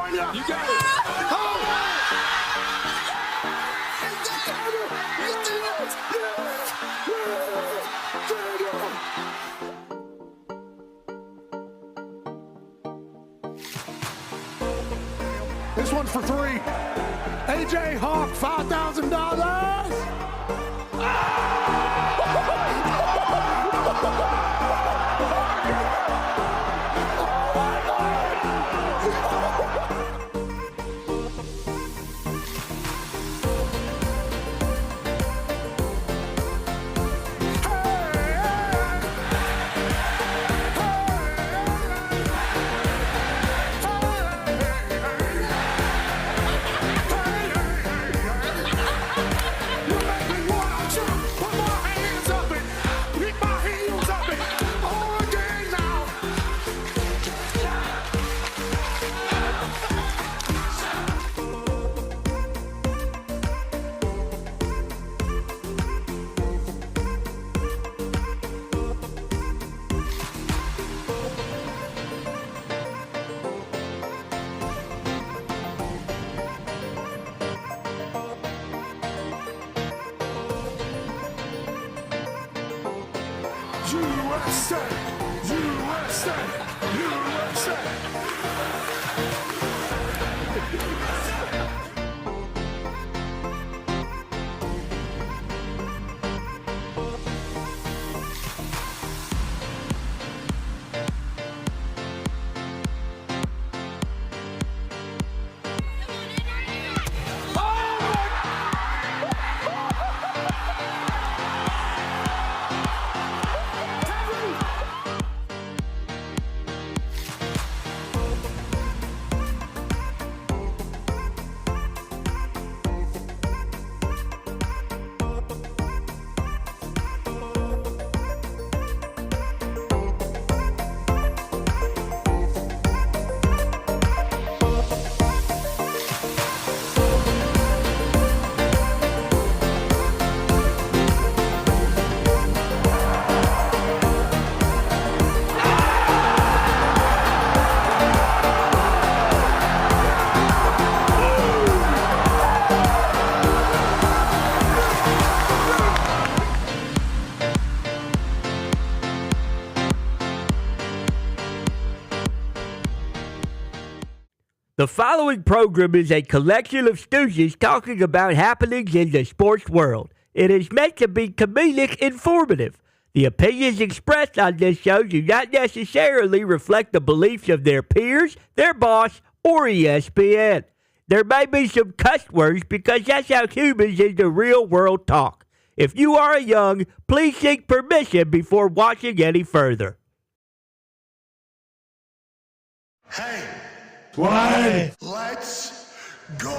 California. You got it. This one's for three. AJ Hawk, $5,000. USA, USA, USA. The following program is a collection of stooges talking about happenings in the sports world. It is meant to be comedic informative. The opinions expressed on this show do not necessarily reflect the beliefs of their peers, their boss, or ESPN. There may be some cuss words because that's how humans in the real world talk. If you are young, please seek permission before watching any further. Hey. What? Let's go.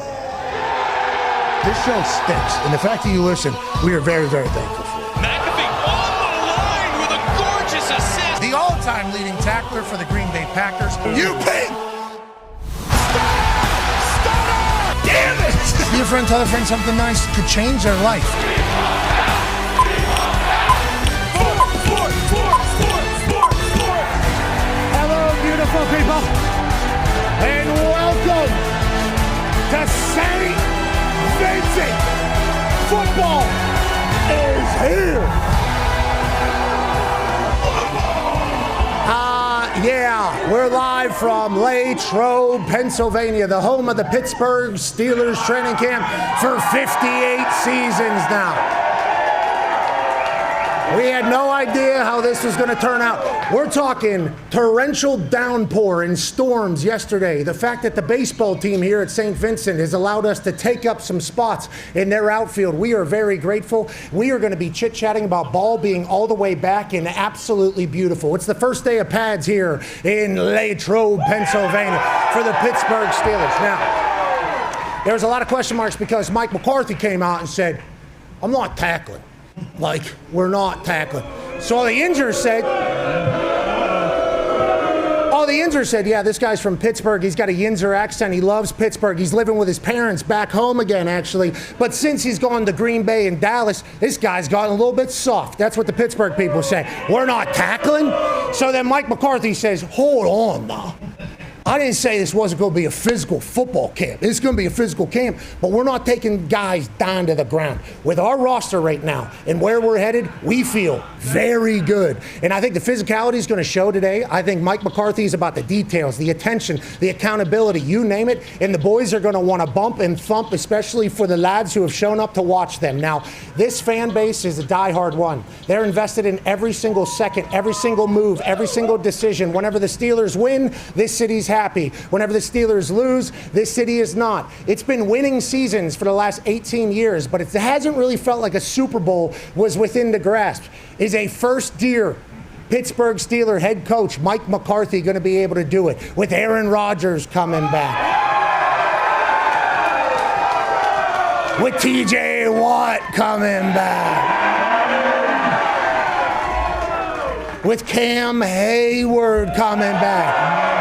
This show stinks, and the fact that you listen, we are very, very thankful for it. McAfee on the line with a gorgeous assist. The all-time leading tackler for the Green Bay Packers. You ping! Stop! Damn it! Be a friend, tell a friend something nice could change their life. Hello, beautiful people. And welcome to St. Vincent. Football is here. Yeah, we're live from Latrobe, Pennsylvania, the home of the Pittsburgh Steelers training camp for 58 seasons now. We had no idea how this was going to turn out. We're talking torrential downpour and storms yesterday. The fact that the baseball team here at St. Vincent has allowed us to take up some spots in their outfield, we are very grateful. We are going to be chit-chatting about ball being all the way back and absolutely beautiful. It's the first day of pads here in Latrobe, Pennsylvania for the Pittsburgh Steelers. Now, there's a lot of question marks because Mike McCarthy came out and said, I'm not tackling. Like, we're not tackling. So all the injured said, yeah, this guy's from Pittsburgh. He's got a Yinzer accent. He loves Pittsburgh. He's living with his parents back home again, actually. But since he's gone to Green Bay and Dallas, this guy's gotten a little bit soft. That's what the Pittsburgh people say. We're not tackling. So then Mike McCarthy says, hold on now. I didn't say this wasn't going to be a physical football camp. It's going to be a physical camp, but we're not taking guys down to the ground. With our roster right now and where we're headed, we feel very good. And I think the physicality is going to show today. I think Mike McCarthy is about the details, the attention, the accountability, you name it. And the boys are going to want to bump and thump, especially for the lads who have shown up to watch them. Now, this fan base is a diehard one. They're invested in every single second, every single move, every single decision. Whenever the Steelers win, this city's happy. Whenever the Steelers lose, this city is not. It's been winning seasons for the last 18 years, but it hasn't really felt like a Super Bowl was within the grasp. Is a first-year Pittsburgh Steelers head coach Mike McCarthy going to be able to do it with Aaron Rodgers coming back? With TJ Watt coming back? With Cam Hayward coming back?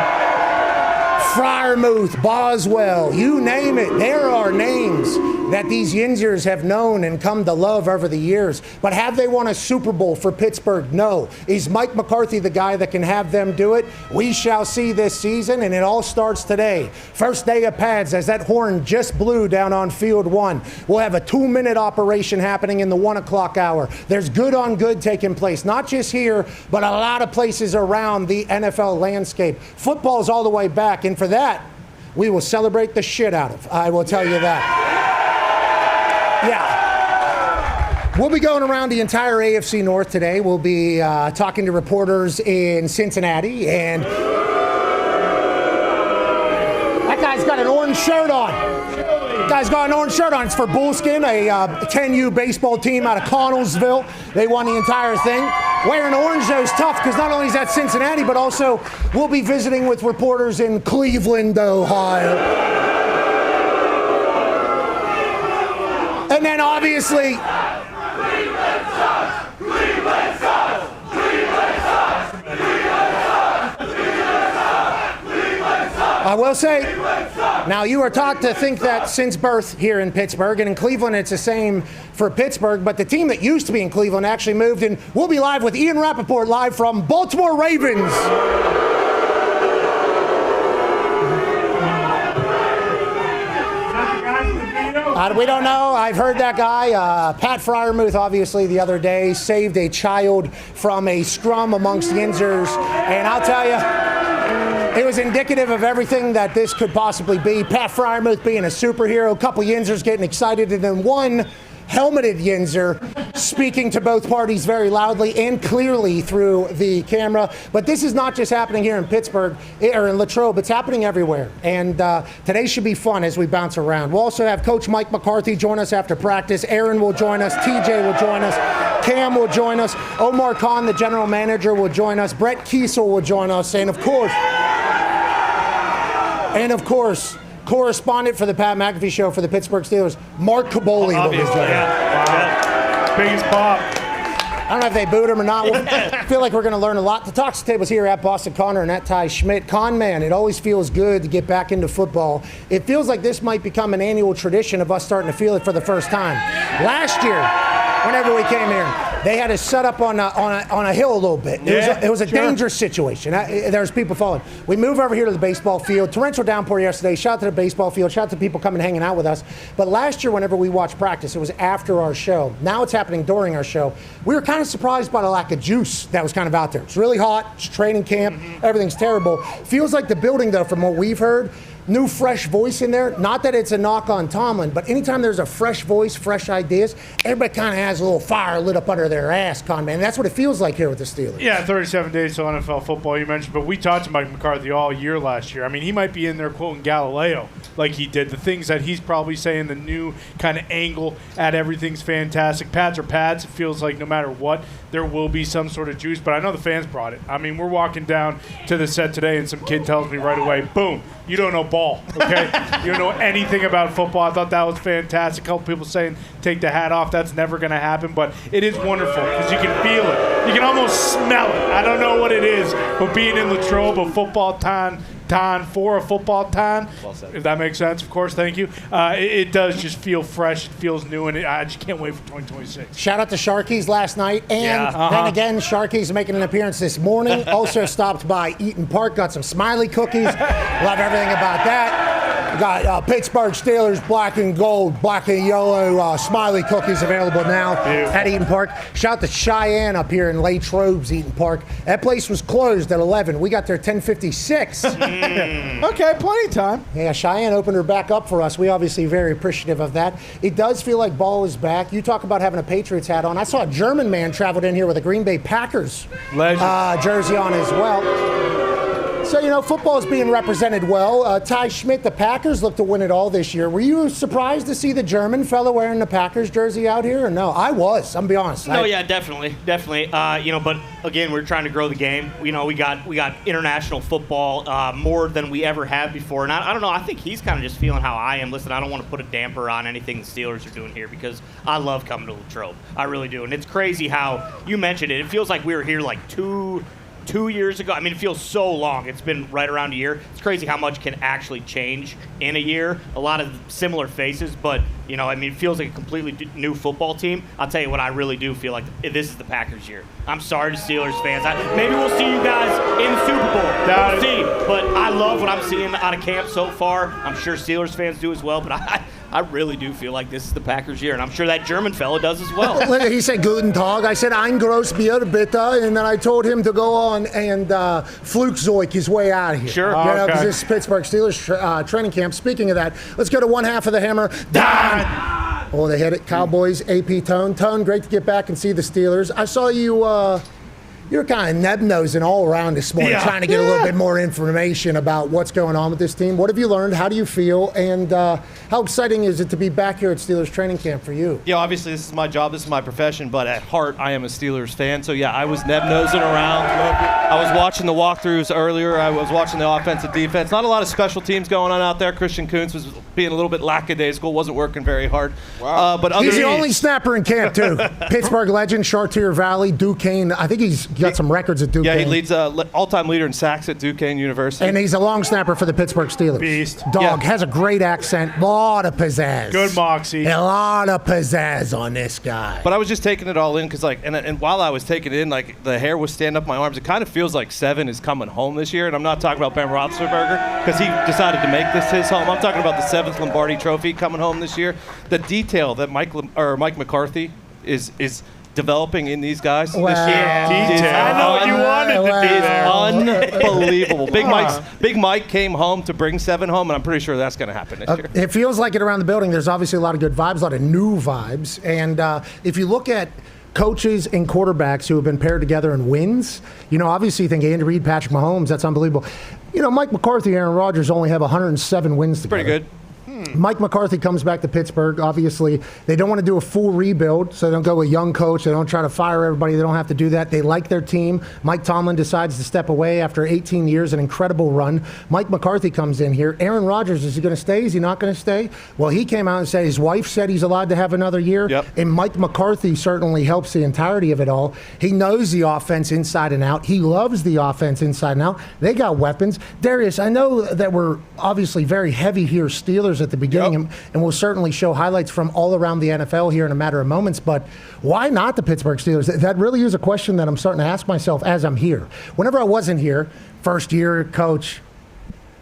Freiermuth, Boswell, you name it. There are names that these Yinzers have known and come to love over the years. But have they won a Super Bowl for Pittsburgh? No. Is Mike McCarthy the guy that can have them do it? We shall see this season, and it all starts today. First day of pads as that horn just blew down on field 1. We'll have a 2-minute operation happening in the 1 o'clock hour. There's good on good taking place, not just here, but a lot of places around the NFL landscape. Football's all the way back, and for that, we will celebrate the shit out of. I will tell you that. Yeah. We'll be going around the entire AFC North today. We'll be talking to reporters in Cincinnati, and that guy's got an orange shirt on. Guy's got an orange shirt on. It's for Bullskin, a 10U baseball team out of Connellsville. They won the entire thing. Wearing orange, though, is tough because not only is that Cincinnati, but also we'll be visiting with reporters in Cleveland, Ohio. And then obviously, I will say, now you are taught to think that since birth here in Pittsburgh, and in Cleveland it's the same for Pittsburgh, but the team that used to be in Cleveland actually moved, and we'll be live with Ian Rappaport live from Baltimore Ravens. We don't know. I've heard that guy. Pat Freiermuth, obviously, the other day saved a child from a scrum amongst Yinzers, and I'll tell you, it was indicative of everything that this could possibly be. Pat Freiermuth being a superhero, a couple Yinzers getting excited, and then one helmeted Yinzer speaking to both parties very loudly and clearly through the camera. But this is not just happening here in Pittsburgh or in Latrobe. It's happening everywhere. And today should be fun as we bounce around. We'll also have Coach Mike McCarthy join us after practice. Aaron will join us. TJ will join us. Cam will join us. Omar Khan, the general manager, will join us. Brett Kiesel will join us. And of course, correspondent for the Pat McAfee Show for the Pittsburgh Steelers, Mark Caboli will be joining us. Yeah. Biggest pop. I don't know if they booed him or not. I feel like we're going to learn a lot. The Talks Table's here at Boston Connor and at Ty Schmidt. Con man, it always feels good to get back into football. It feels like this might become an annual tradition of us starting to feel it for the first time. Last year, whenever we came here, they had us set up on a hill a little bit. It was a dangerous situation. There was people falling. We move over here to the baseball field. Torrential downpour yesterday. Shout out to the baseball field. Shout out to people coming hanging out with us. But last year, whenever we watched practice, it was after our show. Now it's happening during our show. We were kind of surprised by the lack of juice that was kind of out there. It's really hot. It's training camp. Everything's terrible. Feels like the building, though, from what we've heard, new fresh voice in there. Not that it's a knock on Tomlin, but anytime there's a fresh voice, fresh ideas, everybody kind of has a little fire lit up under their ass, Con man. That's what it feels like here with the Steelers. Yeah, 37 days till NFL football, you mentioned, but we talked to Mike McCarthy all year last year. I mean, he might be in there quoting Galileo like he did. The things that he's probably saying, the new kind of angle at everything's fantastic. Pads are pads. It feels like no matter what, there will be some sort of juice, but I know the fans brought it. I mean, we're walking down to the set today, and some kid tells me right away, boom, you don't know ball, okay? You don't know anything about football. I thought that was fantastic. A couple people saying, take the hat off. That's never going to happen, but it is wonderful because you can feel it. You can almost smell it. I don't know what it is, but being in Latrobe, a football town Dahn for a football time. Well said. If that makes sense, of course. Thank you. It does just feel fresh. It feels new, and I just can't wait for 2026. Shout out to Sharkies last night, and then again, Sharkies making an appearance this morning. Also stopped by Eaton Park, got some Smiley cookies. Love everything about that. We got Pittsburgh Steelers black and gold, black and yellow Smiley cookies available now at Eaton Park. Shout out to Cheyenne up here in Latrobe's Eaton Park. That place was closed at 11. We got there 10:56. Okay, plenty of time. Yeah, Cheyenne opened her back up for us. We obviously very appreciative of that. It does feel like ball is back. You talk about having a Patriots hat on. I saw a German man traveled in here with a Green Bay Packers jersey on as well. So, football is being represented well. Ty Schmidt, the Packers look to win it all this year. Were you surprised to see the German fellow wearing the Packers jersey out here or no? I was, I'm going to be honest. No, yeah, definitely. But again, we're trying to grow the game. We got international football more than we ever have before. And I don't know, I think he's kind of just feeling how I am. Listen, I don't want to put a damper on anything the Steelers are doing here because I love coming to Latrobe. I really do. And it's crazy how you mentioned it. It feels like we were here like two years ago. I mean, it feels so long. It's been right around a year. It's crazy how much can actually change in a year. A lot of similar faces, but, it feels like a completely new football team. I'll tell you what, I really do feel like this is the Packers' year. I'm sorry to Steelers fans. Maybe we'll see you guys in the Super Bowl. We'll see. But I love what I'm seeing out of camp so far. I'm sure Steelers fans do as well, but I really do feel like this is the Packers' year, and I'm sure that German fella does as well. He said Guten Tag. I said Ein groß Bier bitte, and then I told him to go on and Flugzeug his way out of here. Sure. Because this is Pittsburgh Steelers training camp. Speaking of that, let's go to one half of the hammer. Dahn! Oh, they hit it. Cowboys, AP Tone. Tone, great to get back and see the Steelers. I saw you... You're kind of neb-nosing all around this morning, trying to get a little bit more information about what's going on with this team. What have you learned? How do you feel? And how exciting is it to be back here at Steelers training camp for you? Yeah, obviously this is my job, this is my profession, but at heart I am a Steelers fan. So yeah, I was neb-nosing around. I was watching the walkthroughs earlier. I was watching the offensive defense. Not a lot of special teams going on out there. Christian Kuntz was being a little bit lackadaisical, wasn't working very hard. Wow. But he's the only snapper in camp, too. Pittsburgh legend, Chartier Valley, Duquesne. I think he's got some records at Duquesne. Yeah, he leads all-time leader in sacks at Duquesne University. And he's a long snapper for the Pittsburgh Steelers. Beast. Dog, has a great accent, lot of pizzazz. Good moxie. A lot of pizzazz on this guy. But I was just taking it all in because, and while I was taking it in, the hair was standing up my arms. It kind of feels like 7 is coming home this year. And I'm not talking about Ben Roethlisberger because he decided to make this his home. I'm talking about the 7th Lombardi Trophy coming home this year. The detail that Mike McCarthy is developing in these guys this year. I know what you wanted to be there. Unbelievable. Big Mike came home to bring 7 home, and I'm pretty sure that's going to happen this year. It feels like it around the building. There's obviously a lot of good vibes, a lot of new vibes. And if you look at coaches and quarterbacks who have been paired together in wins, obviously you think Andy Reid, Patrick Mahomes, that's unbelievable. Mike McCarthy, Aaron Rodgers only have 107 wins together. Pretty good. Mike McCarthy comes back to Pittsburgh. Obviously, they don't want to do a full rebuild, so they don't go with a young coach. They don't try to fire everybody. They don't have to do that. They like their team. Mike Tomlin decides to step away after 18 years, an incredible run. Mike McCarthy comes in here. Aaron Rodgers, is he going to stay? Is he not going to stay? Well, he came out and said his wife said he's allowed to have another year. Yep. And Mike McCarthy certainly helps the entirety of it all. He knows the offense inside and out. He loves the offense inside and out. They got weapons. Darius, I know that we're obviously very heavy here, Steelers at the beginning, and we'll certainly show highlights from all around the NFL here in a matter of moments, but why not the Pittsburgh Steelers? That really is a question that I'm starting to ask myself as I'm here. Whenever I wasn't here, first year coach,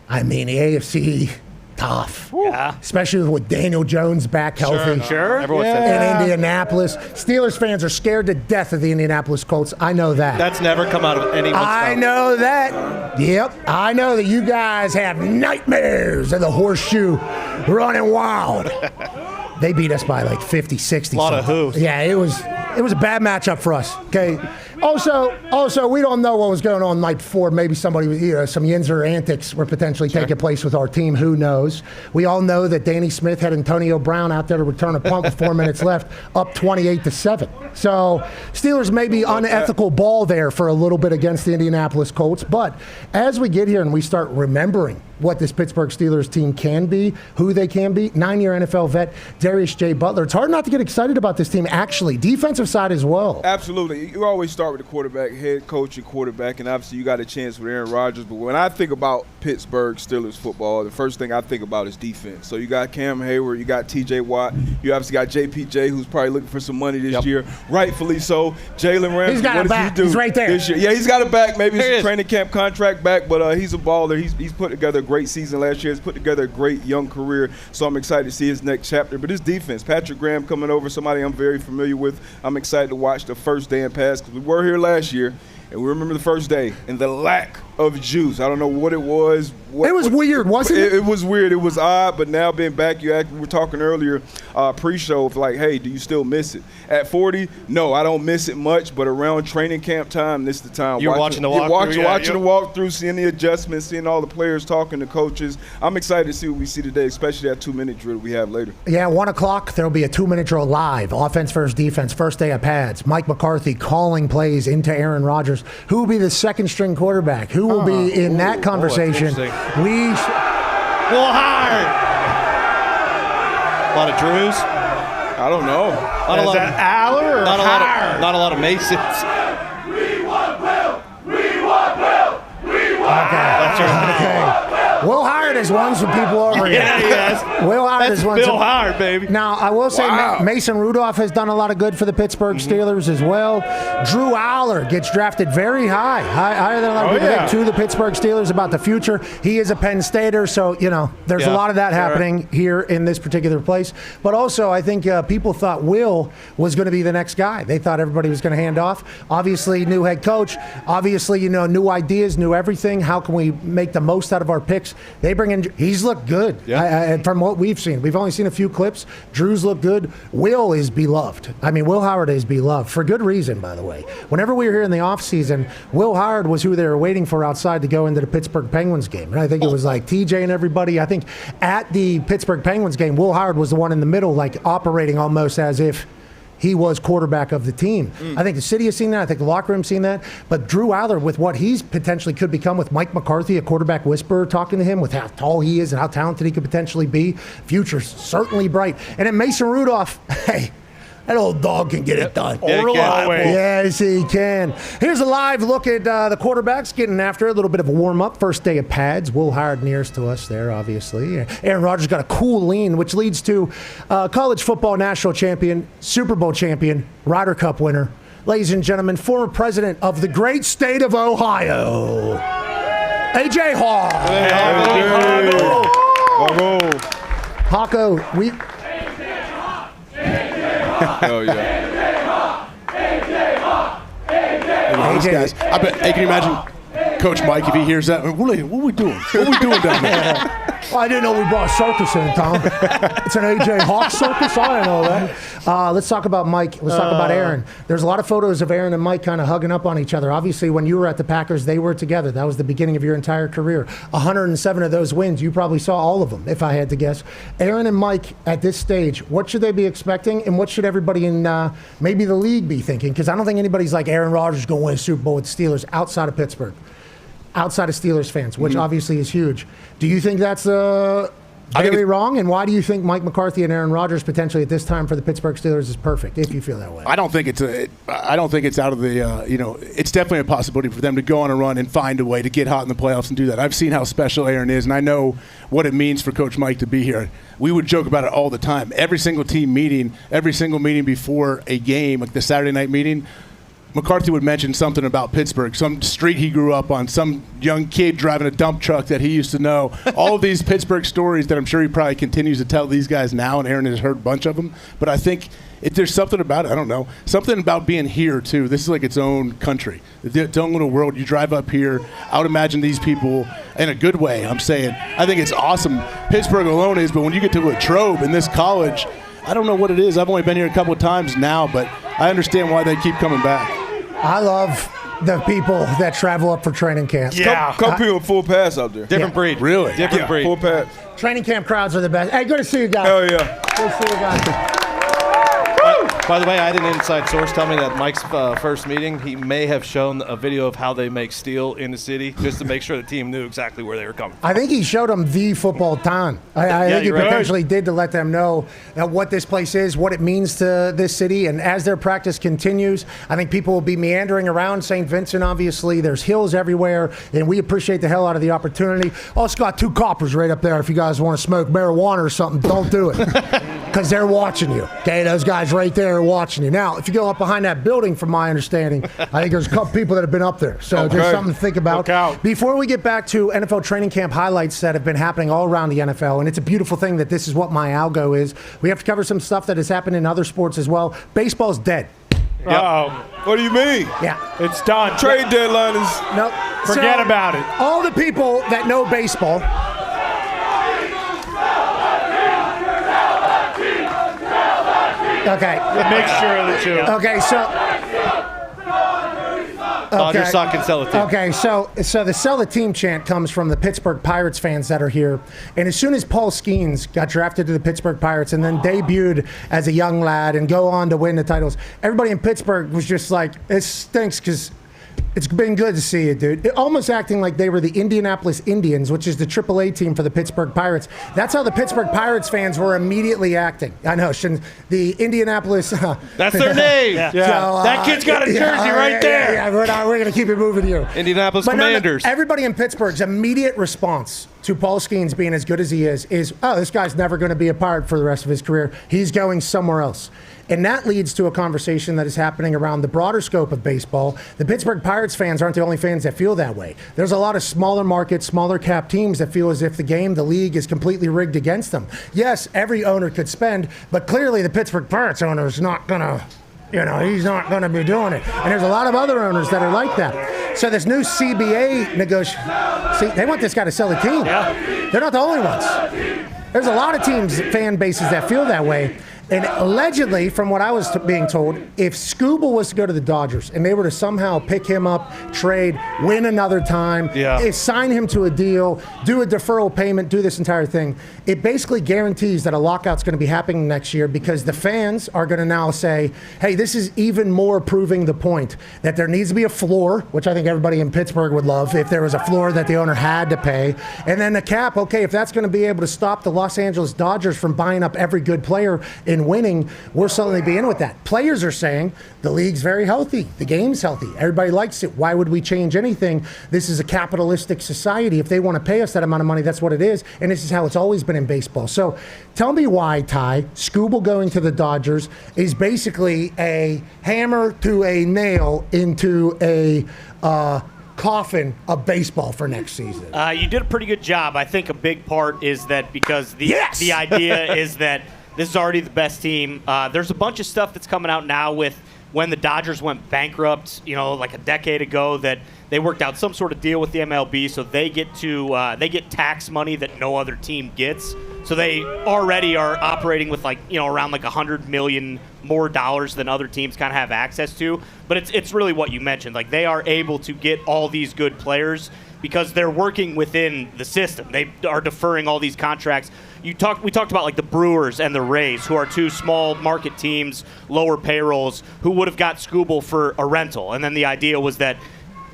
the AFC, tough. Yeah. Especially with Daniel Jones back healthy. Sure. Everyone says In Indianapolis. Steelers fans are scared to death of the Indianapolis Colts. I know that. that's never come out of anyone's I mouth. know that. Yep. I know that you guys have nightmares of the horseshoe running wild. They beat us by like 50, 60. A lot of hoofs. Yeah, it was a bad matchup for us. Okay. Also, we don't know what was going on night before. Maybe somebody, some Yinzer antics were potentially taking place with our team. Who knows? We all know that Danny Smith had Antonio Brown out there to return a punt with 4 minutes left, up 28-7. So Steelers may be unethical ball there for a little bit against the Indianapolis Colts. But as we get here and we start remembering what this Pittsburgh Steelers team can be, who they can be, 9-year NFL vet Darius J. Butler. It's hard not to get excited about this team, actually. Defensive side as well. Absolutely. You always start with the quarterback, head coach and quarterback, and obviously you got a chance with Aaron Rodgers. But when I think about Pittsburgh Steelers football, the first thing I think about is defense. So you got Cam Hayward, you got T.J. Watt, you obviously got JPJ, who's probably looking for some money this year, rightfully so. Jalen Ramsey, he's got what a does back. he do He's right there. this year? Yeah, he's got a back. Maybe it's a training camp contract back, but he's a baller. He's put together a great season last year. He's put together a great young career, so I'm excited to see his next chapter. But his defense, Patrick Graham coming over, somebody I'm very familiar with. I'm excited to watch the first day in pass because we were here last year. And we remember the first day and the lack of juice. I don't know what it was. It was weird, wasn't it? It was weird. It was odd, but now being back, we were talking earlier pre-show of like, hey, do you still miss it? At 40, no, I don't miss it much, but around training camp time, this is the time. You're watching the walkthrough? Watching the walkthrough, seeing the adjustments, seeing all the players talking to coaches. I'm excited to see what we see today, especially that 2-minute drill we have later. Yeah, 1 o'clock, there will be a 2-minute drill live. Offense versus defense, first day of pads. Mike McCarthy calling plays into Aaron Rodgers. Who will be the second-string quarterback? Who will be in that conversation? Will Hard. A lot of Drews. I don't know. Not a lot of Aller or not a lot of Masons. We want Will. We want Will. We want That's right. Will Howard has won some people over here. Yeah, yes. Will Howard has won Bill some. Howard, baby. Now, I will say Mason Rudolph has done a lot of good for the Pittsburgh Steelers as well. Drew Aller gets drafted very high, higher than a lot of people think, to the Pittsburgh Steelers about the future. He is a Penn Stater, so, there's a lot of that happening here in this particular place. But also, I think people thought Will was going to be the next guy. They thought everybody was going to hand off. Obviously, new head coach. Obviously, new ideas, new everything. How can we make the most out of our picks? They bring in, he's looked good from what we've seen. We've only seen a few clips. Drew's looked good. Will is beloved. Will Howard is beloved for good reason, by the way. Whenever we were here in the offseason, Will Howard was who they were waiting for outside to go into the Pittsburgh Penguins game. And I think it was like TJ and everybody. I think at the Pittsburgh Penguins game, Will Howard was the one in the middle, like operating almost as if he was quarterback of the team. I think the city has seen that. I think the locker room's seen that. But Drew Aller, with what he's potentially could become with Mike McCarthy, a quarterback whisperer, talking to him with how tall he is and how talented he could potentially be, future's certainly bright. And then Mason Rudolph, hey, that old dog can get it done. Reliable. Yes, he can. Here's a live look at the quarterbacks getting after a little bit of a warm-up. First day of pads. Will Howard nearest to us there, obviously. Aaron Rodgers got a cool lean, which leads to college football national champion, Super Bowl champion, Ryder Cup winner. Ladies and gentlemen, former president of the great state of Ohio, A.J. Hawk. Hawko, we... Oh, yeah. Guys, I bet. Hey, can you imagine Coach Mike if he hears that? What are we doing? What are we doing down there? Well, I didn't know we brought a circus in, Tom. It's an A.J. Hawk circus? I didn't know that. Let's talk about Mike. Let's talk about Aaron. There's a lot of photos of Aaron and Mike kind of hugging up on each other. Obviously, when you were at the Packers, they were together. That was the beginning of your entire career. 107 of those wins. You probably saw all of them, if I had to guess. Aaron and Mike, at this stage, what should they be expecting, and what should everybody in maybe the league be thinking? Because I don't think anybody's like Aaron Rodgers going to win a Super Bowl with the Steelers outside of Pittsburgh. Outside of Steelers fans, which obviously is huge. Do you think that's very wrong? And why do you think Mike McCarthy and Aaron Rodgers potentially at this time for the Pittsburgh Steelers is perfect, if you feel that way? I don't think it's out of the, it's definitely a possibility for them to go on a run and find a way to get hot in the playoffs and do that. I've seen how special Aaron is, and I know what it means for Coach Mike to be here. We would joke about it all the time. Every single team meeting, every single meeting before a game, like the Saturday night meeting, McCarthy would mention something about Pittsburgh, some street he grew up on, some young kid driving a dump truck that he used to know. All of these Pittsburgh stories that I'm sure he probably continues to tell these guys now, and Aaron has heard a bunch of them. But I think if there's something about it, I don't know, something about being here, too. This is like its own country, its own little world. You drive up here, I would imagine these people, in a good way, I'm saying. I think it's awesome. Pittsburgh alone is, but when you get to Latrobe in this college, I don't know what it is. I've only been here a couple of times now, but I understand why they keep coming back. I love the people that travel up for training camp. Yeah. Couple people full pass out there. Different breed. Really? Different breed. Full pass. Training camp crowds are the best. Hey, good to see you guys. Oh, yeah. Good to see you guys. By the way, I had an inside source tell me that Mike's first meeting, he may have shown a video of how they make steel in the city just to make sure the team knew exactly where they were coming from. I think he showed them the football town. I think he potentially did to let them know what this place is, what it means to this city. And as their practice continues, I think people will be meandering around St. Vincent, obviously. There's hills everywhere, and we appreciate the hell out of the opportunity. Also got 2 coppers right up there. If you guys want to smoke marijuana or something, don't do it. Because they're watching you. Okay, those guys right there are watching you. Now, if you go up behind that building, from my understanding, I think there's a couple people that have been up there. So just something to think about. Before we get back to NFL training camp highlights that have been happening all around the NFL, and it's a beautiful thing that this is what my algo is, we have to cover some stuff that has happened in other sports as well. Baseball's dead. Uh-oh. What do you mean? Yeah. It's done. Trade deadline is... Nope. Forget about it. All the people that know baseball... Okay. A mixture of the two. Okay, so... Dodgers suck and sell the team. Okay, so the sell the team chant comes from the Pittsburgh Pirates fans that are here. And as soon as Paul Skeens got drafted to the Pittsburgh Pirates and then debuted as a young lad and go on to win the titles, everybody in Pittsburgh was just like, it stinks because it's been good to see you, dude. Almost acting like they were the Indianapolis Indians, which is the AAA team for the Pittsburgh Pirates. That's how the Pittsburgh Pirates fans were immediately acting. I know, the Indianapolis... That's their name. Yeah. So, That kid's got a jersey right there. Yeah, we're going to keep it moving here. Indianapolis Commanders. Everybody in Pittsburgh's immediate response to Paul Skeens being as good as he is, oh, this guy's never going to be a Pirate for the rest of his career. He's going somewhere else. And that leads to a conversation that is happening around the broader scope of baseball. The Pittsburgh Pirates fans aren't the only fans that feel that way. There's a lot of smaller market, smaller cap teams that feel as if the game, the league, is completely rigged against them. Yes, every owner could spend, but clearly the Pittsburgh Pirates owner is not going to, he's not going to be doing it. And there's a lot of other owners that are like that. So this new CBA negotiation, see, they want this guy to sell the team. Yeah. They're not the only ones. There's a lot of teams, fan bases that feel that way. And allegedly, from what I was being told, if Scooble was to go to the Dodgers and they were to somehow pick him up, trade, win another time, sign him to a deal, do a deferral payment, do this entire thing, it basically guarantees that a lockout's going to be happening next year because the fans are going to now say, hey, this is even more proving the point that there needs to be a floor, which I think everybody in Pittsburgh would love if there was a floor that the owner had to pay. And then the cap, okay, if that's going to be able to stop the Los Angeles Dodgers from buying up every good player in winning, we'll suddenly be in with that. Players are saying the league's very healthy. The game's healthy. Everybody likes it. Why would we change anything? This is a capitalistic society. If they want to pay us that amount of money, that's what it is. And this is how it's always been in baseball. So tell me why, Ty, Scooble going to the Dodgers is basically a hammer to a nail into a coffin of baseball for next season. You did a pretty good job. I think a big part is that because the idea is that this is already the best team. There's a bunch of stuff that's coming out now with when the Dodgers went bankrupt, like a decade ago, that they worked out some sort of deal with the MLB, so they get tax money that no other team gets. So they already are operating with around $100 million more dollars than other teams kind of have access to. But it's really what you mentioned. They are able to get all these good players because they're working within the system. They are deferring all these contracts. We talked about the Brewers and the Rays, who are two small market teams, lower payrolls, who would have got Scooble for a rental. And then the idea was that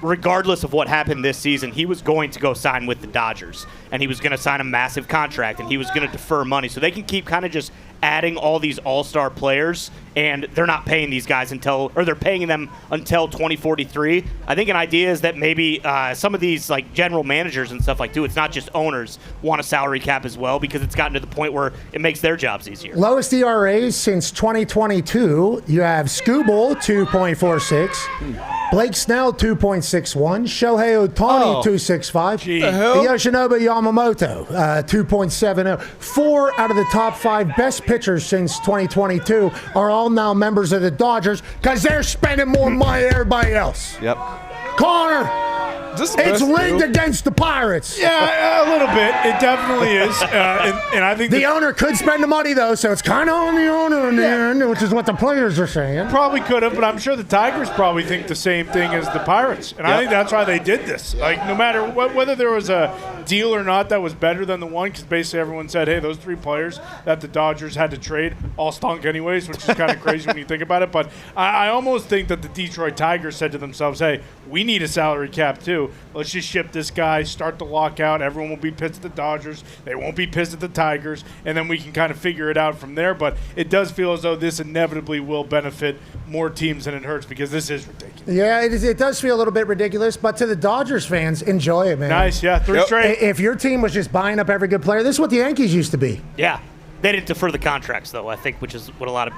regardless of what happened this season, he was going to go sign with the Dodgers, and he was going to sign a massive contract, and he was going to defer money. So they can keep kind of just adding all these all-star players, and they're not paying these guys they're paying them until 2043. I think an idea is that maybe some of these general managers and stuff it's not just owners want a salary cap as well, because it's gotten to the point where it makes their jobs easier. Lowest ERAs since 2022. You have Scooble 2.46, Blake Snell 2.61, Shohei Ohtani 2.65, Yoshinobu Yamamoto 2.70. 4 out of the top 5 best pitchers since 2022 are all now members of the Dodgers because they're spending more money than everybody else. Yep. Connor, It's rigged against the Pirates. Yeah, a little bit. It definitely is. And I think the owner could spend the money, though, so it's kind of on the owner in the end, which is what the players are saying. Probably could have, but I'm sure the Tigers probably think the same thing as the Pirates. And I think that's why they did this. Like, no matter whether there was a deal or not that was better than the one, because basically everyone said, hey, those 3 players that the Dodgers had to trade all stunk anyways, which is kind of crazy when you think about it. But I almost think that the Detroit Tigers said to themselves, hey, we need a salary cap too. Let's just ship this guy, start the lockout. Everyone will be pissed at the Dodgers. They won't be pissed at the Tigers. And then we can kind of figure it out from there. But it does feel as though this inevitably will benefit more teams than it hurts, because this is ridiculous. Yeah, it does feel a little bit ridiculous. But to the Dodgers fans, enjoy it, man. Nice, yeah. 3 straight. If your team was just buying up every good player, this is what the Yankees used to be. Yeah. They didn't defer the contracts, though, I think, which is what a lot of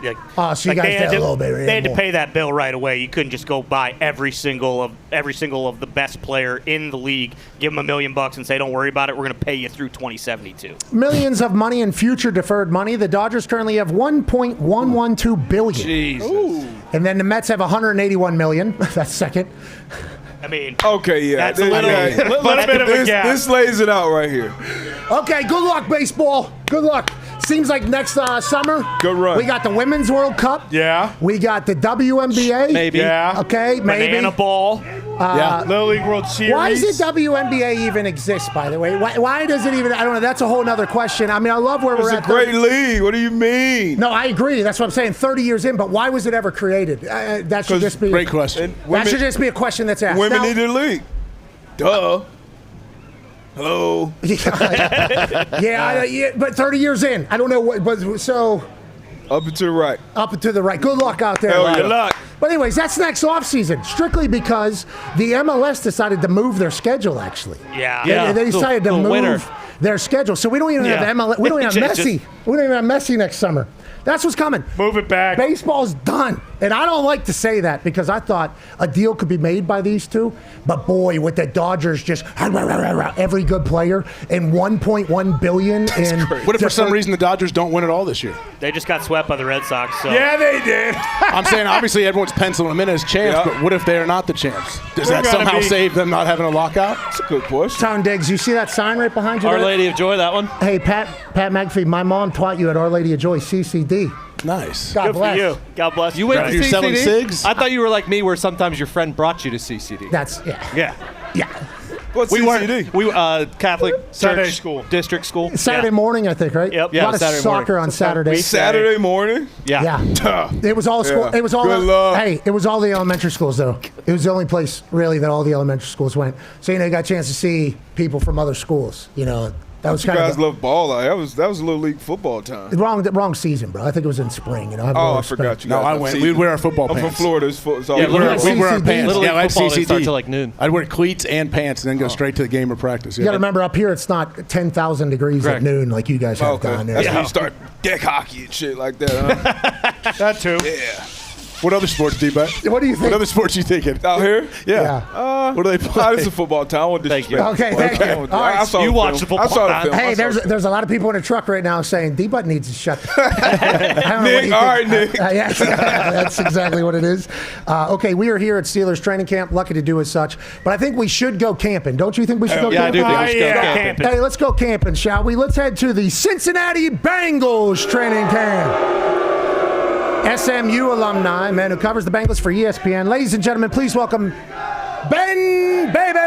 so you guys did a little bit. They had to pay that bill right away. You couldn't just go buy every single of the best player in the league, give them $1 million, and say, "Don't worry about it. We're going to pay you through 2072." Millions of money in future deferred money. The Dodgers currently have $1.112 billion. Jesus. Ooh. And then the Mets have $181 million. That's second. I mean, okay, yeah, that's a little bit of a gap. This lays it out right here. Okay, good luck, baseball. Good luck. Seems like next summer, good run. We got the Women's World Cup. Yeah. We got the WNBA. Maybe. Yeah. Okay, maybe. Banana Ball. Yeah. Little League World Series. Why does the WNBA even exist, by the way? Why does it even? I don't know. That's a whole other question. I mean, I love where we're at. It's a great league. What do you mean? No, I agree. That's what I'm saying. 30 years in, but why was it ever created? That should just be great question. That should just be a question that's asked. Women need a league. Duh. Hello. yeah, but 30 years in, I don't know what. But so. Up and to the right. Up and to the right. Good luck out there. Hell, good luck. But anyways, that's next offseason, strictly because the MLS decided to move their schedule, actually. Yeah. They decided to move their schedule. So we don't even have MLS. We don't even have Messi. We don't even have Messi next summer. That's what's coming. Move it back. Baseball's done. And I don't like to say that because I thought a deal could be made by these two. But boy, with the Dodgers just every good player and $1.1 billion. What if for some reason the Dodgers don't win it all this year? They just got swept by the Red Sox. So. Yeah, they did. I'm saying obviously everyone's penciling them in as champs, but what if they are not the champs? Does that somehow save them not having a lockout? That's a good question. Tom Diggs, you see that sign right behind you? Our Lady of Joy, that one? Hey, Pat McAfee, my mom taught you at Our Lady of Joy, CCD. Nice. God Good bless. for you. God bless you. Went to You're CCD? selling cigs? I thought you were like me, where sometimes your friend brought you to CCD. That's, yeah. What's we CCD? Catholic Saturday church school. District school. Saturday morning, I think, right? Yep. A lot of Saturday soccer morning. on Saturday. Saturday morning? Yeah. It was all school. Yeah. It was all. Good luck. Hey, it was all the elementary schools though. It was the only place really that all the elementary schools went. So you got a chance to see people from other schools. That was You kind guys of love ball. That was little league football time. wrong season, bro. I think it was in spring. I forgot you. No, guys I love went. season. We'd wear our football I'm pants. from Florida. It's all We'd wear our CCD. pants. Little Yeah, League I had football didn't start CCD. till like noon. I'd wear cleats and pants and then go straight to the game or practice. You got to remember up here, it's not 10,000 degrees at noon like you guys have down there. That's when you start deck hockey and shit like that, huh? That too. Yeah. What other sports, D-Butt? What do you think? What other sports you thinking? Out here? Yeah. What do they play? This is a football town. I won't Thank you. disrespect. Okay, thank you. All right, saw you the watch film. the football I saw the town. film. Hey, I saw the there's a lot of people in a truck right now saying D-Butt needs to shut. Nick, all right, Nick. Yeah, that's exactly what it is. Okay, we are here at Steelers training camp. Lucky to do as such, but I think we should go camping. Don't you think we should go Yeah, I camping? do think we should go camping. Hey, let's go camping, shall we? Let's head to the Cincinnati Bengals training camp. SMU alumni, man who covers the Bengals for ESPN. Ladies and gentlemen, please welcome Ben Baby.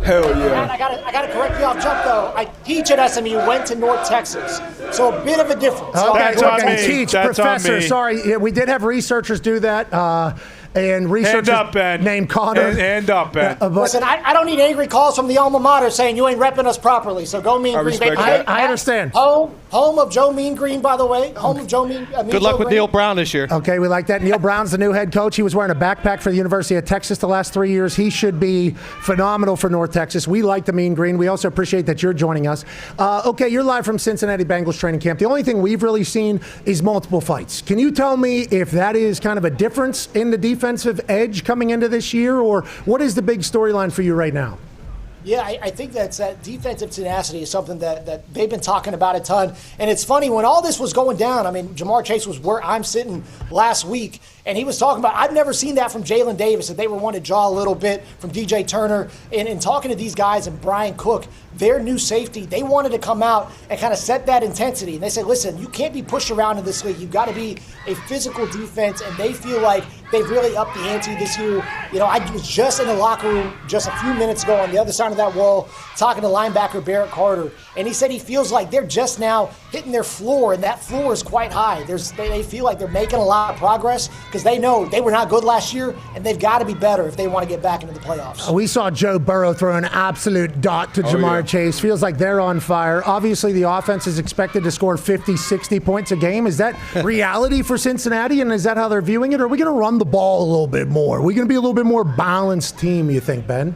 Hell yeah. I gotta correct you off jump though. I teach at SMU, went to North Texas, so a bit of a difference. That's on me. Teach, That's on professor. me. Sorry, yeah, we did have researchers do that. And researchers Hand up, Ben. named Connor. Hand up, Ben. Listen, I don't need angry calls from the alma mater saying you ain't repping us properly. So go Mean I Green, respect baby. that. I understand. Home of Joe Mean Green, by the way. Home of Joe Mean. Good luck with Neil Brown this year. Okay, we like that. Neil Brown's the new head coach. He was wearing a backpack for the University of Texas the last 3 years. He should be phenomenal for North Texas. We like the Mean Green. We also appreciate that you're joining us. Okay, you're live from Cincinnati Bengals training camp. The only thing we've really seen is multiple fights. Can you tell me if that is kind of a difference in the defensive edge coming into this year, or what is the big storyline for you right now? Yeah, I think that defensive tenacity is something that they've been talking about a ton. And it's funny, when all this was going down, I mean, Jamar Chase was where I'm sitting last week, and he was talking about, I've never seen that from Jalen Davis, that they were wanting to draw a little bit from DJ Turner. And talking to these guys and Brian Cook, their new safety, they wanted to come out and kind of set that intensity. And they said, listen, you can't be pushed around in this league. You've got to be a physical defense, and they feel like they've really upped the ante this year. You know, I was just in the locker room just a few minutes ago on the other side of that wall talking to linebacker Barrett Carter, and he said he feels like they're just now hitting their floor, and that floor is quite high. They feel like they're making a lot of progress because they know they were not good last year, and they've got to be better if they want to get back into the playoffs. We saw Joe Burrow throw an absolute dot to Jamar Chase. Feels like they're on fire. Obviously, the offense is expected to score 50, 60 points a game. Is that reality for Cincinnati, and is that how they're viewing it? Or are we going to run the ball a little bit more? Are we going to be a little bit more balanced team, you think, Ben?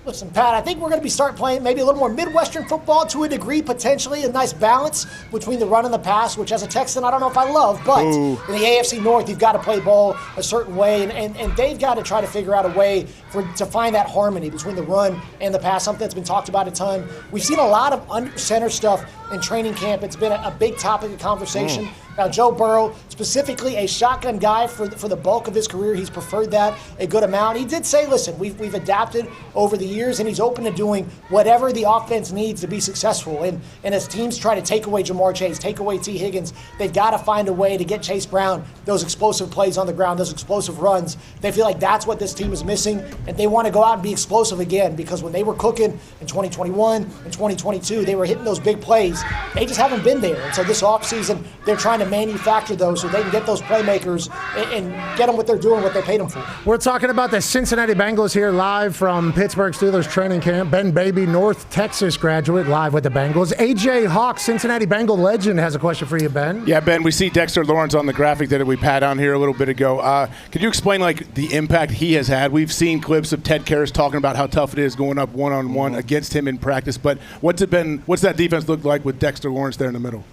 Listen, Pat, I think we're going to be starting playing maybe a little more Midwestern football to a degree, potentially. A nice balance between the run and the pass, which as a Texan, I don't know if I love. But in the AFC North, you've got to play ball a certain way. And they've got to try to figure out a way to find that harmony between the run and the pass, something that's been talked about a ton. We've seen a lot of under center stuff in training camp. It's been a big topic of conversation. Now, Joe Burrow, specifically a shotgun guy for the bulk of his career, he's preferred that a good amount. He did say, listen, we've adapted over the years, and he's open to doing whatever the offense needs to be successful. And as teams try to take away Jamar Chase, take away T. Higgins, they've got to find a way to get Chase Brown those explosive plays on the ground, those explosive runs. They feel like that's what this team is missing, and they want to go out and be explosive again, because when they were cooking in 2021 and 2022, they were hitting those big plays. They just haven't been there. And so this offseason, they're trying to manufacture those so they can get those playmakers and get them what they're doing, what they paid them for. We're talking about the Cincinnati Bengals here live from Pittsburgh Steelers training camp. Ben Baby, North Texas graduate, live with the Bengals. AJ Hawk, Cincinnati Bengal legend, has a question for you, Ben. Yeah, Ben, we see Dexter Lawrence on the graphic that we had on here a little bit ago. Could you explain the impact he has had? We've seen clips of Ted Karras talking about how tough it is going up one-on-one against him in practice, but what's that defense look like with Dexter Lawrence there in the middle?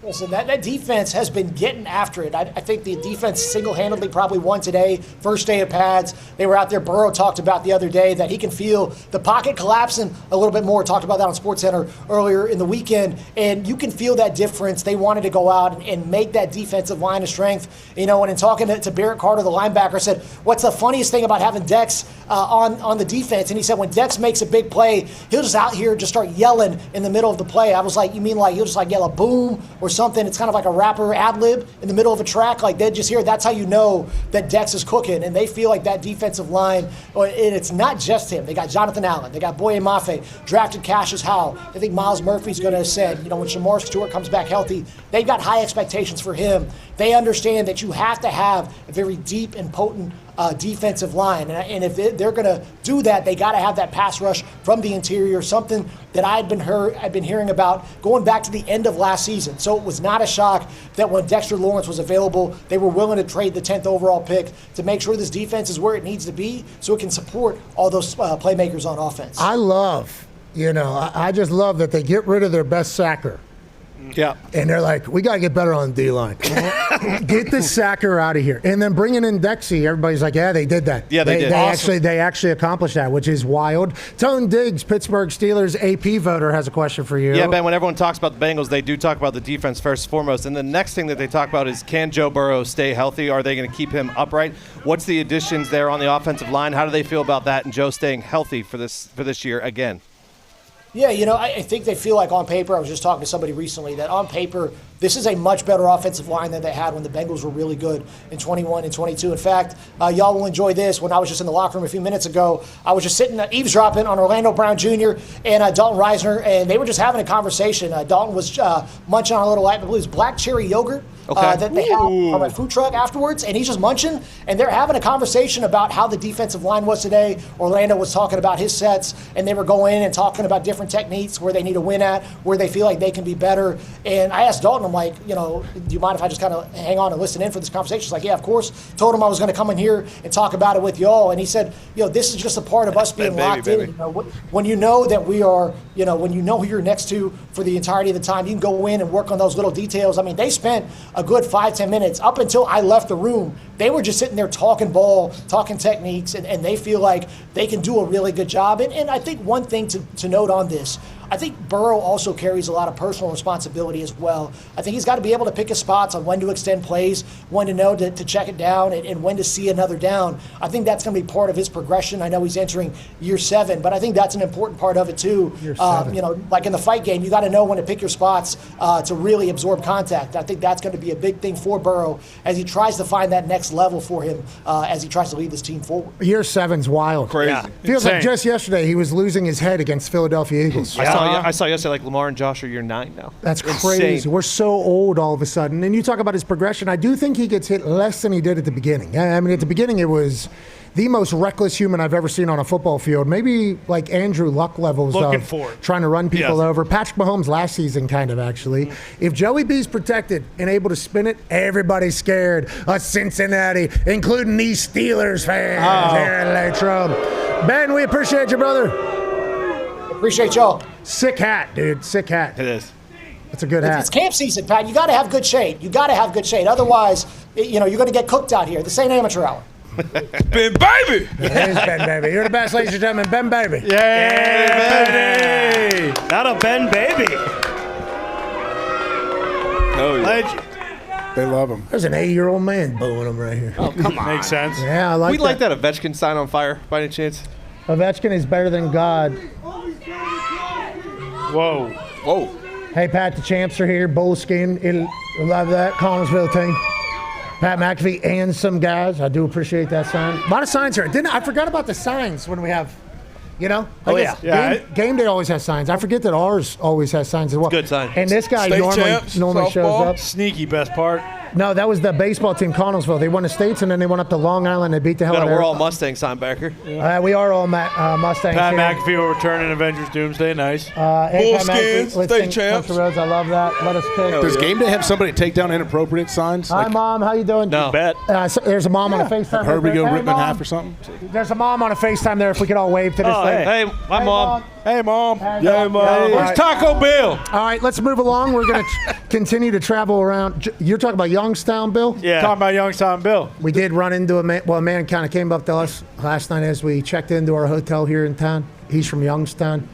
Listen, that defense has been getting after it. I think the defense single-handedly probably won today. First day of pads. They were out there. Burrow talked about the other day that he can feel the pocket collapsing a little bit more. Talked about that on SportsCenter earlier in the weekend. And you can feel that difference. They wanted to go out and make that defensive line of strength. You know, and in talking to Barrett Carter, the linebacker, I said, what's the funniest thing about having Dex on the defense? And he said when Dex makes a big play, he'll just out here just start yelling in the middle of the play. I was like, you mean like he'll just yell a boom or something? It's kind of like a rapper ad-lib in the middle of a track. Like they just hear, that's how you know that Dex is cooking. And they feel like that defensive line, and it's not just him. They got Jonathan Allen. They got Boye Mafe, drafted Cassius Howell. I think Miles Murphy's going to ascend. You know, when Shamar Stewart comes back healthy, they've got high expectations for him. They understand that you have to have a very deep and potent defensive line. And if they're going to do that, they got to have that pass rush from the interior, something that I've been hearing about going back to the end of last season. So it was not a shock that when Dexter Lawrence was available, they were willing to trade the 10th overall pick to make sure this defense is where it needs to be so it can support all those playmakers on offense. I just love that they get rid of their best sacker. Yeah. And they're like, we got to get better on the D-line. Get the sacker out of here. And then bringing in Dexy, everybody's like, yeah, they did that. Yeah, they did. They actually accomplished that, which is wild. Tone Diggs, Pittsburgh Steelers AP voter, has a question for you. Yeah, Ben, when everyone talks about the Bengals, they do talk about the defense first and foremost. And the next thing that they talk about is, can Joe Burrow stay healthy? Are they going to keep him upright? What's the additions there on the offensive line? How do they feel about that and Joe staying healthy for this year again? Yeah, I think they feel like on paper, I was just talking to somebody recently, that on paper, this is a much better offensive line than they had when the Bengals were really good in 21 and 22. In fact, y'all will enjoy this. When I was just in the locker room a few minutes ago, I was just sitting eavesdropping on Orlando Brown Jr. and Dalton Reisner, and they were just having a conversation. Dalton was munching on a little, I believe it was black cherry yogurt. That they had on my food truck afterwards, and he's just munching, and they're having a conversation about how the defensive line was today. Orlando was talking about his sets, and they were going in and talking about different techniques, where they need to win at, where they feel like they can be better. And I asked Dalton, I'm like, do you mind if I just kind of hang on and listen in for this conversation? He's like, yeah, of course. Told him I was going to come in here and talk about it with y'all. And he said, this is just a part of us being locked in. When you know that we are, when you know who you're next to for the entirety of the time, you can go in and work on those little details. I mean, they spent a good 5-10 minutes up until I left the room. They were just sitting there talking ball, talking techniques, and they feel like they can do a really good job. And I think one thing to note on this, I think Burrow also carries a lot of personal responsibility as well. I think he's got to be able to pick his spots on when to extend plays, when to know to check it down, and when to see another down. I think that's going to be part of his progression. I know he's entering year 7, but I think that's an important part of it too. Like in the fight game, you got to know when to pick your spots to really absorb contact. I think that's going to be a big thing for Burrow as he tries to find that next level for him as he tries to lead this team forward. Year 7's wild. Crazy. Yeah. Feels like just yesterday he was losing his head against Philadelphia Eagles. I saw yesterday like Lamar and Josh are year 9 now. That's crazy. Insane. We're so old all of a sudden. And you talk about his progression. I do think he gets hit less than he did at the beginning. I mean, at the beginning it was the most reckless human I've ever seen on a football field. Maybe like Andrew Luck levels of trying to run people over. Patrick Mahomes last season kind of actually. If Joey B's protected and able to spin it, everybody's scared of Cincinnati, including these Steelers fans here in Latrobe. Ben, we appreciate you, brother. Appreciate y'all. Sick hat, dude. Sick hat. It is. It's a good hat. It's camp season, Pat. You got to have good shade. Otherwise, you're going to get cooked out here. This ain't amateur hour. Ben Baby. It is Ben Baby. You're the best, ladies and gentlemen. Ben Baby. Yay! Not a Ben Baby. Oh, yeah. Legend. They love him. There's an 80-year-old man booing him right here. Oh, come on. Makes sense. Yeah, I like We like that Ovechkin sign on fire by any chance? Ovechkin is better than God. Whoa. Hey, Pat, the champs are here. Bullskin. Love that. Collinsville team. Pat McAfee and some guys. I do appreciate that sign. A lot of signs here. I forgot about the signs when we have, Game day always has signs. I forget that ours always has signs as well. Good sign. And this guy normally shows up. Sneaky best part. No, that was the baseball team, Connellsville. They won the States, and then they went up to Long Island. They beat the hell out of We're all Mustang sign backer. We are all Mustangs. Pat here. McAfee will return in Avengers Doomsday. Nice. Hey, Pat McAfee, Bullskins, let's state sing champs. Country Roads. I love that. Let us kick. Does Game Day have somebody take down inappropriate signs? Hi, Mom. How you doing? No. Bet. So there's a mom on a FaceTime. Herbie go Hey, rip in Mom. half or something? There's a mom on a FaceTime there. If we could all wave to this lady. Hey, my mom. Hey, Mom. Yeah, Mom. Where's Taco Bill? All right, let's move along. We're going to continue to travel around. You're talking about Youngstown, Bill? Yeah. Talking about Youngstown Bill. We did run into a man kind of came up to us last night as we checked into our hotel here in town. He's from Youngstown.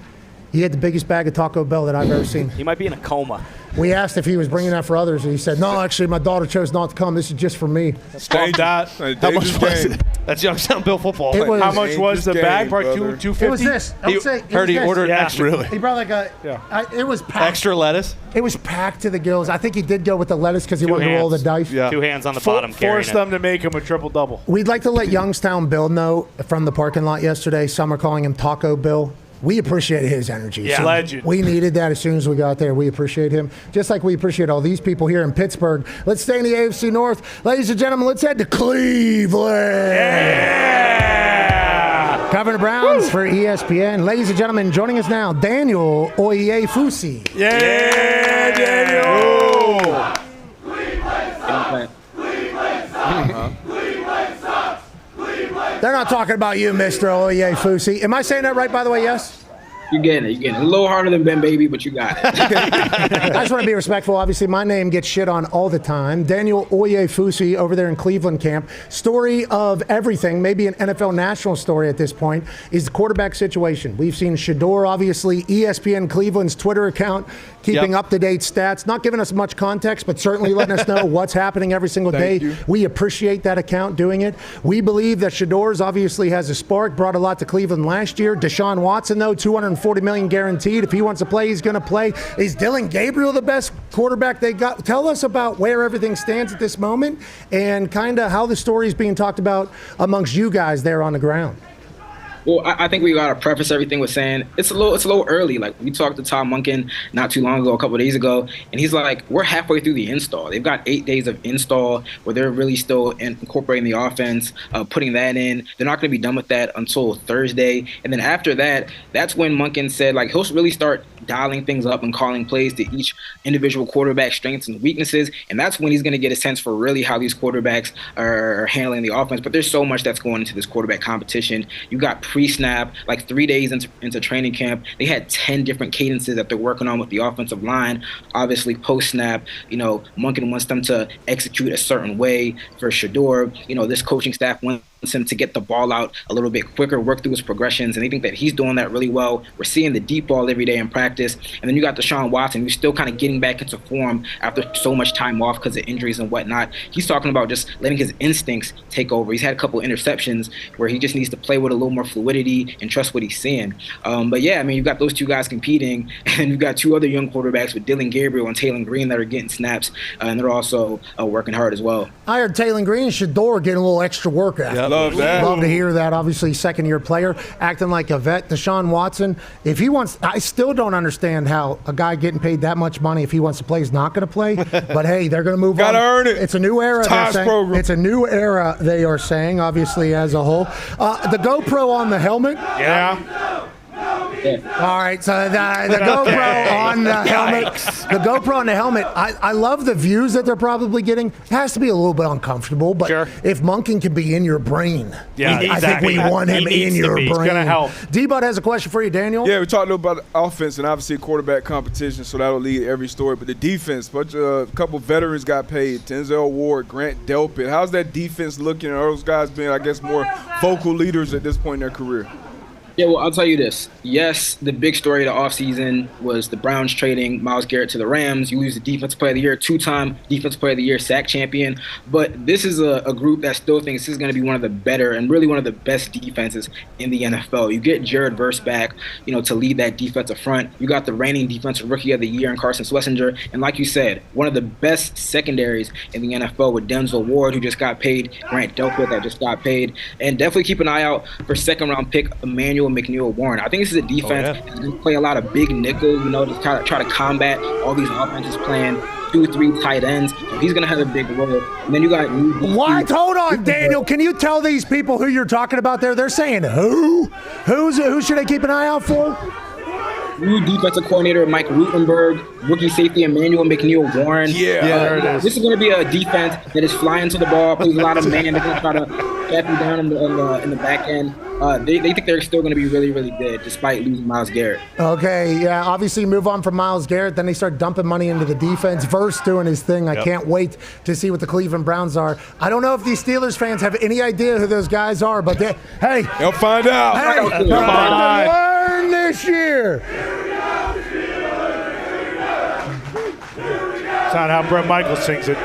He had the biggest bag of Taco Bell that I've ever seen. He might be in a coma. We asked if he was bringing that for others, and he said, no, actually, my daughter chose not to come. This is just for me. Stay that. How much was it? That's Youngstown Bill football. It was- How much was the bag? Part brother. $250. It was this. I would say, Heard he ordered Yeah. extra. Really? He brought like a. It was packed. Extra lettuce? It was packed to the gills. I think he did go with the lettuce because he wanted to roll the dice. Yeah. 2 hands on the bottom carrying Force it. them to make him a triple double. We'd like to let Youngstown Bill know from the parking lot yesterday. Some are calling him Taco Bill. We appreciate his energy. Yeah. Legend. We needed that as soon as we got there. We appreciate him. Just like we appreciate all these people here in Pittsburgh. Let's stay in the AFC North. Ladies and gentlemen, let's head to Cleveland. Yeah. Covering the Browns for ESPN. Ladies and gentlemen, joining us now, Daniel Oyefusi. Yeah, Daniel. They're not talking about you, Mr. Oyefusi. Am I saying that right, by the way? Yes? You're getting it. You're getting it. A little harder than Ben Baby, but you got it. I just want to be respectful. Obviously, my name gets shit on all the time. Daniel Oyefusi over there in Cleveland camp. Story of everything, maybe an NFL national story at this point, is the quarterback situation. We've seen Shador, obviously, ESPN Cleveland's Twitter account, keeping up-to-date stats, not giving us much context, but certainly letting us know what's happening every single day. you. We appreciate that account doing it. We believe that Shador's obviously has a spark, brought a lot to Cleveland last year. Deshaun Watson, though, $240 million guaranteed. If he wants to play, he's going to play. Is Dylan Gabriel the best quarterback they got? Tell us about where everything stands at this moment and kind of how the story is being talked about amongst you guys there on the ground. Well, I think we got to preface everything with saying it's a little early. Like, we talked to Tom Monken not too long ago, a couple of days ago, and he's like, we're halfway through the install. They've got 8 days of install where they're really still incorporating the offense, putting that in. They're not going to be done with that until Thursday. And then after that, that's when Monken said, like, he'll really start dialing things up and calling plays to each individual quarterback's strengths and weaknesses. And that's when he's going to get a sense for really how these quarterbacks are handling the offense. But there's so much that's going into this quarterback competition. You got pre-snap, like 3 days into training camp, they had 10 different cadences that they're working on with the offensive line. Obviously, post-snap, Monken wants them to execute a certain way for Shedeur. This coaching staff wants him to get the ball out a little bit quicker, work through his progressions, and they think that he's doing that really well. We're seeing the deep ball every day in practice. And then you got Deshaun Watson, who's still kind of getting back into form after so much time off because of injuries and whatnot. He's talking about just letting his instincts take over. He's had a couple interceptions where he just needs to play with a little more fluidity and trust what he's seeing. But yeah, I mean, you've got those two guys competing, and you've got two other young quarterbacks with Dylan Gabriel and Taylor Green that are getting snaps, and they're also working hard as well. I heard Taylor Green and Shedeur getting a little extra work out. Yeah, love that. Love to hear that. Obviously, second-year player, acting like a vet. Deshaun Watson, if he wants, I still don't understand how a guy getting paid that much money, if he wants to play, is not going to play. But hey, they're going to move on. Gotta earn it. It's a new era. Program. It's a new era, they are saying, obviously, as a whole. The GoPro on the helmet. Yeah. All right, so the GoPro on the helmet. The GoPro on the helmet. I love the views that they're probably getting. It has to be a little bit uncomfortable, but if Monken can be in your brain, I think we want him in your brain. It's gonna help. D-Bud has a question for you, Daniel. Yeah, we talked a little about the offense and obviously quarterback competition, so that'll lead every story. But the defense, a couple veterans got paid. Denzel Ward, Grant Delpit. How's that defense looking? Are those guys being, I guess, more vocal leaders at this point in their career? Yeah, well, I'll tell you this. Yes, the big story of the offseason was the Browns trading Myles Garrett to the Rams. You lose the Defensive Player of the Year, two-time Defensive Player of the Year, sack champion. But this is a group that still thinks this is going to be one of the better and really one of the best defenses in the NFL. You get Jared Verse back, to lead that defensive front. You got the reigning Defensive Rookie of the Year in Carson Schlesinger. And like you said, one of the best secondaries in the NFL with Denzel Ward, who just got paid, Grant Delpit that just got paid. And definitely keep an eye out for second-round pick Emmanuel McNeil-Warren. I think this is a defense that's going to play a lot of big nickel, to try to combat all these offenses playing 2-3 tight ends. So he's going to have a big role. And then you got what? Hold on, Daniel. Can you tell these people who you're talking about there? They're saying who? Who should I keep an eye out for? New defensive coordinator Mike Rutenberg, rookie safety Emmanuel McNeil-Warren. There it is. This is going to be a defense that is flying to the ball, plays a lot of man. They're going to try to cap you down in the back end. They think they're still going to be really, really good despite losing Myles Garrett. Okay, yeah, obviously move on from Myles Garrett. Then they start dumping money into the defense. Verse doing his thing. I can't wait to see what the Cleveland Browns are. I don't know if these Steelers fans have any idea who those guys are, but they'll find out. Hey, they're about to learn this year. It's not how Brett Michaels sings it.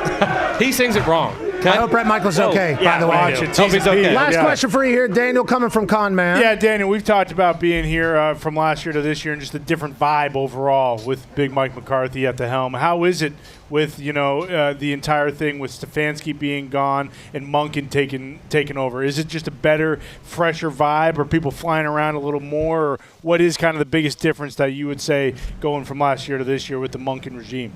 He sings it wrong. I hope Brett Michaels okay, by the way. Watch it. He's okay. Last question for you here, Daniel, coming from Con Man. Yeah, Daniel, we've talked about being here from last year to this year and just a different vibe overall with Big Mike McCarthy at the helm. How is it with, the entire thing with Stefanski being gone and Monken taking over? Is it just a better, fresher vibe? Are people flying around a little more? Or what is kind of the biggest difference that you would say going from last year to this year with the Monken regime?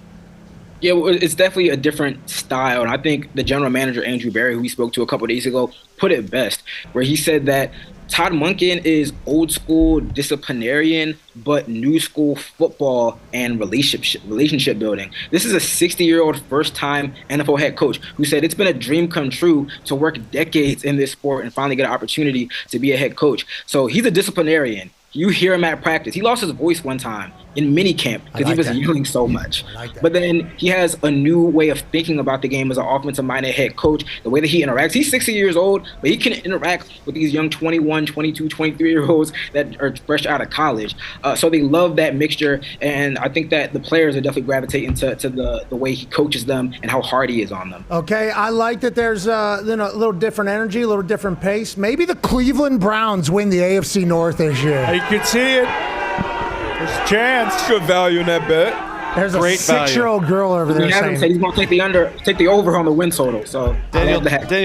Yeah, well, it's definitely a different style. And I think the general manager, Andrew Berry, who we spoke to a couple of days ago, put it best, where he said that Todd Monken is old school disciplinarian, but new school football and relationship building. This is a 60-year-old first-time NFL head coach who said it's been a dream come true to work decades in this sport and finally get an opportunity to be a head coach. So he's a disciplinarian. You hear him at practice. He lost his voice one time in minicamp because he was yelling so much. But then he has a new way of thinking about the game as an offensive-minded head coach. The way that he interacts, he's 60 years old, but he can interact with these young 21, 22, 23-year-olds that are fresh out of college. So they love that mixture, and I think that the players are definitely gravitating to the way he coaches them and how hard he is on them. Okay, I like that there's a little different energy, a little different pace. Maybe the Cleveland Browns win the AFC North this year. You could see it. There's a chance. Good value in that bet. There's a Great 6-year-old girl over there He hasn't said saying, he's going to take the over on the win total. So Daniel,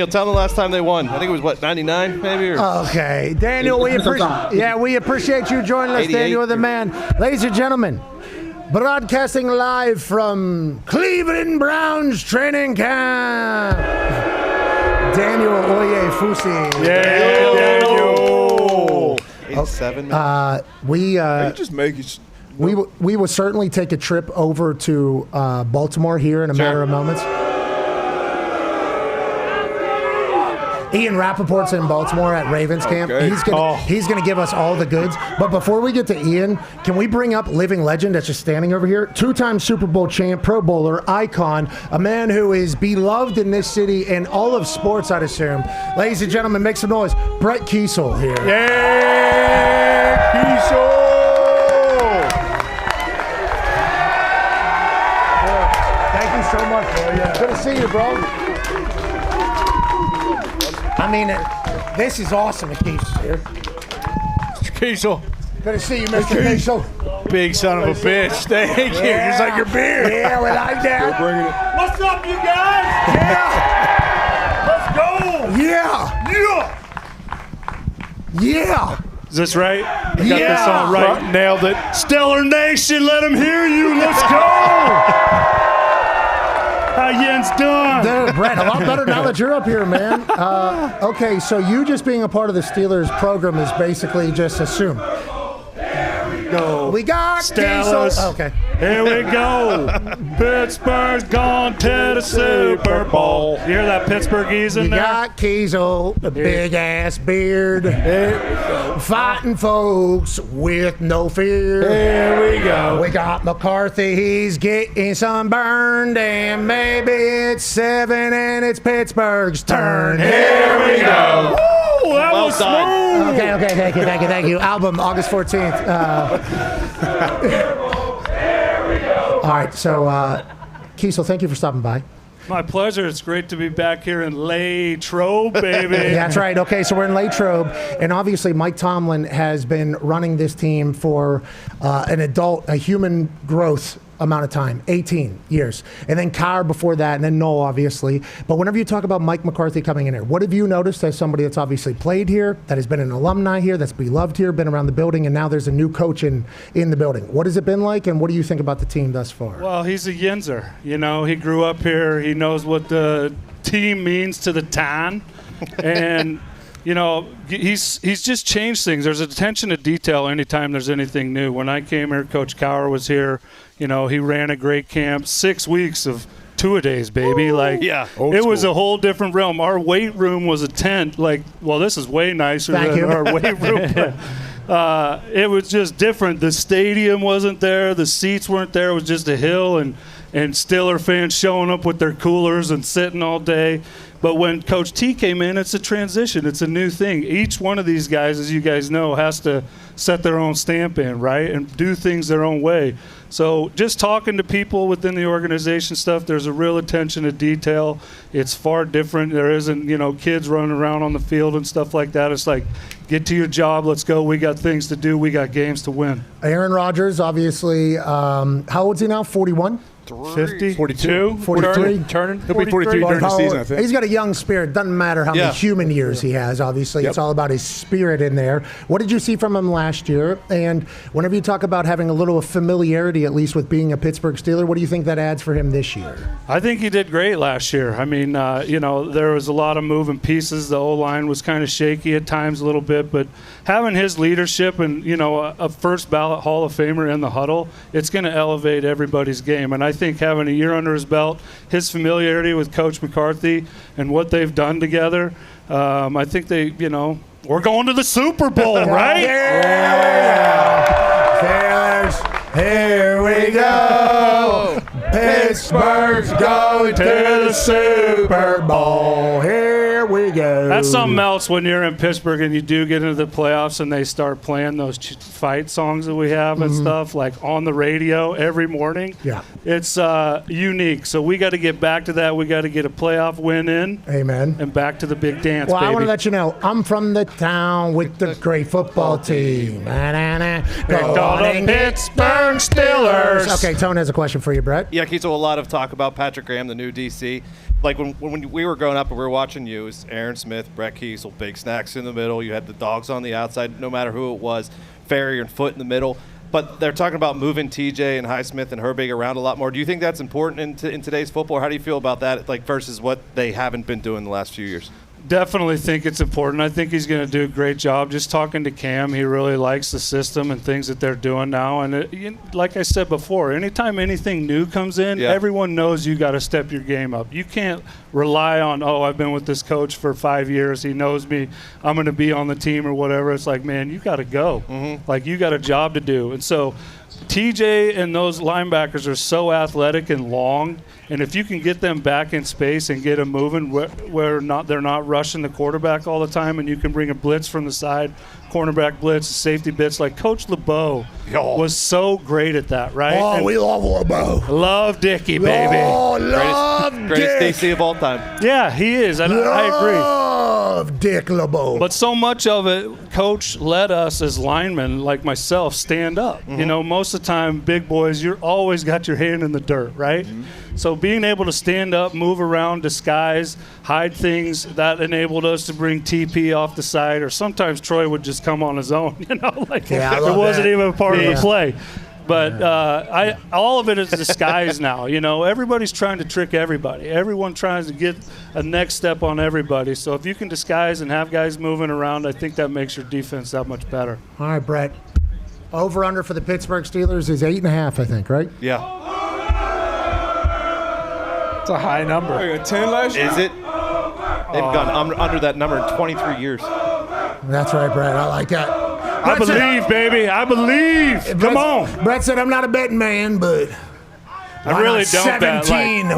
tell them the last time they won. I think it was, what, 99 maybe? Or? okay, Daniel, we appreciate you joining us, 88. Daniel the man. Ladies and gentlemen, broadcasting live from Cleveland Browns training camp, Daniel Oyefusi. Yeah, Daniel. 87. You just make it. We will certainly take a trip over to Baltimore here in a matter of moments. Ian Rappaport's in Baltimore at Ravens camp. Okay. He's gonna give us all the goods. But before we get to Ian, can we bring up living legend that's just standing over here? 2-time Super Bowl champ, Pro Bowler, icon, a man who is beloved in this city and all of sports, I'd assume. Ladies and gentlemen, make some noise. Brett Kiesel here. Yeah, Kiesel. Thank you so much, bro. Yeah. Good to see you, bro. I mean, this is awesome that Kiesel here. Mr. Kiesel. Good to see you, Mr. Kiesel. Big son of a bitch. Thank you. Yeah. Just like your beard. Yeah, we like that. Bringing it. What's up, you guys? Yeah. Let's go. Yeah. Yeah. Is this right? I got Yeah. this all right. Nailed it. Stellar Nation, let them hear you. Let's go. How Jens done? Dude, Brett, a lot better now that you're up here, man. Okay, so you just being a part of the Steelers program is basically just assumed. Go. We got Steelers. Kiesel. Okay. Here we go. Pittsburgh's gone to the Super Bowl. You hear that Pittsburghese in You there? got Kiesel, a big ass beard, fighting folks with no fear. Here we go. We got McCarthy, he's getting sunburned, and maybe it's 7 and it's Pittsburgh's turn. Here we go. Woo, that Well was done. smooth. Okay, thank you. Album, August 14th. All right, so Kiesel, thank you for stopping by. My pleasure. It's great to be back here in Latrobe, baby. That's right. Okay, so we're in Latrobe, and obviously Mike Tomlin has been running this team for a human growth amount of time, 18 years. And then Kyra before that, and then Noel, obviously. But whenever you talk about Mike McCarthy coming in here, what have you noticed as somebody that's obviously played here, that has been an alumni here, that's beloved here, been around the building, and now there's a new coach in the building? What has it been like, and what do you think about the team thus far? Well, he's a Yinzer. You know, he grew up here. He knows what the team means to the Dahn. And, you know, he's just changed things. There's attention to detail anytime there's anything new. When I came here, Coach Kyra was here. You know, he ran a great camp, 6 weeks of two-a-days, baby. Like, Yeah. it was a whole different realm. Our weight room was a tent. Like, well, this is way nicer Thank than you. our weight room. But, it was just different. The stadium wasn't there. The seats weren't there. It was just a hill and Steeler fans showing up with their coolers and sitting all day. But when Coach T came in, it's a transition. It's a new thing. Each one of these guys, as you guys know, has to set their own stamp in, right, and do things their own way. So just talking to people within the organization stuff, there's a real attention to detail. It's far different. There isn't, you know, kids running around on the field and stuff like that. It's like, get to your job. Let's go. We got things to do. We got games to win. Aaron Rodgers, obviously, how old is he now? 41? 50? 42. 43? Turning. He'll be 43 during the season, I think. He's got a young spirit. Doesn't matter how many human years he has, obviously. It's all about his spirit in there. What did you see from him last year? And whenever you talk about having a little familiarity, at least with being a Pittsburgh Steeler, what do you think that adds for him this year? I think he did great last year. I mean, you know, there was a lot of moving pieces. The O-line was kind of shaky at times a little bit. But having his leadership and, you know, a first ballot Hall of Famer in the huddle, it's going to elevate everybody's game. And I think having a year under his belt, his familiarity with Coach McCarthy and what they've done together, I think they, you know, we're going to the Super Bowl, right? Yeah. Here we go. Pittsburgh's going to the Super Bowl. Here we go. That's something else when you're in Pittsburgh and you do get into the playoffs and they start playing those fight songs that we have and stuff, like on the radio every morning. Yeah. It's unique. So we got to get back to that. We got to get a playoff win in. Amen. And back to the big dance, Well, baby. I want to let you know, I'm from the town with the great football team. They're called the Pittsburgh Steelers. Okay, Tone has a question for you, Brett. Yeah, Keith, so a lot of talk about Patrick Graham, the new DC. Like when we were growing up and we were watching you, it was Aaron Smith, Brett Kiesel, big snacks in the middle. You had the dogs on the outside, no matter who it was, Ferrier and Foot in the middle. But they're talking about moving TJ and Highsmith and Herbig around a lot more. Do you think that's important in today's football? Or how do you feel about that, like versus what they haven't been doing the last few years? Definitely think it's important. I think he's going to do a great job. Just talking to Cam, he really likes the system and things that they're doing now. And like I said before, anytime anything new comes in, everyone knows you got to step your game up. You can't rely on, I've been with this coach for 5 years. He knows me. I'm going to be on the team or whatever. It's like, man, you got to go. Like, you got a job to do. And so TJ and those linebackers are so athletic and long, and if you can get them back in space and get them moving where they're not rushing the quarterback all the time, and you can bring a blitz from the side, cornerback blitz, safety blitz, like Coach LeBeau was so great at that, right? Oh, and we love LeBeau. Love Dickie, baby. Oh, love greatest DC of all time. Yeah, he is, and I agree. Love Dick LeBeau. But so much of it, Coach let us as linemen, like myself, stand up. You know, most of the time, big boys, you're always got your hand in the dirt, right? So being able to stand up, move around, disguise, hide things, that enabled us to bring TP off the side, or sometimes Troy would just come on his own, it wasn't even a part of the play. But all of it is disguise now. You know, everybody's trying to trick everybody. Everyone tries to get a next step on everybody. So if you can disguise and have guys moving around, I think that makes your defense that much better. All right, Brett. Over-under for the Pittsburgh Steelers is 8.5, I think, right? Yeah. It's a high number. 10 last year? Is it? They've gone under that number in 23 years. That's right, Brett. I like that. I believe, baby. I believe. Come on. Brett said, I'm not a betting man, but I really don't bet.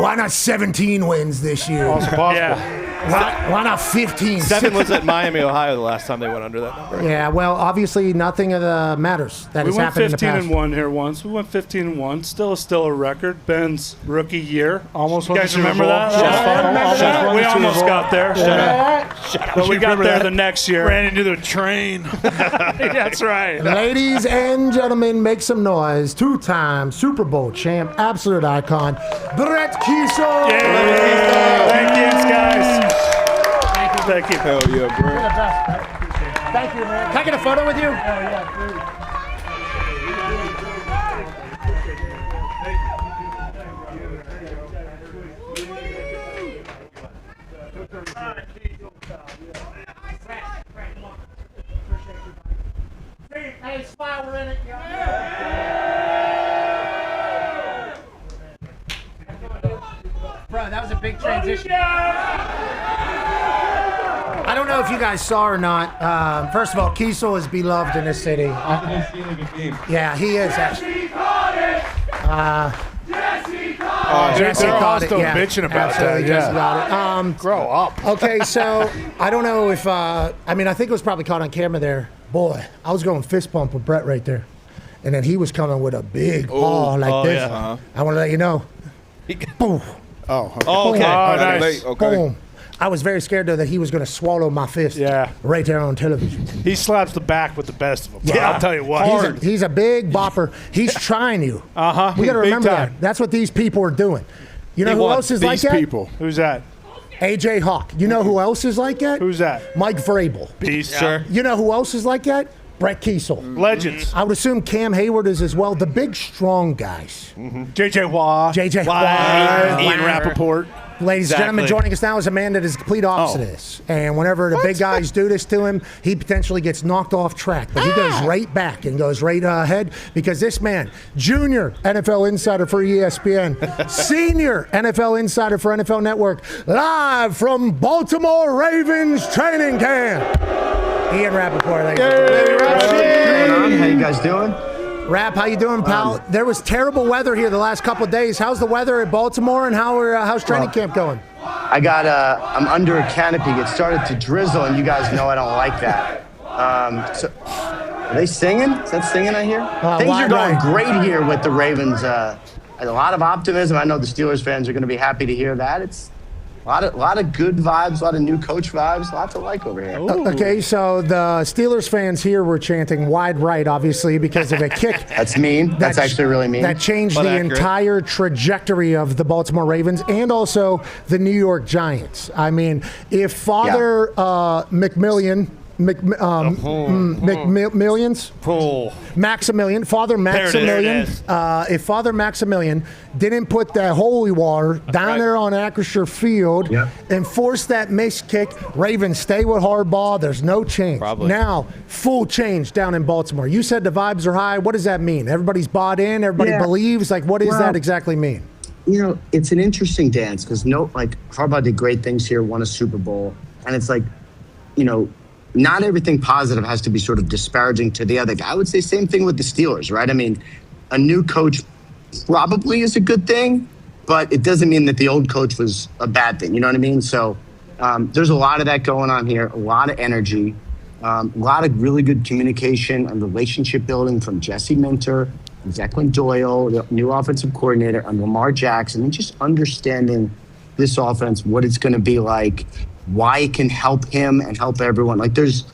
Why not 17 wins this year? Also possible. Yeah. Why not 15? 7 was at Miami, Ohio, the last time they went under that number. Yeah, well, obviously nothing of the matters that has happened in the past. We went 15-1 here once. We went 15-1. Still a record. Ben's rookie year. Almost you won guys the Super remember Bowl. that? We almost got there. But we got there the next year. Ran into the train. That's right. Ladies and gentlemen, make some noise. 2-time Super Bowl champ, absolute icon, Brett Kiesel. Yeah. Thank you, guys. Thank you. Hell yeah, bro. You're the best. Thank you, man. Can I get a photo with you? Yeah, please. Hey, smile, we're in it. Bro, that was a big transition. I don't know if you guys saw or not. First of all, Kiesel is beloved in this city. Yeah, he is actually. Jesse they're all caught still it. Yeah, bitching about absolutely. that. Jesse Yeah. got it. Grow up. Okay, so I don't know if I think it was probably caught on camera there. Boy, I was going fist pump with Brett right there, and then he was coming with a big paw like this. Yeah. I want to let you know. Boom. Okay. Boom. Nice. Okay. Boom. I was very scared though that he was going to swallow my fist. Yeah. Right there on television. He slaps the back with the best of them. Yeah. I'll tell you what. He's a big bopper. He's trying you. We got to Big remember time. that. That's what these people are doing. You know who else is like that? Who's that? AJ Hawk. You know who else is like that? Who's that? Mike Vrabel. Beast, sir. You know who else is like that? Brett Kiesel. Legends. I would assume Cam Hayward is as well. The big, strong guys. JJ Watt. JJ Watt. Ian Rappaport. Ladies and gentlemen, joining us now is a man that is the complete opposite of this. And whenever the big guys do this to him, he potentially gets knocked off track. But he goes right back and goes right ahead because this man, junior NFL insider for ESPN, senior NFL insider for NFL Network, live from Baltimore Ravens training camp. Ian Rappaport. How you guys doing? Rap, how you doing, pal? There was terrible weather here the last couple of days. How's the weather at Baltimore, and how's training camp going? I'm under a canopy. It started to drizzle, and you guys know I don't like that. So, are they singing? Is that singing I hear? Things are going great here with the Ravens. A lot of optimism. I know the Steelers fans are going to be happy to hear that. It's a lot of good vibes, a lot of new coach vibes, a lot to like over here. Okay, so the Steelers fans here were chanting wide right, obviously, because of a kick. That's mean. That's actually really mean. That changed the entire trajectory of the Baltimore Ravens and also the New York Giants. I mean, if Father Maximilian, if Father Maximilian didn't put that holy water down there on Acrisure Field and force that missed kick, Ravens stay with Harbaugh. There's no change. Now, full change down in Baltimore. You said the vibes are high. What does that mean? Everybody's bought in. Everybody believes. Like, what does that exactly mean? You know, it's an interesting dance because Harbaugh did great things here, won a Super Bowl, and it's like, you know, not everything positive has to be sort of disparaging to the other guy. I would say same thing with the Steelers, right? I mean, a new coach probably is a good thing, but it doesn't mean that the old coach was a bad thing. You know what I mean? So there's a lot of that going on here, a lot of energy, a lot of really good communication and relationship building from Jesse Minter, Declan Doyle, the new offensive coordinator, and Lamar Jackson, and just understanding this offense, what it's going to be like, why it can help him and help everyone. Like, there's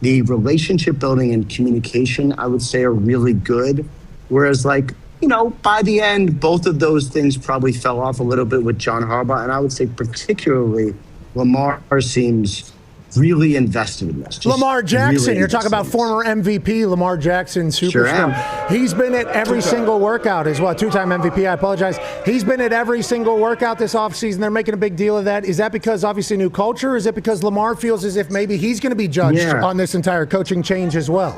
the relationship building and communication, I would say, are really good. Whereas, like, you know, by the end, both of those things probably fell off a little bit with John Harbaugh. And I would say particularly Lamar seems really invested in this. Lamar Jackson, you're talking about former MVP Lamar Jackson, superstar. Sure am. He's been at every single workout as well. Two-time MVP, I apologize. He's been at every single workout this offseason. They're making a big deal of that. Is that because, obviously, new culture? Or is it because Lamar feels as if maybe he's going to be judged on this entire coaching change as well?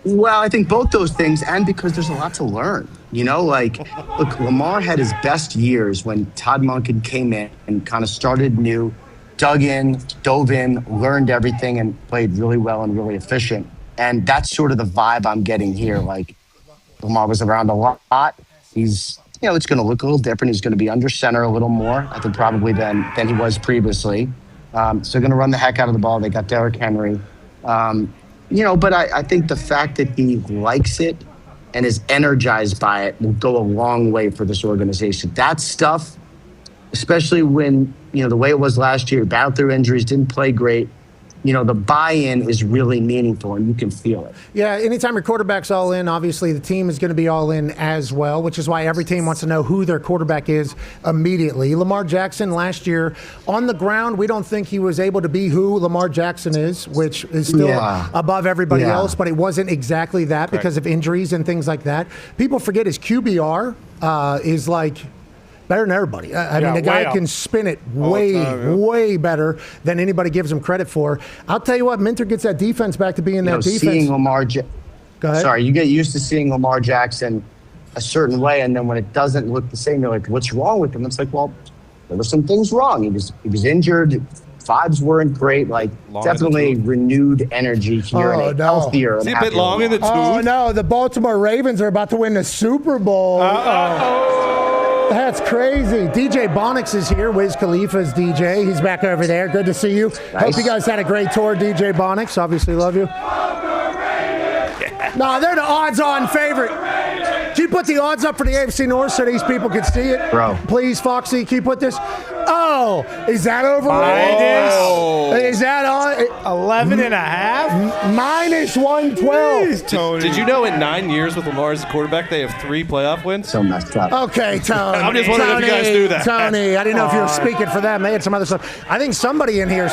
Well, I think both those things, and because there's a lot to learn. You know, like, look, Lamar had his best years when Todd Monken came in and kind of started new, dug in, dove in, learned everything, and played really well and really efficient. And that's sort of the vibe I'm getting here. Like, Lamar was around a lot. He's, you know, it's going to look a little different. He's going to be under center a little more, I think, probably than he was previously. So they're going to run the heck out of the ball. They got Derrick Henry. You know, but I think the fact that he likes it and is energized by it will go a long way for this organization. That stuff, especially when, you know, the way it was last year, battled through injuries, didn't play great. You know, the buy-in is really meaningful, and you can feel it. Yeah, anytime your quarterback's all in, obviously the team is going to be all in as well, which is why every team wants to know who their quarterback is immediately. Lamar Jackson last year, on the ground, we don't think he was able to be who Lamar Jackson is, which is still above everybody else, but it wasn't exactly that because of injuries and things like that. People forget his QBR is like better than everybody. I mean, the guy can spin it way better than anybody gives him credit for. I'll tell you what, Minter gets that defense back to being that defense. Seeing Lamar, Go ahead. Sorry, you get used to seeing Lamar Jackson a certain way, and then when it doesn't look the same, you're like, what's wrong with him? It's like, well, there were some things wrong. He was injured. Vibes weren't great. Like, definitely renewed energy here and healthier. Is he a bit long in the tooth? Oh, no. The Baltimore Ravens are about to win the Super Bowl. That's crazy. DJ Bonix is here. Wiz Khalifa's DJ. He's back over there. Good to see you. Nice. Hope you guys had a great tour, DJ Bonix. Obviously love you. No, they're the odds-on favorite. Can you put the odds up for the AFC North so these people can see it? Bro. Please, Foxy, can you put this? Oh, is that overrated? Oh. Is that on? 11.5? Minus 112. Did you know in 9 years with Lamar as a quarterback, they have 3 playoff wins? So messed up. Okay, Tony. I'm just wondering if you guys knew that. Tony, I didn't know if you were speaking for them. They had some other stuff. I think somebody in here's...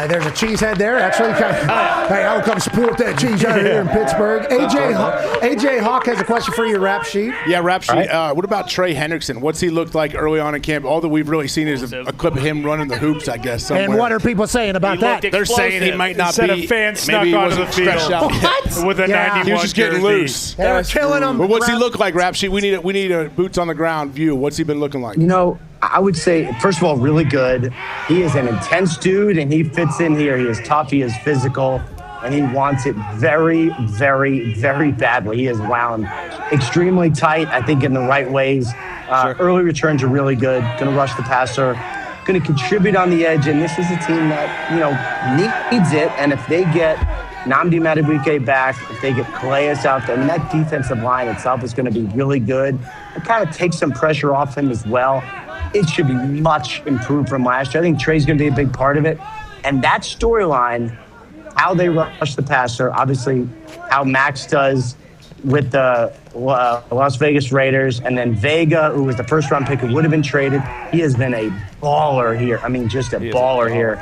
There's a cheesehead there, actually. Hey, I'll come support that cheese out here in Pittsburgh. AJ Hawk has a question for you, Rap Sheet. Yeah, Rap Sheet. What about Trey Hendrickson? What's he looked like early on in camp? All that we've really seen is a clip of him running the hoops, I guess, somewhere. And what are people saying about that? They're saying he might not be. A fan snuck maybe he onto wasn't the field stretched out yet. with a 91 He was just getting loose. They were killing him. But what's he look like, Rap Sheet? We need a boots on the ground view. What's he been looking like? You know, I would say, first of all, really good. He is an intense dude, and he fits in here. He is tough. He is physical, and he wants it very, very, very badly. He is wound extremely tight, I think, in the right ways. Early returns are really good. Going to rush the passer. Going to contribute on the edge, and this is a team that, needs it. And if they get Nnamdi Madubuike back, if they get Calais out there, and that defensive line itself is going to be really good. It kind of takes some pressure off him as well. It should be much improved from last year. I think Trey's going to be a big part of it. And that storyline, how they rush the passer, obviously how Max does with the Las Vegas Raiders, and then Vega, who was the first-round pick who would have been traded. He has been a baller here. I mean, just a baller here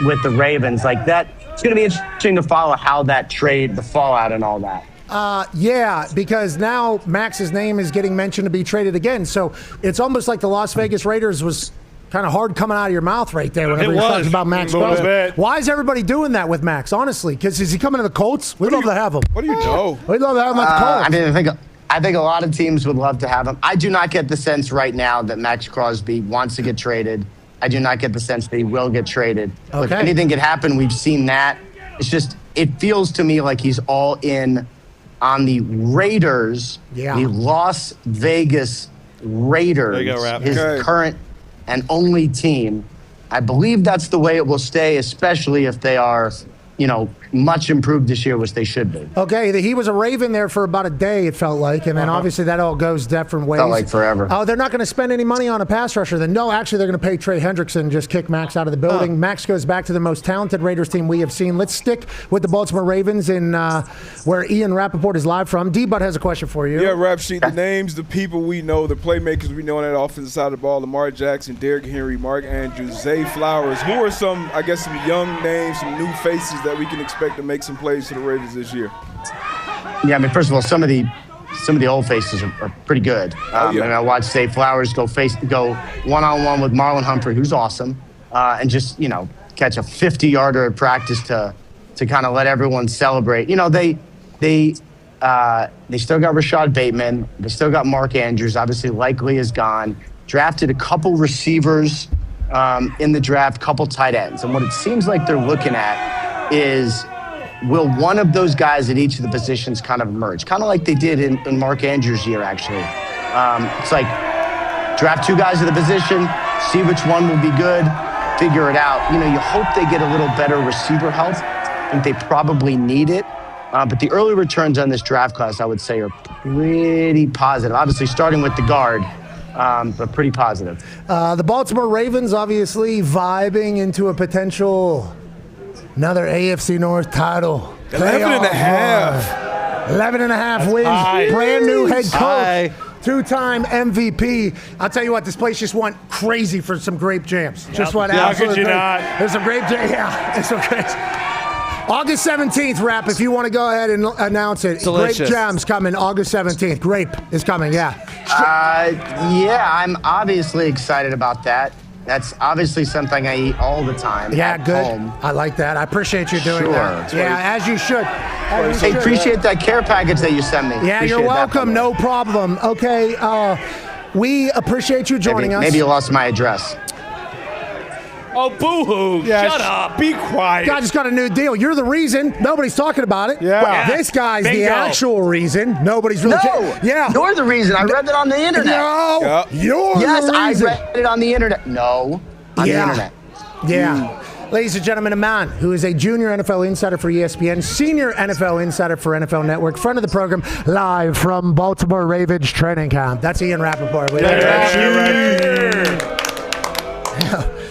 with the Ravens. Like that, it's going to be interesting to follow how that trade, the fallout and all that. Yeah, because now Max's name is getting mentioned to be traded again. So it's almost like the Las Vegas Raiders was kind of hard coming out of your mouth right there whenever you're talking about Max Crosby. Why is everybody doing that with Max, honestly? Because is he coming to the Colts? We'd love to have him. What do you know? We'd love to have him at the Colts. I think a lot of teams would love to have him. I do not get the sense right now that Max Crosby wants to get traded. I do not get the sense that he will get traded. Okay. If anything could happen, we've seen that. It's just, it feels to me like he's all in on the Raiders, the Las Vegas Raiders, there you go, Rap. his current and only team. I believe that's the way it will stay, especially if they are, much improved this year, which they should be. Okay, he was a Raven there for about a day, it felt like, and then obviously that all goes different ways. Felt like forever. Oh, they're not going to spend any money on a pass rusher then? No, actually, they're going to pay Trey Hendrickson and just kick Max out of the building. Max goes back to the most talented Raiders team we have seen. Let's stick with the Baltimore Ravens in where Ian Rappaport is live from. D-Bud has a question for you. Yeah, Rap Sheet, the names, the people we know, the playmakers we know on that offensive side of the ball, Lamar Jackson, Derrick Henry, Mark Andrews, Zay Flowers. Who are some young names, some new faces that we can expect to make some plays for the Ravens this year? Yeah, I mean, first of all, some of the old faces are pretty good. And I watched Zay Flowers go one-on-one with Marlon Humphrey, who's awesome, and just catch a 50-yarder at practice to kind of let everyone celebrate. They still got Rashad Bateman, they still got Mark Andrews. Obviously, Likely is gone. Drafted a couple receivers in the draft, couple tight ends, and what it seems like they're looking at is, will one of those guys at each of the positions kind of emerge? Kind of like they did in Mark Andrews' year, actually. It's like draft two guys at the position, see which one will be good, figure it out. You hope they get a little better receiver health. I think they probably need it. But the early returns on this draft class, I would say, are pretty positive. Obviously, starting with the guard, but pretty positive. The Baltimore Ravens, obviously, vibing into a potential another AFC North title. 11 and a half. 11 and a half wins. High. Brand new head coach. Two-time MVP. I'll tell you what, this place just went crazy for some grape jams. Just went How absolutely could you crazy. not? There's some grape jams. Yeah, it's so crazy. August 17th, Rap, if you want to go ahead and announce it. Delicious. Grape Jam's coming August 17th. Grape is coming, yeah. I'm obviously excited about that. That's obviously something I eat all the time. Yeah, at good. home. I like that. I appreciate you doing that. Sure. Yeah, as you should. I appreciate that care package that you sent me. Yeah, Appreciate you're that, welcome. No problem. Okay, we appreciate you joining us. Maybe you lost my address. Oh, boo-hoo. Shut up. Be quiet. Guy just got a new deal. You're the reason. Nobody's talking about it. Yeah. This guy's Bingo. the actual reason. Nobody's really Yeah. You're the reason. I read that on the internet. No. Yeah. You're Yes, the I reason. read it on the internet. No, on the internet. Yeah. Ladies and gentlemen, a man who is a junior NFL insider for ESPN, senior NFL insider for NFL Network, friend of the program, live from Baltimore Ravens training camp. That's Ian Rappaport.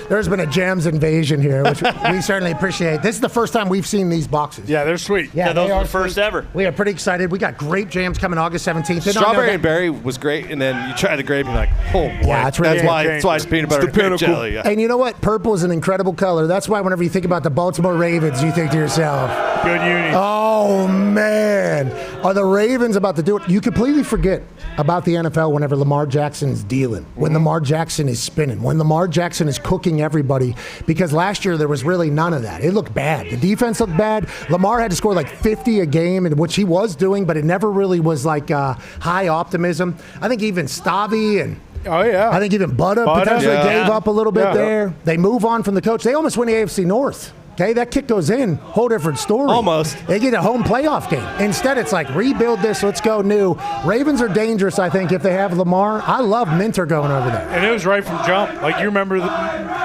There's been a jams invasion here, which we certainly appreciate. This is the first time we've seen these boxes. Yeah, they're sweet. Yeah, those they are are the first ever. We are pretty excited. We got grape jams coming August 17th. Strawberry and berry was great, and then you try the grape and you're like, oh boy. Yeah, it's really that's why it's peanut butter and grape jelly. Yeah. And you know what? Purple is an incredible color. That's why whenever you think about the Baltimore Ravens, you think to yourself, Good uni. oh, man. Are the Ravens about to do it? You completely forget about the NFL whenever Lamar Jackson's dealing, when Lamar Jackson is spinning, when Lamar Jackson is cooking everybody, because last year there was really none of that. It looked bad. The defense looked bad. Lamar had to score like 50 a game, which he was doing, but it never really was like high optimism. I think even Stavi and Oh, yeah. I think even Budda potentially gave up a little bit there. They move on from the coach. They almost win the AFC North. Okay, that kick goes in. Whole different story. Almost. They get a home playoff game. Instead, it's like, rebuild this, let's go new. Ravens are dangerous, I think, if they have Lamar. I love Minter going over there. And it was right from jump. Like, you remember,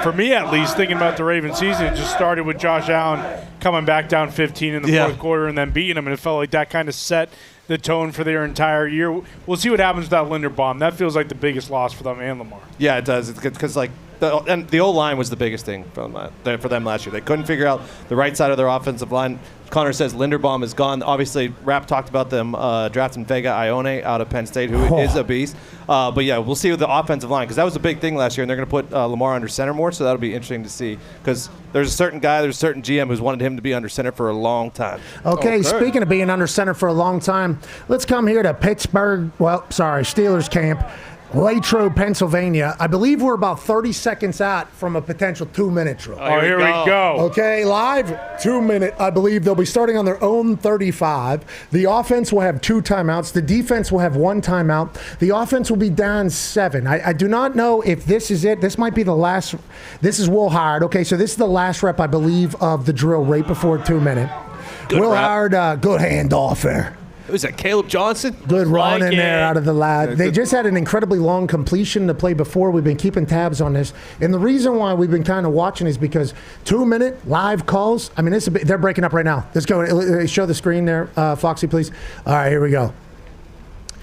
for me at least, thinking about the Ravens season, it just started with Josh Allen coming back down 15 in the fourth quarter and then beating them. And it felt like that kind of set the tone for their entire year. We'll see what happens without Linderbaum. That feels like the biggest loss for them and Lamar. Yeah, it does. It's because, like, the O-line was the biggest thing for them last year. They couldn't figure out the right side of their offensive line. Connor says Linderbaum is gone. Obviously, Rapp talked about them drafting Vega Ione out of Penn State, who is a beast. But, yeah, we'll see with the offensive line, because that was a big thing last year, and they're going to put Lamar under center more, so that'll be interesting to see. Because there's a certain GM who's wanted him to be under center for a long time. Okay, speaking of being under center for a long time, let's come here to Steelers camp. Latrobe, Pennsylvania. I believe we're about 30 seconds out from a potential 2-minute drill. Oh, here we go. Okay, live 2-minute. I believe they'll be starting on their own 35. The offense will have 2 timeouts. The defense will have 1 timeout. The offense will be down 7. I do not know if this is it. This might be the last. This is Will Howard. Okay, so this is the last rep, I believe, of the drill right before 2-minute. Will Howard, good handoff there. Was that Caleb Johnson? Good run in there out of the lad. They just had an incredibly long completion to play before. We've been keeping tabs on this. And the reason why we've been kind of watching is because 2-minute live calls. I mean, they're breaking up right now. Let's go. Show the screen there, Foxy, please. All right, here we go.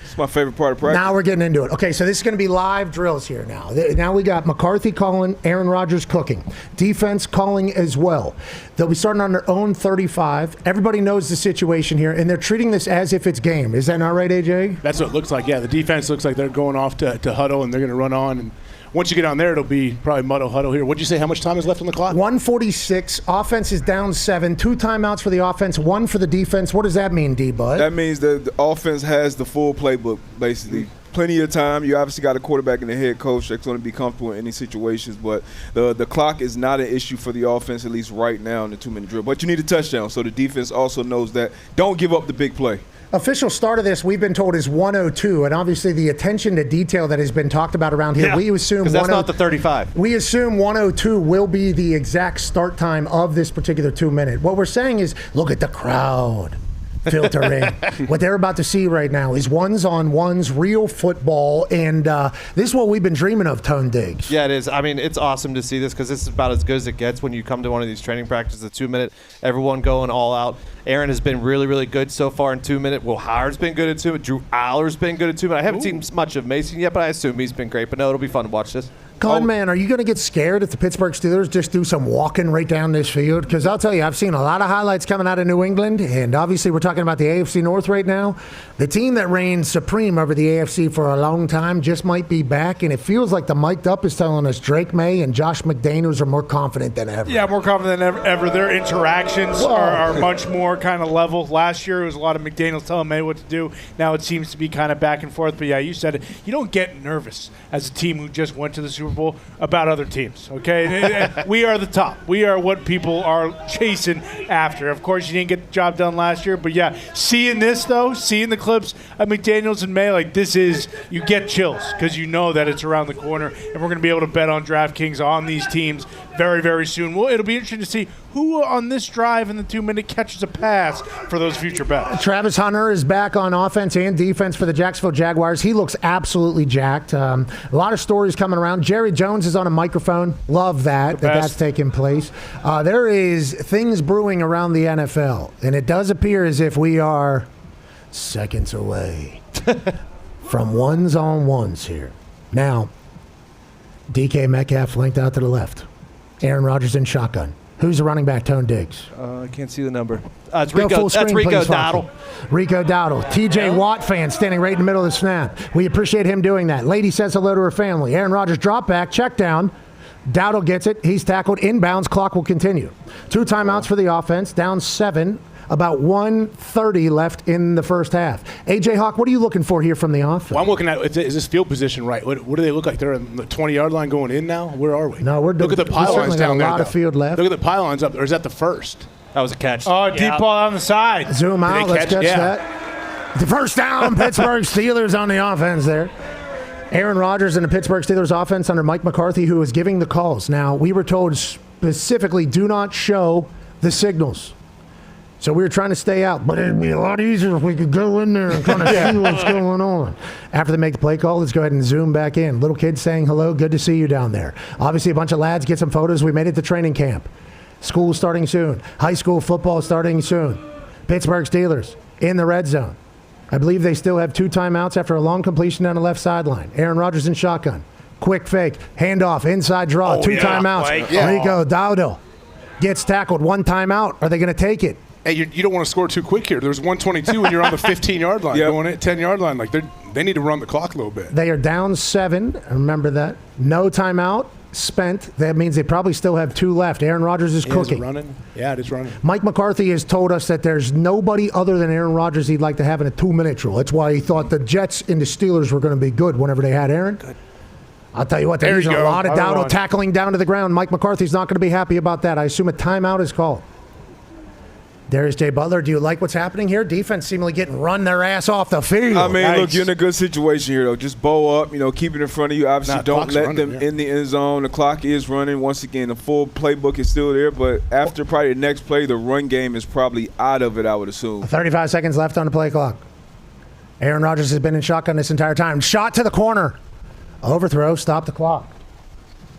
It's my favorite part of practice. Now we're getting into it. Okay, so this is going to be live drills here now. Now we got McCarthy calling, Aaron Rodgers cooking. Defense calling as well. They'll be starting on their own 35. Everybody knows the situation here, and they're treating this as if it's game. Is that not right, AJ? That's what it looks like, yeah. The defense looks like they're going off to huddle, and they're going to run on. And once you get on there, it'll be probably muddle huddle here. What'd you say, how much time is left on the clock? 1:46. Offense is down 7. 2 timeouts for the offense, 1 for the defense. What does that mean, D-Bud? That means that the offense has the full playbook, basically. Plenty of time. You obviously got a quarterback and a head coach that's going to be comfortable in any situations, but the clock is not an issue for the offense, at least right now in the 2-minute drill. But you need a touchdown, so the defense also knows that. Don't give up the big play. Official start of this, we've been told, is 1:02, and obviously the attention to detail that has been talked about around here, we assume because that's not the 35. We assume 1:02 will be the exact start time of this particular 2-minute. What we're saying is, look at the crowd filter in. What they're about to see right now is ones-on-ones, real football, and this is what we've been dreaming of, Tone Diggs. Yeah, it is. I mean, it's awesome to see this because this is about as good as it gets when you come to one of these training practices, the 2-minute, everyone going all out. Aaron has been really, really good so far in 2-minute. Will Howard's been good at 2-minute. Drew Aller's been good at 2-minute. I haven't seen much of Mason yet, but I assume he's been great. But no, it'll be fun to watch this. Man, are you going to get scared if the Pittsburgh Steelers just do some walking right down this field? Because I'll tell you, I've seen a lot of highlights coming out of New England, and obviously we're talking about the AFC North right now. The team that reigned supreme over the AFC for a long time just might be back, and it feels like the mic'd up is telling us Drake May and Josh McDaniels are more confident than ever. Yeah, more confident than ever. Their interactions are much more kind of level. Last year it was a lot of McDaniels telling May what to do. Now it seems to be kind of back and forth. But yeah, you said it. You don't get nervous as a team who just went to the Super Bowl about other teams, okay? We are the top. We are what people are chasing after. Of course, you didn't get the job done last year, but yeah, seeing this, though, seeing the clips of McDaniels and May, like this is, you get chills because you know that it's around the corner, and we're going to be able to bet on DraftKings on these teams very, very soon. Well, it'll be interesting to see who on this drive in the 2-minute catches a pass for those future bets. Travis Hunter is back on offense and defense for the Jacksonville Jaguars. He looks absolutely jacked. A lot of stories coming around. Jerry Jones is on a microphone. Love that's taking place. There is things brewing around the NFL, and it does appear as if we are seconds away from ones-on-ones here. Now, DK Metcalf linked out to the left. Aaron Rodgers in shotgun. Who's the running back, Tone Diggs? I can't see the number. It's Go Rico. full screen, That's Rico please, Dowdle. Rico Dowdle. TJ Watt fan standing right in the middle of the snap. We appreciate him doing that. Lady says hello to her family. Aaron Rodgers drop back, check down. Dowdle gets it. He's tackled. Inbounds. Clock will continue. 2 timeouts for the offense. Down 7. About 1:30 left in the first half. AJ Hawk, what are you looking for here from the offense? Well, I'm looking at, is this field position right? What do they look like? They're on the 20-yard line going in now? Where are we? No, look at the pylons down there. A lot of field left. Look at the pylons up there. Is that the first? That was a catch. Oh, deep ball on the side. Zoom out. Let's catch that. The first down, Pittsburgh Steelers on the offense there. Aaron Rodgers and the Pittsburgh Steelers offense under Mike McCarthy, who was giving the calls. Now, we were told specifically do not show the signals. So we were trying to stay out, but it'd be a lot easier if we could go in there and kind of see what's going on. After they make the play call, let's go ahead and zoom back in. Little kids saying hello, good to see you down there. Obviously, a bunch of lads get some photos. We made it to training camp. School starting soon. High school football starting soon. Pittsburgh Steelers in the red zone. I believe they still have 2 timeouts after a long completion down the left sideline. Aaron Rodgers in shotgun. Quick fake. Handoff. Inside draw. 2 timeouts. Rico Dowdle gets tackled. 1 timeout. Are they going to take it? Hey, you don't want to score too quick here. There's 122 when you're on the 15-yard line, going at 10-yard line. Like they need to run the clock a little bit. They are down 7. Remember that. No timeout spent. That means they probably still have 2 left. Aaron Rodgers is cooking. Is it running? Yeah, it is running. Mike McCarthy has told us that there's nobody other than Aaron Rodgers he'd like to have in a 2-minute drill. That's why he thought the Jets and the Steelers were going to be good whenever they had Aaron. Good. I'll tell you what, there's a lot of Dowdle tackling down to the ground. Mike McCarthy's not going to be happy about that. I assume a timeout is called. Darius J. Butler, do you like what's happening here? Defense seemingly getting run their ass off the field. I mean, look, you're in a good situation here, though. Just bow up, keep it in front of you. Obviously, don't let them in the end zone. The clock is running. Once again, the full playbook is still there, but after probably the next play, the run game is probably out of it, I would assume. 35 seconds left on the play clock. Aaron Rodgers has been in shotgun this entire time. Shot to the corner. Overthrow, stop the clock.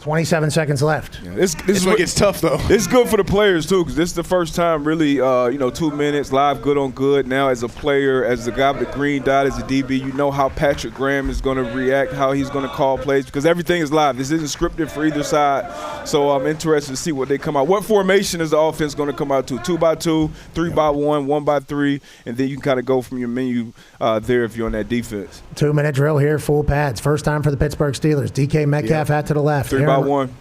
27 seconds left. Yeah, this is what gets tough, though. It's good for the players, too, because this is the first time really, 2 minutes, live good on good. Now as a player, as the guy with the green dot, as a DB, you know how Patrick Graham is going to react, how he's going to call plays, because everything is live. This isn't scripted for either side. So I'm interested to see what they come out. What formation is the offense going to come out to? 2x2, 3x1, 1x3, and then you can kind of go from your menu there if you're on that defense. 2-minute drill here, full pads. First time for the Pittsburgh Steelers. DK Metcalf out to the left. 3x1.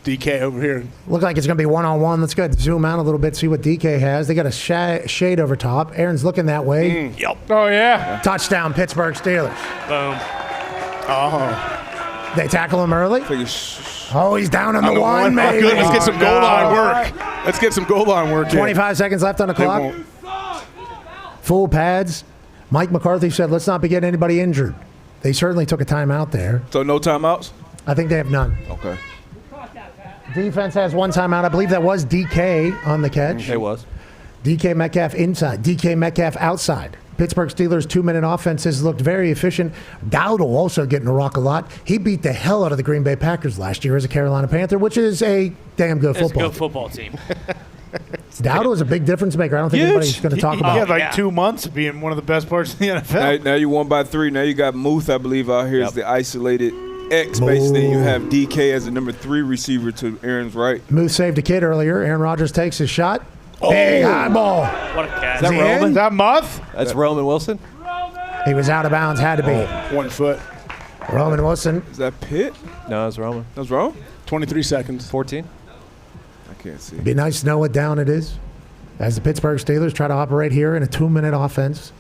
DK over here. Look like it's going to be one-on-one. Let's go ahead and zoom out a little bit, see what DK has. They got a shade over top. Aaron's looking that way. Yep. Oh, yeah. Touchdown, Pittsburgh Steelers. Boom. Oh. They tackle him early. Oh, he's down on the one, man. Good. Let's get some goal line work. Let's get some goal line work. 25 seconds left on the clock. Full pads. Mike McCarthy said, let's not be getting anybody injured. They certainly took a timeout there. So no timeouts? I think they have none. Okay. Defense has 1 timeout. I believe that was DK on the catch. It was. DK Metcalf inside. DK Metcalf outside. Pittsburgh Steelers 2-minute offenses looked very efficient. Dowdle also getting to rock a lot. He beat the hell out of the Green Bay Packers last year as a Carolina Panther, which is a damn good football It's a good football team. Dowdle is a big difference maker. I don't think anybody's going to talk about it. He had 2 months of being one of the best players in the NFL. Now you 1x3. Now you got Muth, I believe, out here as the isolated X. Basically, you have DK as the number 3 receiver to Aaron's right. Muth saved a kid earlier. Aaron Rodgers takes his shot. Big high ball. What a catch. Is that Roman? Is that Muth? That's Roman Wilson? He was out of bounds. Had to be. 1 foot. Roman Wilson. Is that Pitt? No, it's Roman. That's wrong? 23 seconds. 14. I can't see. It'd be nice to know what down it is as the Pittsburgh Steelers try to operate here in a 2-minute offense.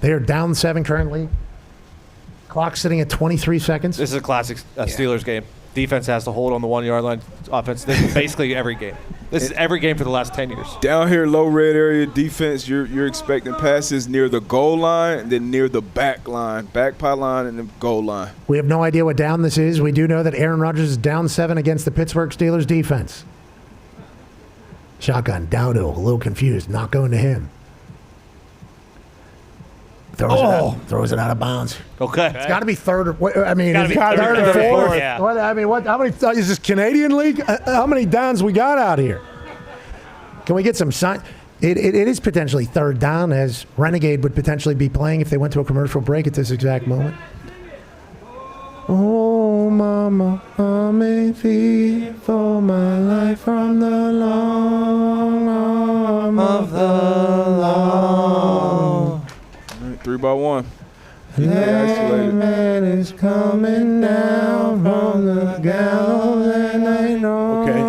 They are down 7 currently. Clock sitting at 23 seconds. This is a classic Steelers game. Defense has to hold on the 1-yard line. Offense, this is basically every game. This is every game for the last 10 years. Down here, low red area defense, you're expecting passes near the goal line and then near the back line, back pylon and the goal line. We have no idea what down this is. We do know that Aaron Rodgers is down 7 against the Pittsburgh Steelers defense. Shotgun, Dowdle, a little confused, not going to him. Throws it out of bounds. Okay. It's got to be third. I mean, It's gotta be third third or or fourth. fourth, yeah. What, I mean, how many? Is this Canadian League? How many downs we got out here? Can we get some sign? It is potentially third down, as Renegade would potentially be playing if they went to a commercial break at this exact moment. Oh, mama, I'm in fear for my life from the long arm of the law. 3x1. Man is coming down from the gallows and they know. Okay,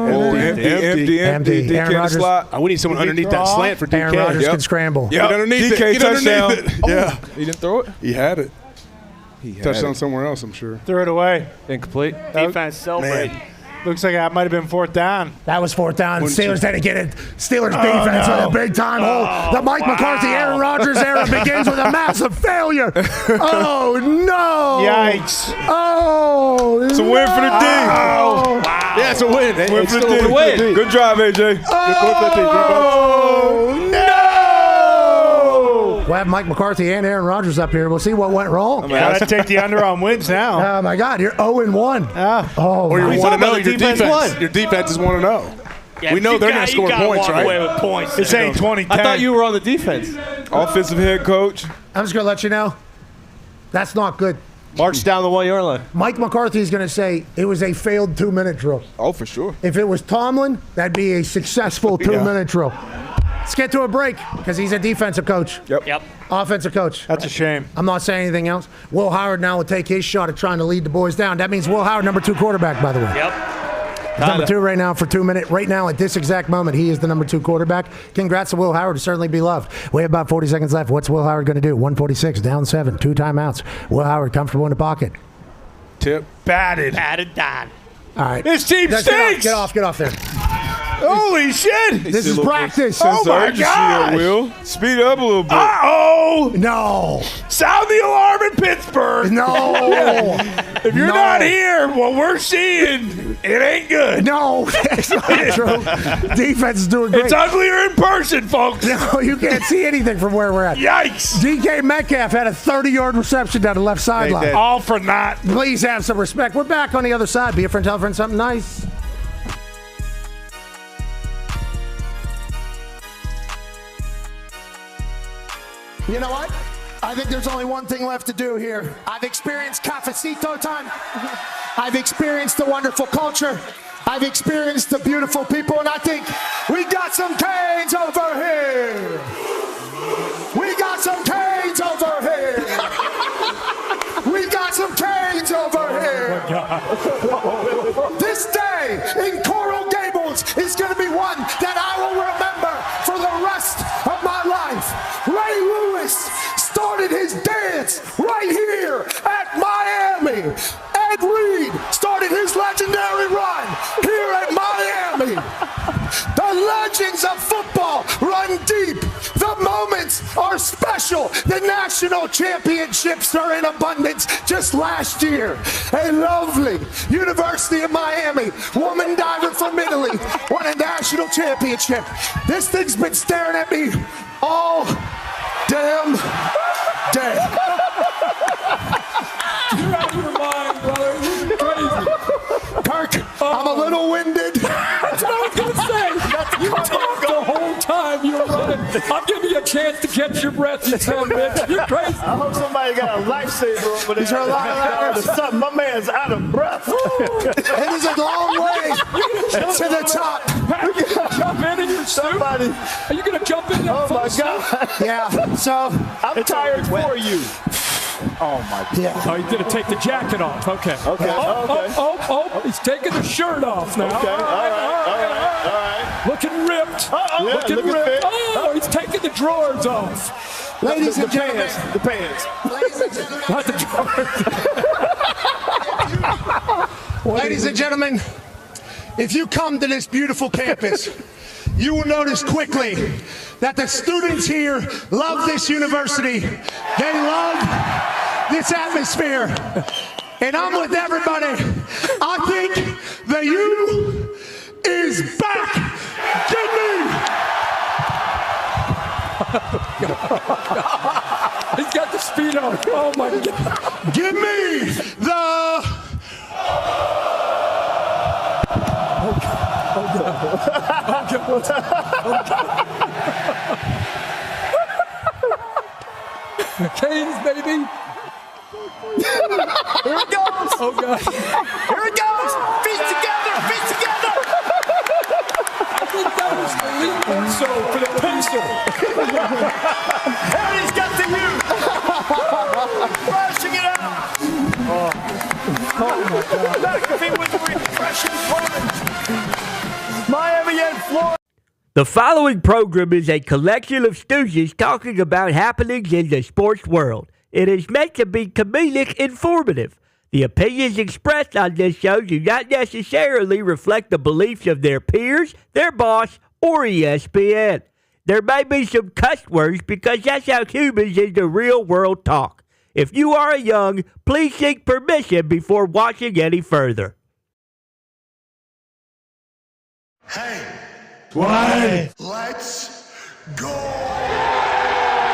empty. DK Aaron Rodgers. slot. We need someone underneath that slant for DK. Aaron Rodgers can scramble. Yep. Get underneath DK it. Get touchdown. underneath it. Yeah. He didn't throw it? He had it. He had Touchdown it. somewhere else, I'm sure. Threw it away. Incomplete. Defense celebrating. Looks like that might have been fourth down. That was fourth down. Wouldn't Steelers you? had to get it. Steelers defense with a big-time hole. The Mike McCarthy, Aaron Rodgers era begins with a massive failure. Oh, no. Yikes. Oh, It's a win for the D. Oh, Wow. Yeah, it's a win. Win for the D. Good drive, AJ. Oh, no. We'll have Mike McCarthy and Aaron Rodgers up here. We'll see what went wrong. Gotta take the under on wins now. Oh, my God. You're 0-1. Oh, Or you're my 1-0. Your defense won. Your defense is 1-0. Yeah, We know they're going to score points, walk away right? with points. This ain't 2010. I thought you were on the defense. Offensive head coach. I'm just going to let you know. That's not good. March down the 1 yard line. Mike McCarthy is going to say it was a failed 2-minute drill. Oh, for sure. If it was Tomlin, that'd be a successful 2-minute drill. Let's get to a break because he's a defensive coach. Yep. Offensive coach. That's a shame. I'm not saying anything else. Will Howard now will take his shot at trying to lead the boys down. That means Will Howard, number 2 quarterback, by the way. Yep. Number 2 right now for 2 minutes. Right now, at this exact moment, he is the number 2 quarterback. Congrats to Will Howard. Certainly be loved. We have about 40 seconds left. What's Will Howard going to do? 146, down 7, 2 timeouts. Will Howard comfortable in the pocket. Tip. Batted. Batted Dahn. All right. This team Get stinks. off there. Holy shit. This is practice. Oh, my gosh. Will. Speed up a little bit. Uh-oh. No. Sound the alarm in Pittsburgh. No. If you're not here, what we're seeing, it ain't good. No, that's not true. Defense is doing great. It's uglier in person, folks. No, you can't see anything from where we're at. Yikes. DK Metcalf had a 30-yard reception down the left sideline. All for naught. Please have some respect. We're back on the other side. Be a friend, tell a friend something nice. You know what? I think there's only one thing left to do here. I've experienced cafecito time. I've experienced the wonderful culture. I've experienced the beautiful people, and I think we got some Canes over here. We got some Canes over here. We got some Canes over here. This day in Coral Gables is going to be one that I will remember for the rest of my life. Ray Lewis started his dance right here at Miami. Ed Reed started his legendary run here at Miami. The legends of football run deep. The moments are special. The national championships are in abundance. Just last year, a lovely University of Miami woman diver from Italy won a national championship. This thing's been staring at me all damn day. You're out of your mind, brother. You're crazy. Kirk, I'm a little winded. That's what I was going to say. You talked the whole time you were running. I'm giving you a chance to catch your breath, you son of a bitch. You're crazy. I hope somebody got a lifesaver over there. Is there a lot of something? My man's out of breath. It is a long way to the top. Are you going to jump in your suit? Are you going to jump in that full suit? Yeah, so I'm tired for you. Oh my God. Yeah. Oh, he's going to take the jacket off. Okay. Okay. Oh, he's taking the shirt off now. Okay. All right. Looking ripped. Yeah, looking ripped. Oh, he's taking the drawers off. Ladies and gentlemen. The pants. Ladies and gentlemen. Not the drawers. Ladies and gentlemen, if you come to this beautiful campus, you will notice quickly that the students here love this university. They love this atmosphere. And I'm with everybody. I think the U is back. Give me. He's got the speed on. Oh my God. Give me the. Canes, baby. Here it goes. Oh God. Here it goes. Feet together. Feet together. I think that was the lead so for the pencil. And he's got the U. Rushing it out. Oh my God. McAfee with the refreshing plunge. Miami and Florida. The following program is a collection of stooges talking about happenings in the sports world. It is meant to be comedic informative. The opinions expressed on this show do not necessarily reflect the beliefs of their peers, their boss, or ESPN. There may be some cuss words because that's how humans in the real world talk. If you are young, please seek permission before watching any further. Hey, 20. let's go.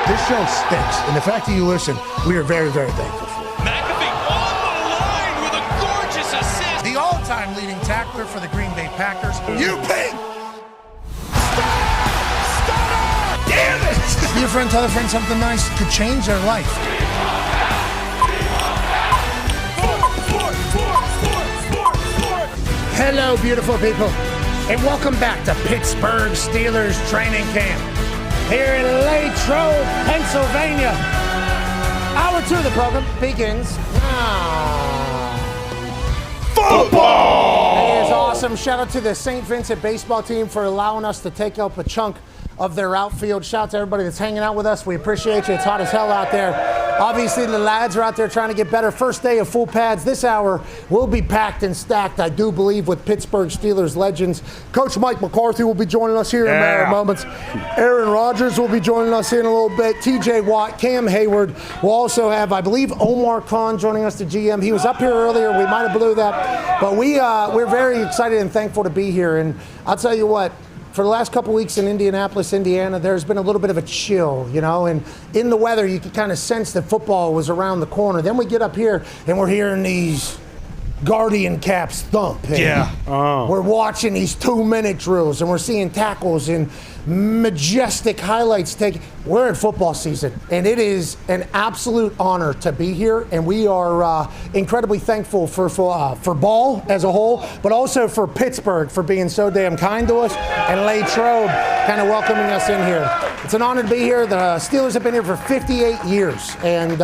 This show stinks, and the fact that you listen, we are very, very thankful for. McAfee on the line with a gorgeous assist. The all-time leading tackler for the Green Bay Packers, you pig! Damn it! Be a friend, tell a friend something nice could change their life. Hello, beautiful people, and welcome back to Pittsburgh Steelers training camp here in Latrobe, Pennsylvania. Hour 2 of the program begins now. Football! It is awesome. Shout out to the St. Vincent baseball team for allowing us to take up a chunk of their outfield. Shout out to everybody that's hanging out with us. We appreciate you. It's hot as hell out there. Obviously, the lads are out there trying to get better. First day of full pads. This hour will be packed and stacked, I do believe, with Pittsburgh Steelers legends. Coach Mike McCarthy will be joining us here in a matter of moments. Aaron Rodgers will be joining us in a little bit. TJ Watt, Cam Hayward. We'll also have, I believe, Omar Khan joining us, the GM. He was up here earlier. We might have blew that. But we're very excited and thankful to be here. And I'll tell you what, for the last couple weeks in Indianapolis, Indiana, there's been a little bit of a chill, you know, and in the weather you could kind of sense that football was around the corner. Then we get up here and we're hearing these Guardian caps thump. Yeah. We're watching these 2-minute drills and we're seeing tackles and majestic highlights taken. We're in football season, and it is an absolute honor to be here, and we are incredibly thankful for ball as a whole, but also for Pittsburgh for being so damn kind to us, and Latrobe kind of welcoming us in here. It's an honor to be here. The Steelers have been here for 58 years, and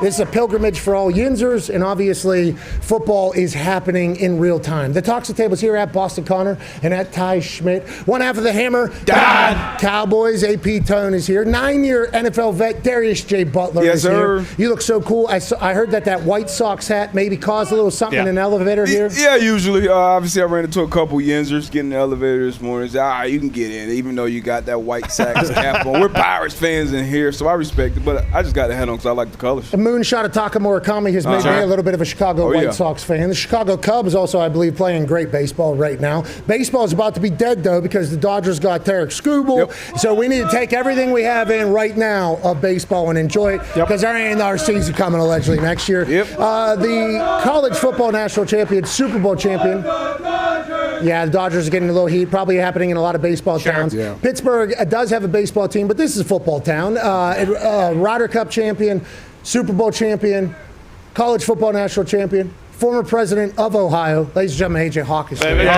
this is a pilgrimage for all Yinzers, and obviously football is happening in real time. The Talks the Tables here at Boston Connor and at Ty Schmidt. One half of the Hammer, Dahn. Cowboys, AP Tone is here. 9-year NFL vet, Darius J. Butler is here. You look so cool. I heard that White Sox hat maybe caused a little something in an elevator here. Yeah, usually. Obviously, I ran into a couple Yinzers getting in the elevator this morning. Said, you can get in, even though you got that White Sox cap on. We're Pirates fans in here, so I respect it, but I just got to head on because I like the colors. Moonshot Ataka Murakami has made me a little bit of a Chicago White Sox fan. The Chicago Cubs also, I believe, playing great baseball right now. Baseball is about to be dead, though, because the Dodgers got Tarek Skubal. So we need to take everything we have in right now of baseball and enjoy it, because there ain't our season coming allegedly next year. The college football national champion, Super Bowl champion. Yeah, the Dodgers are getting a little heat, probably happening in a lot of baseball towns. Yeah. Pittsburgh does have a baseball team, but this is a football town. Ryder Cup champion, Super Bowl champion, college football national champion, former president of Ohio. Ladies and gentlemen, AJ Hawk is here.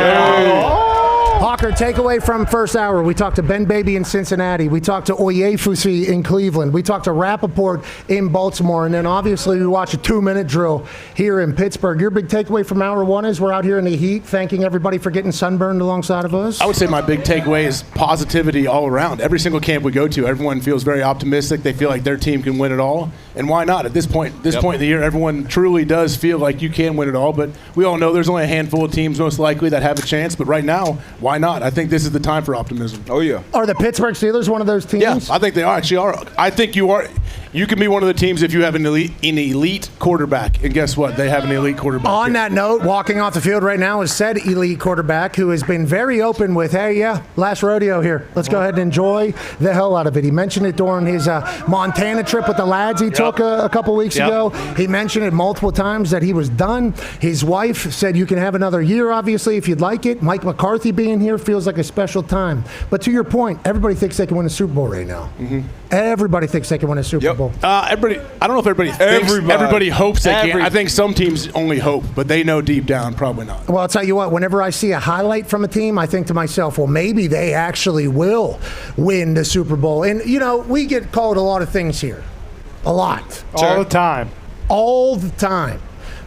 Hawker, takeaway from first hour. We talked to Ben Baby in Cincinnati. We talked to Oyefusi in Cleveland. We talked to Rappaport in Baltimore. And then obviously we watched a 2-minute drill here in Pittsburgh. Your big takeaway from hour 1 is we're out here in the heat, thanking everybody for getting sunburned alongside of us. I would say my big takeaway is positivity all around. Every single camp we go to, everyone feels very optimistic. They feel like their team can win it all. And why not? At this point in the year, everyone truly does feel like you can win it all. But we all know there's only a handful of teams most likely that have a chance. But right now, why not? I think this is the time for optimism. Oh, yeah. Are the Pittsburgh Steelers one of those teams? Yeah, I think they actually are. I think you are. You can be one of the teams if you have an elite quarterback. And guess what? They have an elite quarterback. On that note, walking off the field right now is said elite quarterback who has been very open with, hey, last rodeo here. Let's go ahead and enjoy the hell out of it. He mentioned it during his Montana trip with the lads he took a couple weeks ago. He mentioned it multiple times that he was done. His wife said you can have another year, obviously, if you'd like it. Mike McCarthy being here feels like a special time. But to your point, everybody thinks they can win a Super Bowl right now. Mm-hmm. Everybody thinks they can win a Super Bowl. Everybody, I don't know if everybody thinks. Everybody hopes they can. I think some teams only hope, but they know deep down probably not. Well, I'll tell you what, whenever I see a highlight from a team, I think to myself, well, maybe they actually will win the Super Bowl. And, you know, we get called a lot of things here. A lot. All the time. All the time.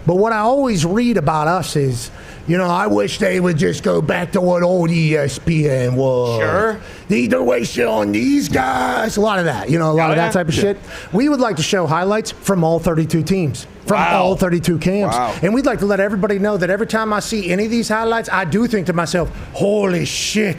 But what I always read about us is I wish they would just go back to what old ESPN was. Sure. They're wasting on these guys. A lot of that, a lot of that type of shit. We would like to show highlights from all 32 teams. From all 32 camps. Wow. And we'd like to let everybody know that every time I see any of these highlights, I do think to myself, holy shit.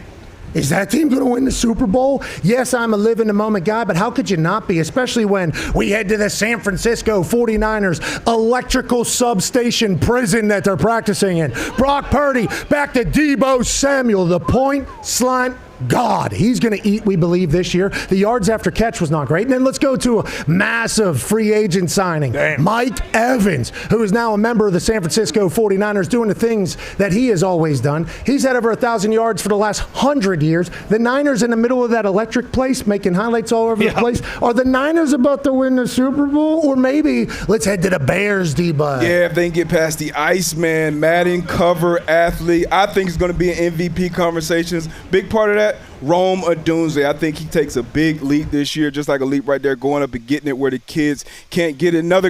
Is that team going to win the Super Bowl? Yes, I'm a live-in-the-moment guy, but how could you not be, especially when we head to the San Francisco 49ers electrical substation prison that they're practicing in. Brock Purdy, back to Deebo Samuel, the point slant God. He's going to eat, we believe, this year. The yards after catch was not great. And then let's go to a massive free agent signing. Damn. Mike Evans, who is now a member of the San Francisco 49ers, doing the things that he has always done. He's had over 1,000 yards for the last 100 years. The Niners in the middle of that electric place, making highlights all over the place. Are the Niners about to win the Super Bowl? Or maybe let's head to the Bears, D-Bud. Yeah, if they can get past the Iceman, Madden cover athlete, I think he's going to be in MVP conversations. Big part of that, Rome Odunze. I think he takes a big leap this year, just like a leap right there, going up and getting it where the kids can't get it. Another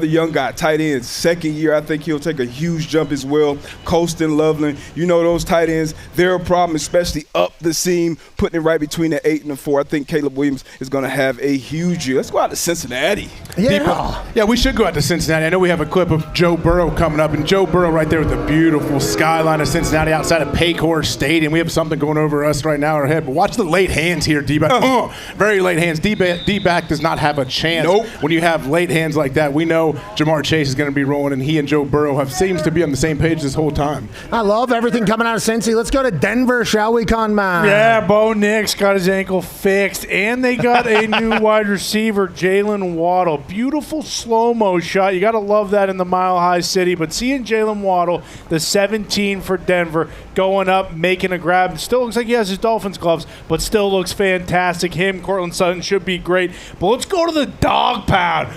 young guy, tight end, second year. I think he'll take a huge jump as well. Colston, Loveland, those tight ends, they're a problem, especially up the seam, putting it right between the 8 and the 4. I think Caleb Williams is going to have a huge year. Let's go out to Cincinnati. Yeah, we should go out to Cincinnati. I know we have a clip of Joe Burrow coming up, and Joe Burrow right there with the beautiful skyline of Cincinnati outside of Paycor Stadium. We have something going over us right now in our head, but watch the late hands here, D-back. Very late hands. D-back does not have a chance. Nope. When you have late hands like that, we know Jamar Chase is going to be rolling, and he and Joe Burrow seems to be on the same page this whole time. I love everything coming out of Cincy. Let's go to Denver, shall we, Conman? Yeah, Bo Nix got his ankle fixed, and they got a new wide receiver, Jalen Waddle. Beautiful slow-mo shot. You got to love that in the Mile High City. But seeing Jalen Waddle, the 17 for Denver, going up, making a grab. Still looks like he has his Dolphins gloves, but still looks fantastic. Him, Cortland Sutton should be great. But let's go to the dog pound.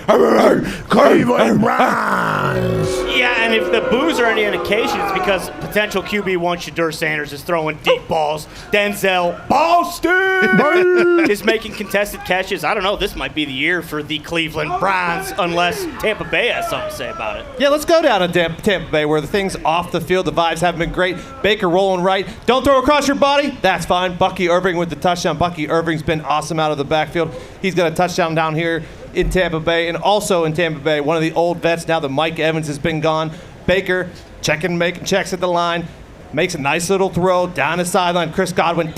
Cleveland Browns. Yeah, and if the boos are any indication, it's because potential QB1 Shadur Sanders is throwing deep balls. Denzel Boston is making contested catches. I don't know. This might be the year for the Cleveland Browns, unless Tampa Bay has something to say about it. Yeah, let's go down to Tampa Bay, where the things off the field, the vibes haven't been great. Baker rolling right. Don't throw across your body. That's fine. Bucky Irving with the touchdown. Bucky Irving's been awesome out of the backfield. He's got a touchdown down here in Tampa Bay. And also in Tampa Bay, one of the old vets now that Mike Evans has been gone. Baker making checks at the line. Makes a nice little throw down the sideline. Chris Godwin,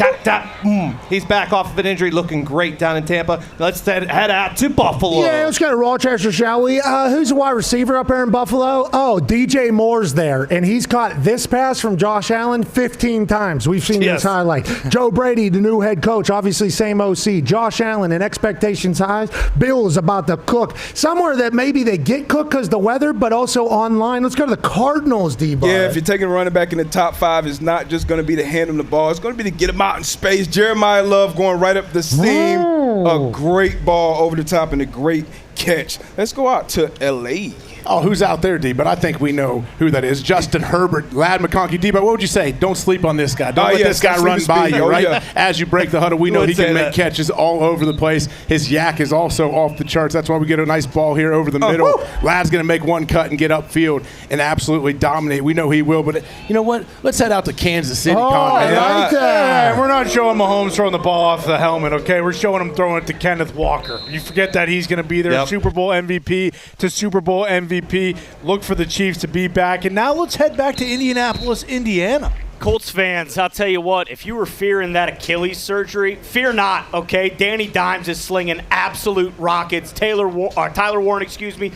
he's back off of an injury, looking great down in Tampa. Let's head out to Buffalo. Yeah, let's go to Rochester, shall we? Who's the wide receiver up there in Buffalo? Oh, DJ Moore's there, and he's caught this pass from Josh Allen 15 times. We've seen this highlight. Joe Brady, the new head coach, obviously same OC. Josh Allen and expectations high. Bill is about to cook. Somewhere that maybe they get cooked because the weather, but also online. Let's go to the Cardinals, D-Bud. Yeah, if you're taking a running back in the top 5, it's not just going to be to hand him the ball. It's going to be to get him out in space. Jeremiah Love going right up the seam. A great ball over the top and a great catch. Let's go out to L.A. Oh, who's out there, D? But I think we know who that is. Justin Herbert, Lad McConkey, D. But what would you say? Don't sleep on this guy. Don't let this guy run by you, right? Yeah. As you break the huddle, we know he can make catches all over the place. His yak is also off the charts. That's why we get a nice ball here over the middle. Lad's going to make one cut and get upfield and absolutely dominate. We know he will. But you know what? Let's head out to Kansas City. We're not showing Mahomes throwing the ball off the helmet, okay? We're showing him throwing it to Kenneth Walker. You forget that he's going to be there. Super Bowl MVP to Super Bowl MVP. Look for the Chiefs to be back. And now let's head back to Indianapolis, Indiana. Colts fans, I'll tell you what, if you were fearing that Achilles surgery, fear not, okay? Danny Dimes is slinging absolute rockets. Tyler Warren,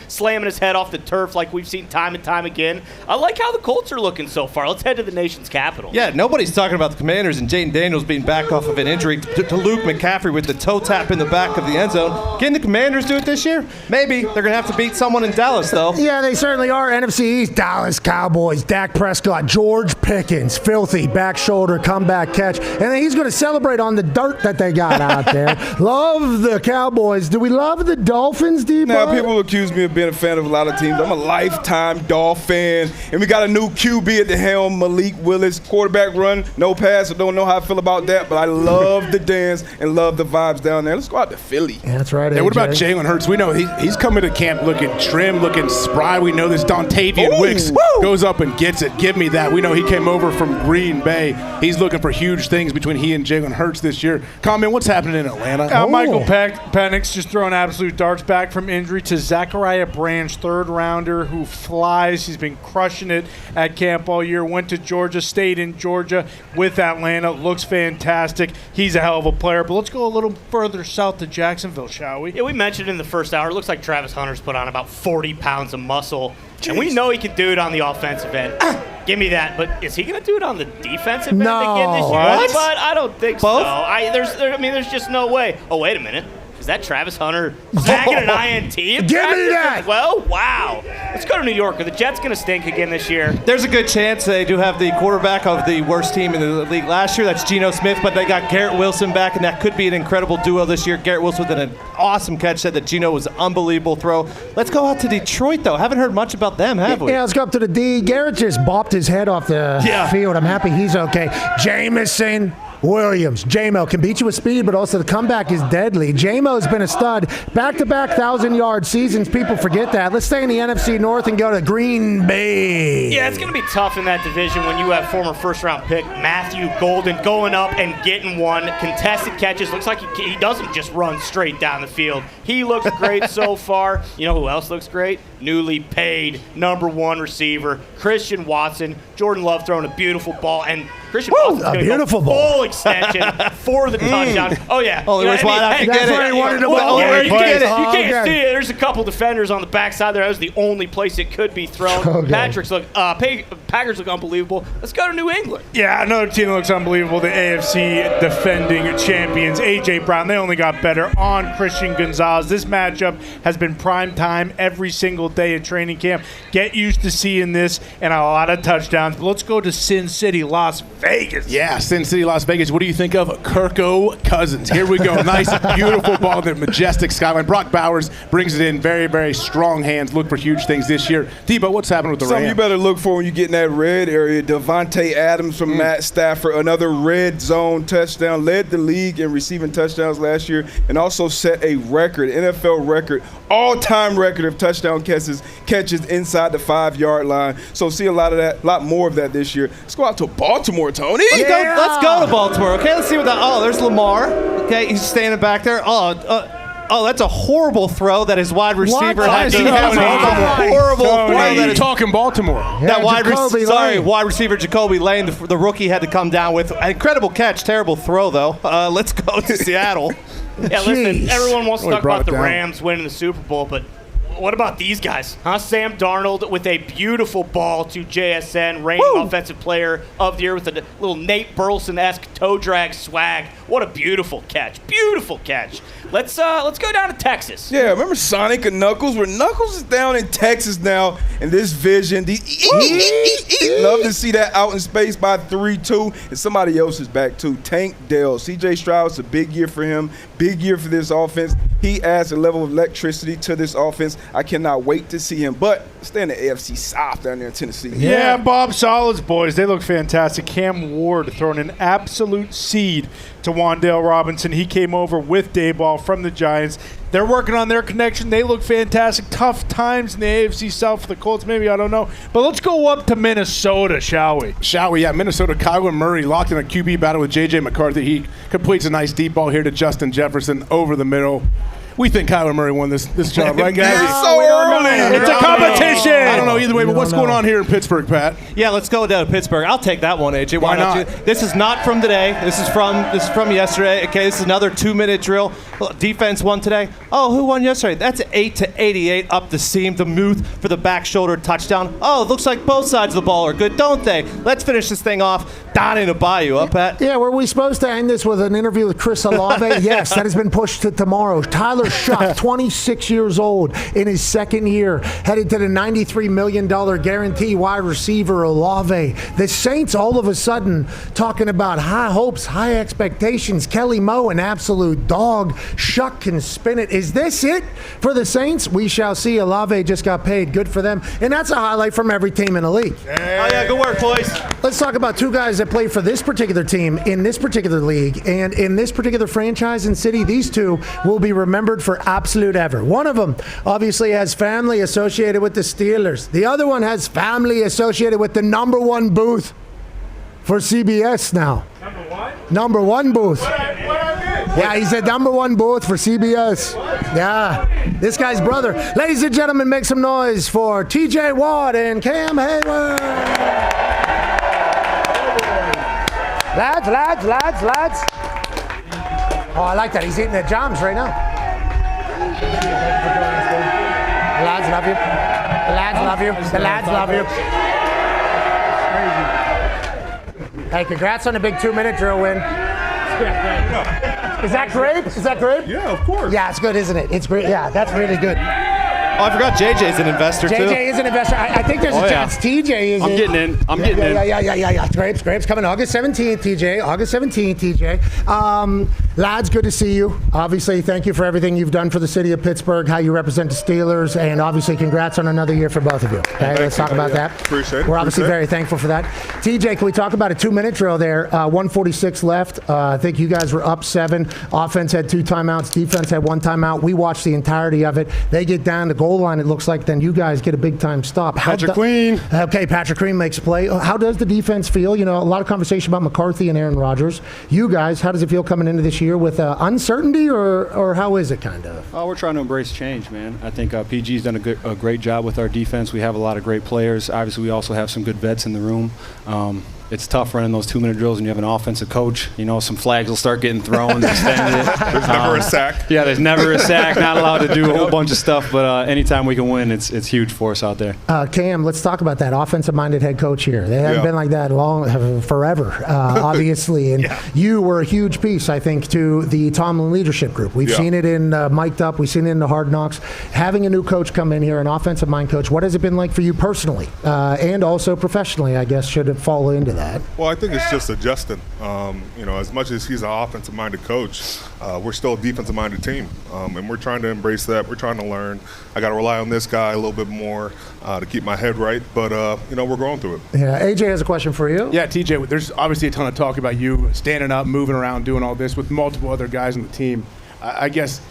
slamming his head off the turf like we've seen time and time again. I like how the Colts are looking so far. Let's head to the nation's capital. Yeah, nobody's talking about the Commanders and Jaden Daniels being back off of an injury to Luke McCaffrey with the toe tap in the back of the end zone. Can the Commanders do it this year? Maybe. They're going to have to beat someone in Dallas, though. Yeah, they certainly are. NFC East, Dallas Cowboys, Dak Prescott, George Pickens, Phil filthy back shoulder comeback catch. And then he's going to celebrate on the dirt that they got out there. Love the Cowboys. Do we love the Dolphins, D-Bud? Now, people accuse me of being a fan of a lot of teams. I'm a lifetime Dolphin. And we got a new QB at the helm, Malik Willis. Quarterback run, no pass. I don't know how I feel about that, but I love the dance and love the vibes down there. Let's go out to Philly. Yeah, that's right, Hey, what about AJ? Jalen Hurts? We know he's coming to camp looking trim, looking spry. We know this Dontavian Wicks goes up and gets it. Give me that. We know he came over from Green Bay. He's looking for huge things between he and Jalen Hurts this year. Comment, what's happening in Atlanta? Michael Penix just throwing absolute darts back from injury to Zachariah Branch, third rounder who flies. He's been crushing it at camp all year. Went to Georgia, stayed in Georgia with Atlanta. Looks fantastic. He's a hell of a player. But let's go a little further south to Jacksonville, shall we? Yeah, we mentioned in the first hour, it looks like Travis Hunter's put on about 40 pounds of muscle. Jeez. And we know he can do it on the offensive end. Give me that. But is he going to do it on the defensive end again this year? What? But I don't think Both? so. There's just no way. Oh, wait a minute. Is that Travis Hunter bagging an INT? Give me that. Well, wow. Let's go to New York. Are the Jets going to stink again this year? There's a good chance they do have the quarterback of the worst team in the league last year. That's Geno Smith, but they got Garrett Wilson back, and that could be an incredible duo this year. Garrett Wilson with an awesome catch, said that Geno was an unbelievable throw. Let's go out to Detroit, though. Haven't heard much about them, have we? Yeah, let's go up to the D. Garrett just bopped his head off the field. I'm happy he's okay. Jamison Williams. J-Mo can beat you with speed, but also the comeback is deadly. J-Mo's been a stud. Back-to-back 1,000-yard seasons. People forget that. Let's stay in the NFC North and go to Green Bay. Yeah, it's going to be tough in that division when you have former first-round pick Matthew Golden going up and getting one. Contested catches. Looks like he doesn't just run straight down the field. He looks great so far. You know who else looks great? Newly paid #1 receiver, Christian Watson. Jordan Love throwing a beautiful ball, and Christian Watson's going to go full extension for the touchdown. Oh, yeah. Only reason why I can get it. That's why he wanted to you can't okay. see it. There's a couple defenders on the backside there. That was the only place it could be thrown. Okay. Packers look unbelievable. Let's go to New England. Yeah, another team that looks unbelievable. The AFC defending champions, A.J. Brown. They only got better on Christian Gonzalez. This matchup has been prime time every single day at training camp. Get used to seeing this and a lot of touchdowns. But let's go to Sin City, Las Vegas. Yeah, Sin City, Las Vegas. What do you think of Kirko Cousins? Here we go. Nice, beautiful ball. The majestic skyline. Brock Bowers brings it in. Very, very strong hands. Look for huge things this year. Debo, what's happening with the Rams? Something you better look for when you get in that red area. Devontae Adams from Matt Stafford. Another red zone touchdown. Led the league in receiving touchdowns last year and also set a record, NFL record, all-time record of touchdown catches inside the 5-yard line. So see a lot more of that this year. Let's go out to Baltimore, Tony. Let's go to Baltimore, okay? Let's see what that. Oh, there's Lamar. Okay, he's standing back there. Oh, that's a horrible throw that his wide receiver had to. Horrible throw. That is talking Baltimore. That wide receiver Jacoby Lane, the rookie, had to come down with incredible catch, terrible throw though. Let's go to Seattle. Yeah, listen, everyone wants to talk about the Rams winning the Super Bowl, but what about these guys? Sam Darnold with a beautiful ball to JSN, reigning offensive player of the year with a little Nate Burleson-esque toe drag swag. What a beautiful catch. Beautiful catch. Let's go down to Texas. Yeah, remember Sonic and Knuckles? Where Knuckles is down in Texas now in this vision. Love to see that out in space by 3-2. And somebody else is back too. Tank Dell. C.J. Stroud's a big year for him. Big year for this offense. He adds a level of electricity to this offense. I cannot wait to see him. But stay in the AFC South down there in Tennessee. Yeah, Bob Solids boys. They look fantastic. Cam Ward throwing an absolute seed to Wan'Dale Robinson. He came over with Dayball from the Giants. They're working on their connection. They look fantastic. Tough times in the AFC South for the Colts. Maybe, I don't know. But let's go up to Minnesota, shall we? Shall we? Yeah, Minnesota. Kyler Murray locked in a QB battle with J.J. McCarthy. He completes a nice deep ball here to Justin Jefferson over the middle. We think Kyler Murray won this job, right, guys? It's so early. It's a competition. I don't know either way, but what's going on here in Pittsburgh, Pat? Yeah, let's go down to Pittsburgh. I'll take that one, AJ. Why not? This is not from today. This is from yesterday. Okay, this is another 2-minute drill. Defense won today. Oh, who won yesterday? That's 8-88 up the seam. The Muth for the back shoulder touchdown. Oh, it looks like both sides of the ball are good, don't they? Let's finish this thing off. Dahn in a bayou, Pat? Yeah, were we supposed to end this with an interview with Chris Olave? Yes, that has been pushed to tomorrow. Tyler Cooper Shuck, 26 years old in his second year, headed to the $93 million guarantee wide receiver Olave. The Saints all of a sudden talking about high hopes, high expectations. Kelly Moe, an absolute dog. Shuck can spin it. Is this it for the Saints? We shall see. Olave just got paid. Good for them. And that's a highlight from every team in the league. Hey. Oh, yeah, good work, boys. Let's talk about two guys that play for this particular team in this particular league and in this particular franchise and city. These two will be remembered for absolute ever. One of them obviously has family associated with the Steelers. The other one has family associated with the number one booth for CBS now. Number one booth. Yeah, he's the number one booth for CBS. Yeah, this guy's brother. Ladies and gentlemen, make some noise for TJ Watt and Cam Hayward. Lads. Oh, I like that. He's eating the jams right now. The lads love you. The lads love you. The lads love you. Hey, congrats on the big 2-minute drill win. Is that great? Is that great? Yeah, of course. Yeah, it's good, isn't it? It's great. Yeah, that's really good. Oh, I forgot JJ's an investor, too. JJ is an investor. I think there's a chance TJ is I'm getting in. I'm getting in. Yeah. Grapes coming August 17th, TJ. August 17th, TJ. Lads, good to see you. Obviously, thank you for everything you've done for the city of Pittsburgh, how you represent the Steelers, and obviously congrats on another year for both of you. Okay, let's talk about that. Appreciate it. We're obviously very thankful for that. TJ, can we talk about a 2-minute drill there? 146 left. I think you guys were up 7. Offense had 2 timeouts. Defense had 1 timeout. We watched the entirety of it. They get down the goal line, it looks like, then you guys get a big-time stop. Patrick Queen. Okay, Patrick Queen makes a play. How does the defense feel? You know, a lot of conversation about McCarthy and Aaron Rodgers. You guys, how does it feel coming into this year with uncertainty, or how is it kind of? Oh, we're trying to embrace change, man. I think PG's done a great job with our defense. We have a lot of great players. Obviously, we also have some good vets in the room. It's tough running those 2-minute drills when you have an offensive coach. You know, some flags will start getting thrown. There's never a sack. Yeah, there's never a sack. Not allowed to do a whole bunch of stuff, but anytime we can win, it's huge for us out there. Cam, let's talk about that offensive-minded head coach here. They haven't been like that forever, obviously. And you were a huge piece, I think, to the Tomlin leadership group. We've seen it in Mic'd Up. We've seen it in the Hard Knocks. Having a new coach come in here, an offensive-mind coach, what has it been like for you personally and also professionally, I guess, should it fall into that? Well, I think it's just adjusting. You know, as much as he's an offensive-minded coach, we're still a defensive-minded team, and we're trying to embrace that. We're trying to learn. I got to rely on this guy a little bit more to keep my head right, but, you know, we're going through it. Yeah, AJ has a question for you. Yeah, TJ, there's obviously a ton of talk about you standing up, moving around, doing all this with multiple other guys on the team. I guess,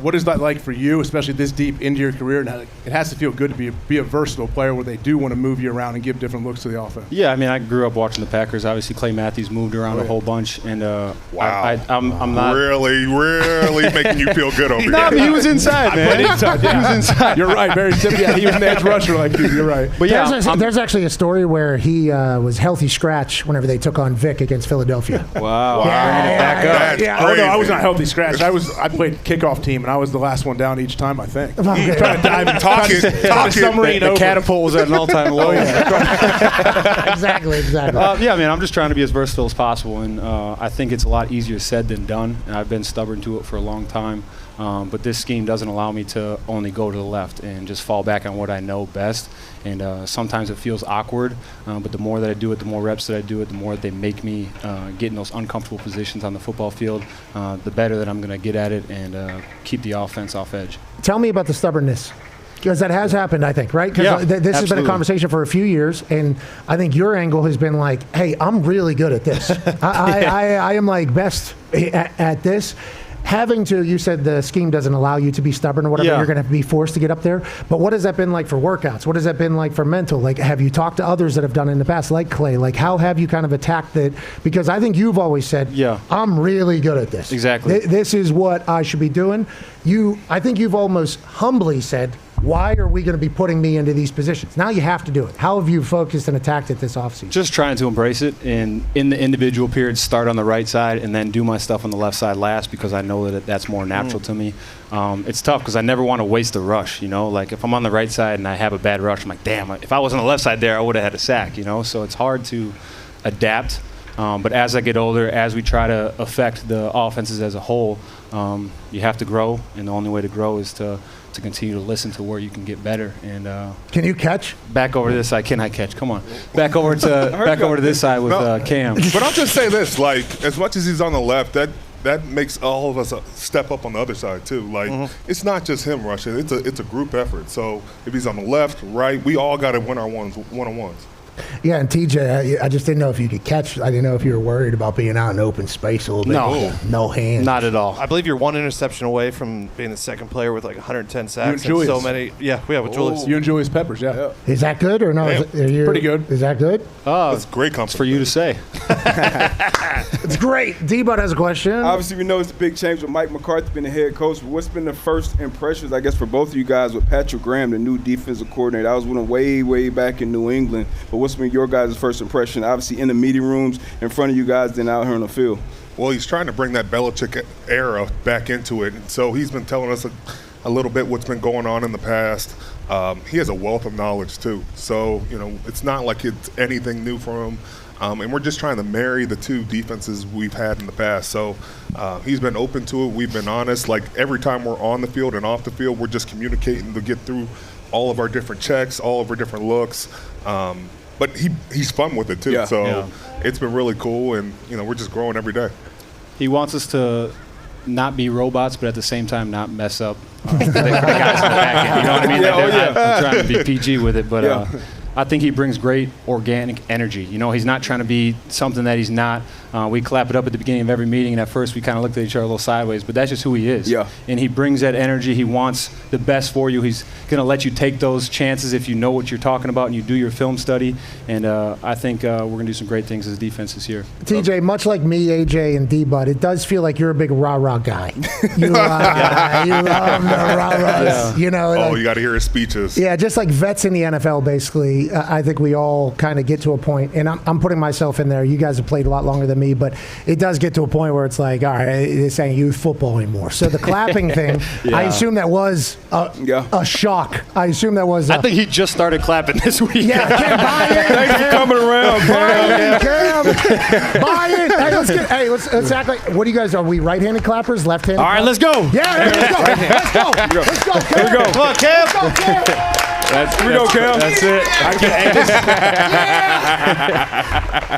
what is that like for you, especially this deep into your career? And it has to feel good to be a versatile player where they do want to move you around and give different looks to the offense. Yeah, I mean, I grew up watching the Packers. Obviously, Clay Matthews moved around a whole bunch, and wow, I'm not really making you feel good over here. No, I mean, he was inside, man. He was inside. You're right, very simple. Yeah, he was an edge rusher like you. You're right. But yeah, there's actually a story where he was healthy scratch whenever they took on Vic against Philadelphia. Wow. Yeah. Oh no, I was not healthy scratch. I played kickoff team, and I was the last one down each time, I think. Okay. Trying to dive and talk it. The catapult was at an all-time low. Exactly. Yeah, I mean, I'm just trying to be as versatile as possible, and I think it's a lot easier said than done. And I've been stubborn to it for a long time, but this scheme doesn't allow me to only go to the left and just fall back on what I know best. And sometimes it feels awkward, but the more that I do it, the more reps that I do it, the more that they make me get in those uncomfortable positions on the football field, the better that I'm going to get at it and keep the offense off edge. Tell me about the stubbornness. Because that has happened, I think, right? Because this has been a conversation for a few years, and I think your angle has been like, hey, I'm really good at this. I am like best at this. Having to, you said the scheme doesn't allow you to be stubborn or whatever, you're going to be forced to get up there. But what has that been like for workouts? What has that been like for mental? Like, have you talked to others that have done it in the past, like Clay? Like, how have you kind of attacked it? Because I think you've always said, I'm really good at this. Exactly. This is what I should be doing. I think you've almost humbly said, why are we going to be putting me into these positions? Now you have to do it. How have you focused and attacked it this offseason? Just trying to embrace it, and in the individual periods, start on the right side and then do my stuff on the left side last, because I know that that's more natural to me. It's tough because I never want to waste a rush, you know? Like, if I'm on the right side and I have a bad rush, I'm like, damn, if I was on the left side there, I would have had a sack, you know? So it's hard to adapt. But as I get older, as we try to affect the offenses as a whole, you have to grow, and the only way to grow is to continue to listen to where you can get better. And can you catch? Back over to this side. Can I catch? Come on. Back over to this side with Cam. But I'll just say this: like, as much as he's on the left, that makes all of us step up on the other side too. Like, it's not just him rushing; it's a group effort. So if he's on the left, right, we all got to win our one-on-ones. Yeah, and TJ, I just didn't know if you could catch. I didn't know if you were worried about being out in open space a little bit. No hands. Not at all. I believe you're one interception away from being the second player with like 110 sacks and so many. Yeah, with Julius. You and Julius Peppers, yeah. Is that good or no? Pretty good. Is that good? That's great compliment. It's for you to say. It's great. D-Bud has a question. Obviously, we know it's a big change with Mike McCarthy being the head coach. But what's been the first impressions, I guess, for both of you guys with Patrick Graham, the new defensive coordinator? I was with him way back in New England. But what's been your guys' first impression, obviously in the meeting rooms, in front of you guys, then out here on the field? Well, he's trying to bring that Belichick era back into it. And so he's been telling us a little bit what's been going on in the past. He has a wealth of knowledge, too. So, it's not like it's anything new for him. And we're just trying to marry the two defenses we've had in the past. So he's been open to it. We've been honest. Like, every time we're on the field and off the field, we're just communicating to get through all of our different checks, all of our different looks. But he's fun with it, too. It's been really cool, and, we're just growing every day. He wants us to not be robots, but at the same time not mess up the guys in the back end. You know what I mean? I'm trying to be PG with it, but I think he brings great organic energy. He's not trying to be something that he's not. We clap it up at the beginning of every meeting, and at first we kind of looked at each other a little sideways, but that's just who he is. Yeah. And he brings that energy. He wants the best for you. He's going to let you take those chances if you know what you're talking about and you do your film study. And I think we're going to do some great things as defense this year. TJ, much like me, AJ, and D-Bud, it does feel like you're a big rah-rah guy. You love the rah-rahs. Yeah. You got to hear his speeches. Yeah, just like vets in the NFL, basically. I think we all kind of get to a point, and I'm putting myself in there. You guys have played a lot longer than me, but it does get to a point where it's like, all right, this ain't youth football anymore. So the clapping thing, I assume that was a shock. I assume that was. I think he just started clapping this week. Yeah, thanks for coming around, Cam. Buy it. Hey, let's act like. What do you guys? Are we right-handed clappers? Left-handed? All right, let's go. Yeah, let's go. Let's go, Cam. Here we go. Come on, Cam. Let's go, Cam. Here we go, Cam. That's it.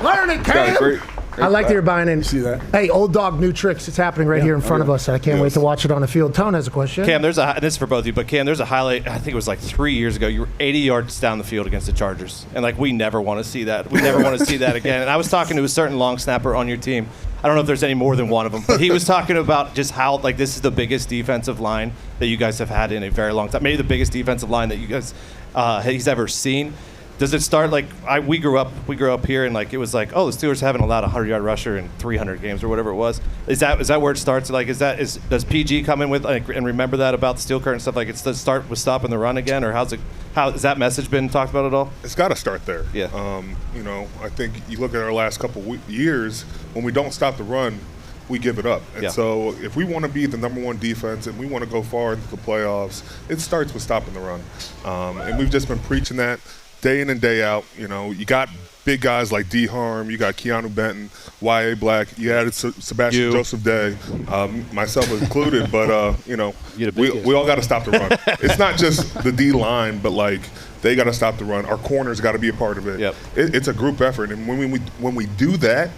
Learn it, Cam. I like that you're buying in. See that? Hey, old dog, new tricks. It's happening right here in front of us. I can't wait to watch it on the field. Tone has a question. Cam, this is for both of you, but Cam, there's a highlight. I think it was like 3 years ago. You were 80 yards down the field against the Chargers, and we never want to see that. We never want to see that again. And I was talking to a certain long snapper on your team. I don't know if there's any more than one of them, but he was talking about just how this is the biggest defensive line that you guys have had in a very long time. Maybe the biggest defensive line that you guys he's ever seen. Does it start we grew up here and it was the Steelers haven't allowed a 100-yard rusher in 300 games or whatever it was. Is that where it starts? Does PG come in with and remember that about the steel curtain stuff? It's to start with stopping the run again, or how has that message been talked about at all? It's got to start there. Yeah. I think you look at our last couple years when we don't stop the run, we give it up. And so if we want to be the number one defense and we want to go far into the playoffs, it starts with stopping the run. And we've just been preaching that day in and day out. You got big guys like Dahn, you got Keanu Benton, Y.A. Black, you added Sebastian Joseph Day, myself included, but we all got to stop the run. It's not just the D line, but they got to stop the run. Our corners got to be a part of it. Yep. It's a group effort, and when we do that,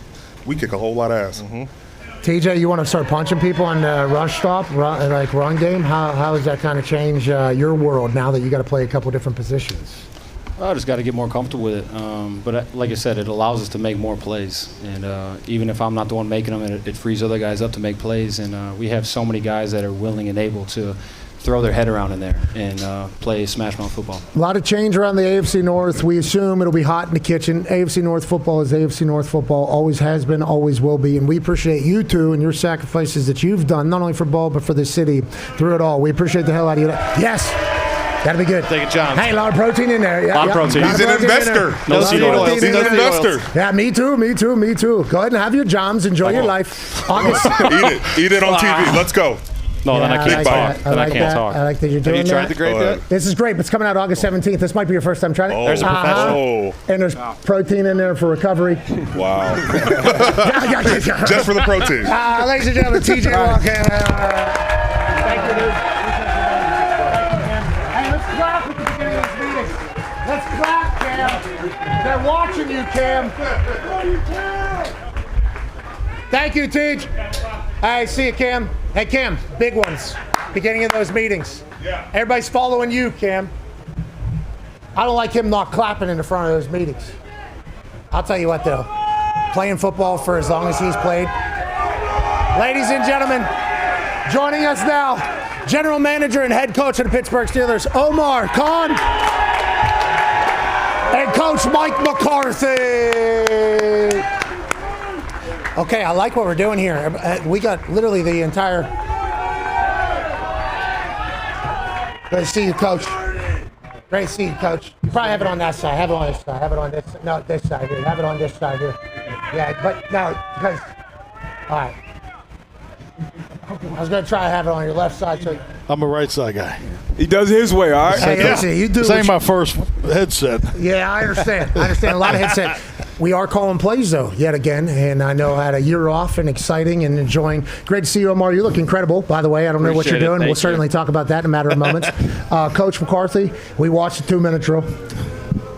we kick a whole lot of ass. Mm-hmm. TJ, you want to start punching people on rush stop, run game? How does that kind of change your world now that you got to play a couple different positions? I just got to get more comfortable with it. But like I said, it allows us to make more plays. And even if I'm not the one making them, it frees other guys up to make plays. And we have so many guys that are willing and able to throw their head around in there and play smash mouth football. A lot of change around the AFC North. We assume it'll be hot in the kitchen. AFC North football is AFC North football. Always has been, always will be. And we appreciate you two and your sacrifices that you've done, not only for ball, but for the city through it all. We appreciate the hell out of you. Yes. That'd be good. Take it, John. Hey, a lot of protein in there. Yeah, a lot of protein. He's an investor. No seed oils. He's an investor. Yeah, me too. Go ahead and have your Johns. Enjoy your life. August. Eat it on TV. Let's go. No, then I can't talk. Then I can't talk. I like that you're doing that. Have you tried the grape yet? This is great. It's coming out August 17th. This might be your first time trying it. There's a professional. And there's protein in there for recovery. Wow. Just for the protein. Ladies and gentlemen, TJ Walker. Thank you, dude. Hey, let's clap at the beginning of this meeting. Let's clap, Cam. They're watching you, Cam. Thank you, Teach. Hey, see you, Cam. Hey, Cam, big ones. Beginning of those meetings. Yeah. Everybody's following you, Cam. I don't like him not clapping in the front of those meetings. I'll tell you what, though. Playing football for as long as he's played. Ladies and gentlemen, joining us now, General Manager and Head Coach of the Pittsburgh Steelers, Omar Khan, and Coach Mike McCarthy. Okay, I like what we're doing here. We got literally the entire... Great to see you, Coach. Great to see you, Coach. You probably have it on that side. Have it on this side. Have it on this side. No, this side here. Have it on this side here. Yeah, but no, because... All right. I was going to try to have it on your left side. So I'm a right side guy. He does it his way, all right? Hey, listen, you do. This ain't my first headset. Yeah, I understand. A lot of headset. We are calling plays, though, yet again. And I know I had a year off and exciting and enjoying. Great to see you, Omar. You look incredible, by the way. I don't know what you're doing. We'll certainly talk about that in a matter of moments. Coach McCarthy, we watched the 2-minute drill.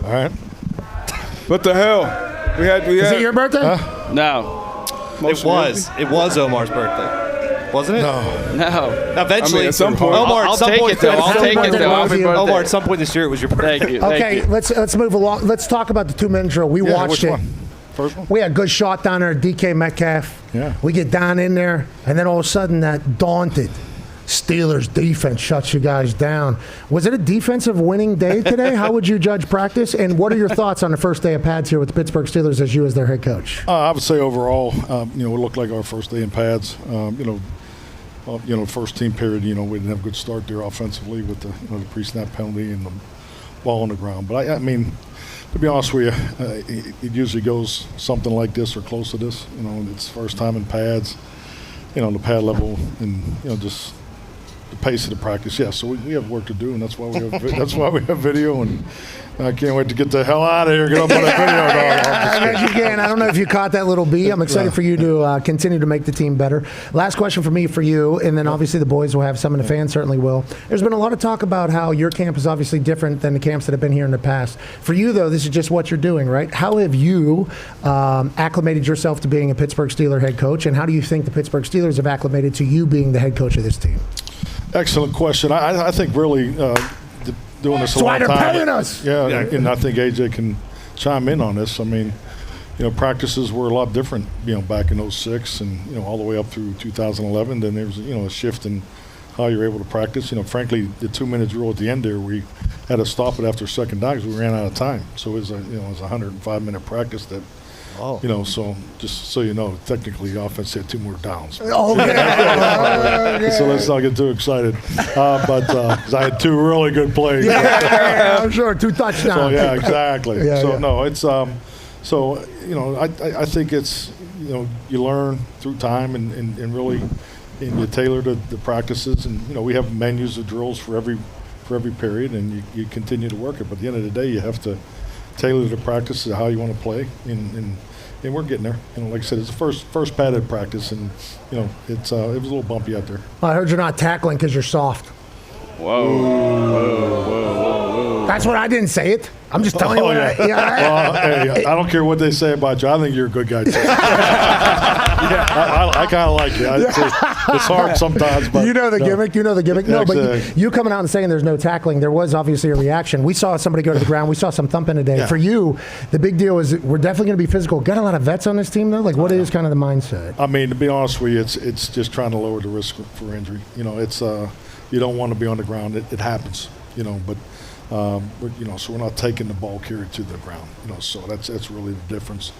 All right. What the hell? Is it your birthday? No. It was Omar's birthday. Wasn't it? No. Eventually. I mean, at some point. Omar, I'll at some take point, it, though. I'll take it, though. Omar, at some point this year, it was your birthday. Thank you. Okay, let's move along. Let's talk about the 2-minute drill. We watched which it. one? First one? We had a good shot down there at DK Metcalf. Yeah. We get down in there, and then all of a sudden that daunted Steelers defense shuts you guys down. Was it a defensive winning day today? How would you judge practice? And what are your thoughts on the first day of pads here with the Pittsburgh Steelers as you as their head coach? I would say overall, it looked like our first day in pads. First team period, we didn't have a good start there offensively with the pre-snap penalty and the ball on the ground. But I mean, to be honest with you, it usually goes something like this or close to this. It's first time in pads, the pad level, and just the pace of the practice. Yeah, so we have work to do, and that's why we have video, and I can't wait to get the hell out of here. Get up on that video. I don't know if you caught that little bee. I'm excited for you to continue to make the team better. Last question for me for you, and then obviously the boys will have some, and the fans certainly will. There's been a lot of talk about how your camp is obviously different than the camps that have been here in the past. For you, though, this is just what you're doing, right? How have you acclimated yourself to being a Pittsburgh Steeler head coach, and how do you think the Pittsburgh Steelers have acclimated to you being the head coach of this team? Excellent question. I think really doing this a long time. That's why they're paying us. Yeah, and I think AJ can chime in on this. I mean, practices were a lot different, back in 06 and, all the way up through 2011. Then there was, a shift in how you're able to practice. Frankly, the 2-minute drill at the end there, we had to stop it after second down because we ran out of time. So it was a 105-minute practice that, so just so you know, technically the offense had 2 more downs. Oh, yeah. So let's not get too excited. But 'cause I had 2 really good plays. Yeah, I'm sure 2 touchdowns. So yeah, exactly. No, it's I think it's you learn through time and really you tailor the practices, and we have menus of drills for every period, and you continue to work it. But at the end of the day, you have to tailor the practice to how you want to play, and we're getting there. Like I said, it's the first padded practice, and it was a little bumpy out there. I heard you're not tackling because you're soft. Whoa. That's what I didn't say it. I'm just telling you what I don't care what they say about you. I think you're a good guy, too. I kind of like you. It's hard sometimes, but... You know the gimmick. No, but you coming out and saying there's no tackling, there was obviously a reaction. We saw somebody go to the ground. We saw some thumping today. Yeah. For you, the big deal is we're definitely going to be physical. Got a lot of vets on this team, though? Like, what is kind of the mindset? I mean, to be honest with you, it's just trying to lower the risk for injury. It's you don't want to be on the ground. It happens, but... so we're not taking the ball carried to the ground, so that's really the difference.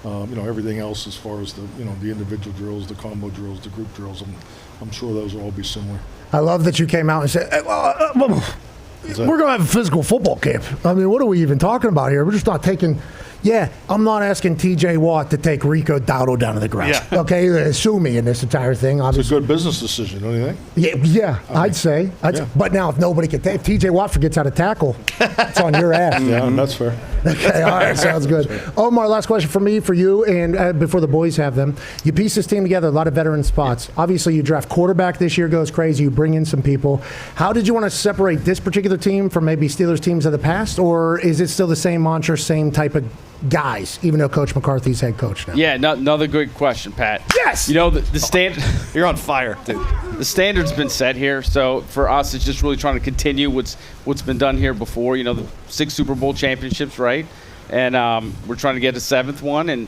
Everything else as far as the individual drills, the combo drills, the group drills, I'm sure those will all be similar. I love that you came out and said, we're going to have a physical football camp. I mean, what are we even talking about here? We're just not taking Yeah, I'm not asking T.J. Watt to take Rico Dowdle down to the ground. Yeah. Okay, sue me in this entire thing. Obviously. It's a good business decision, don't you think? Yeah, I'd say. But now, if nobody can take, if T.J. Watt forgets how to tackle, it's on your ass. Yeah, that's fair. Okay, all right, sounds good. Omar, last question for me, for you, and before the boys have them. You piece this team together, a lot of veteran spots. Obviously, you draft quarterback this year, goes crazy. You bring in some people. How did you want to separate this particular team from maybe Steelers teams of the past, or is it still the same mantra, same type of guys, even though Coach McCarthy's head coach now? Yeah, another good question, Pat. Yes! You know, the standard. You're on fire, dude. The standard's been set here, so for us, it's just really trying to continue what's been done here before. You know, the 6 Super Bowl championships, right? And we're trying to get a 7th one, and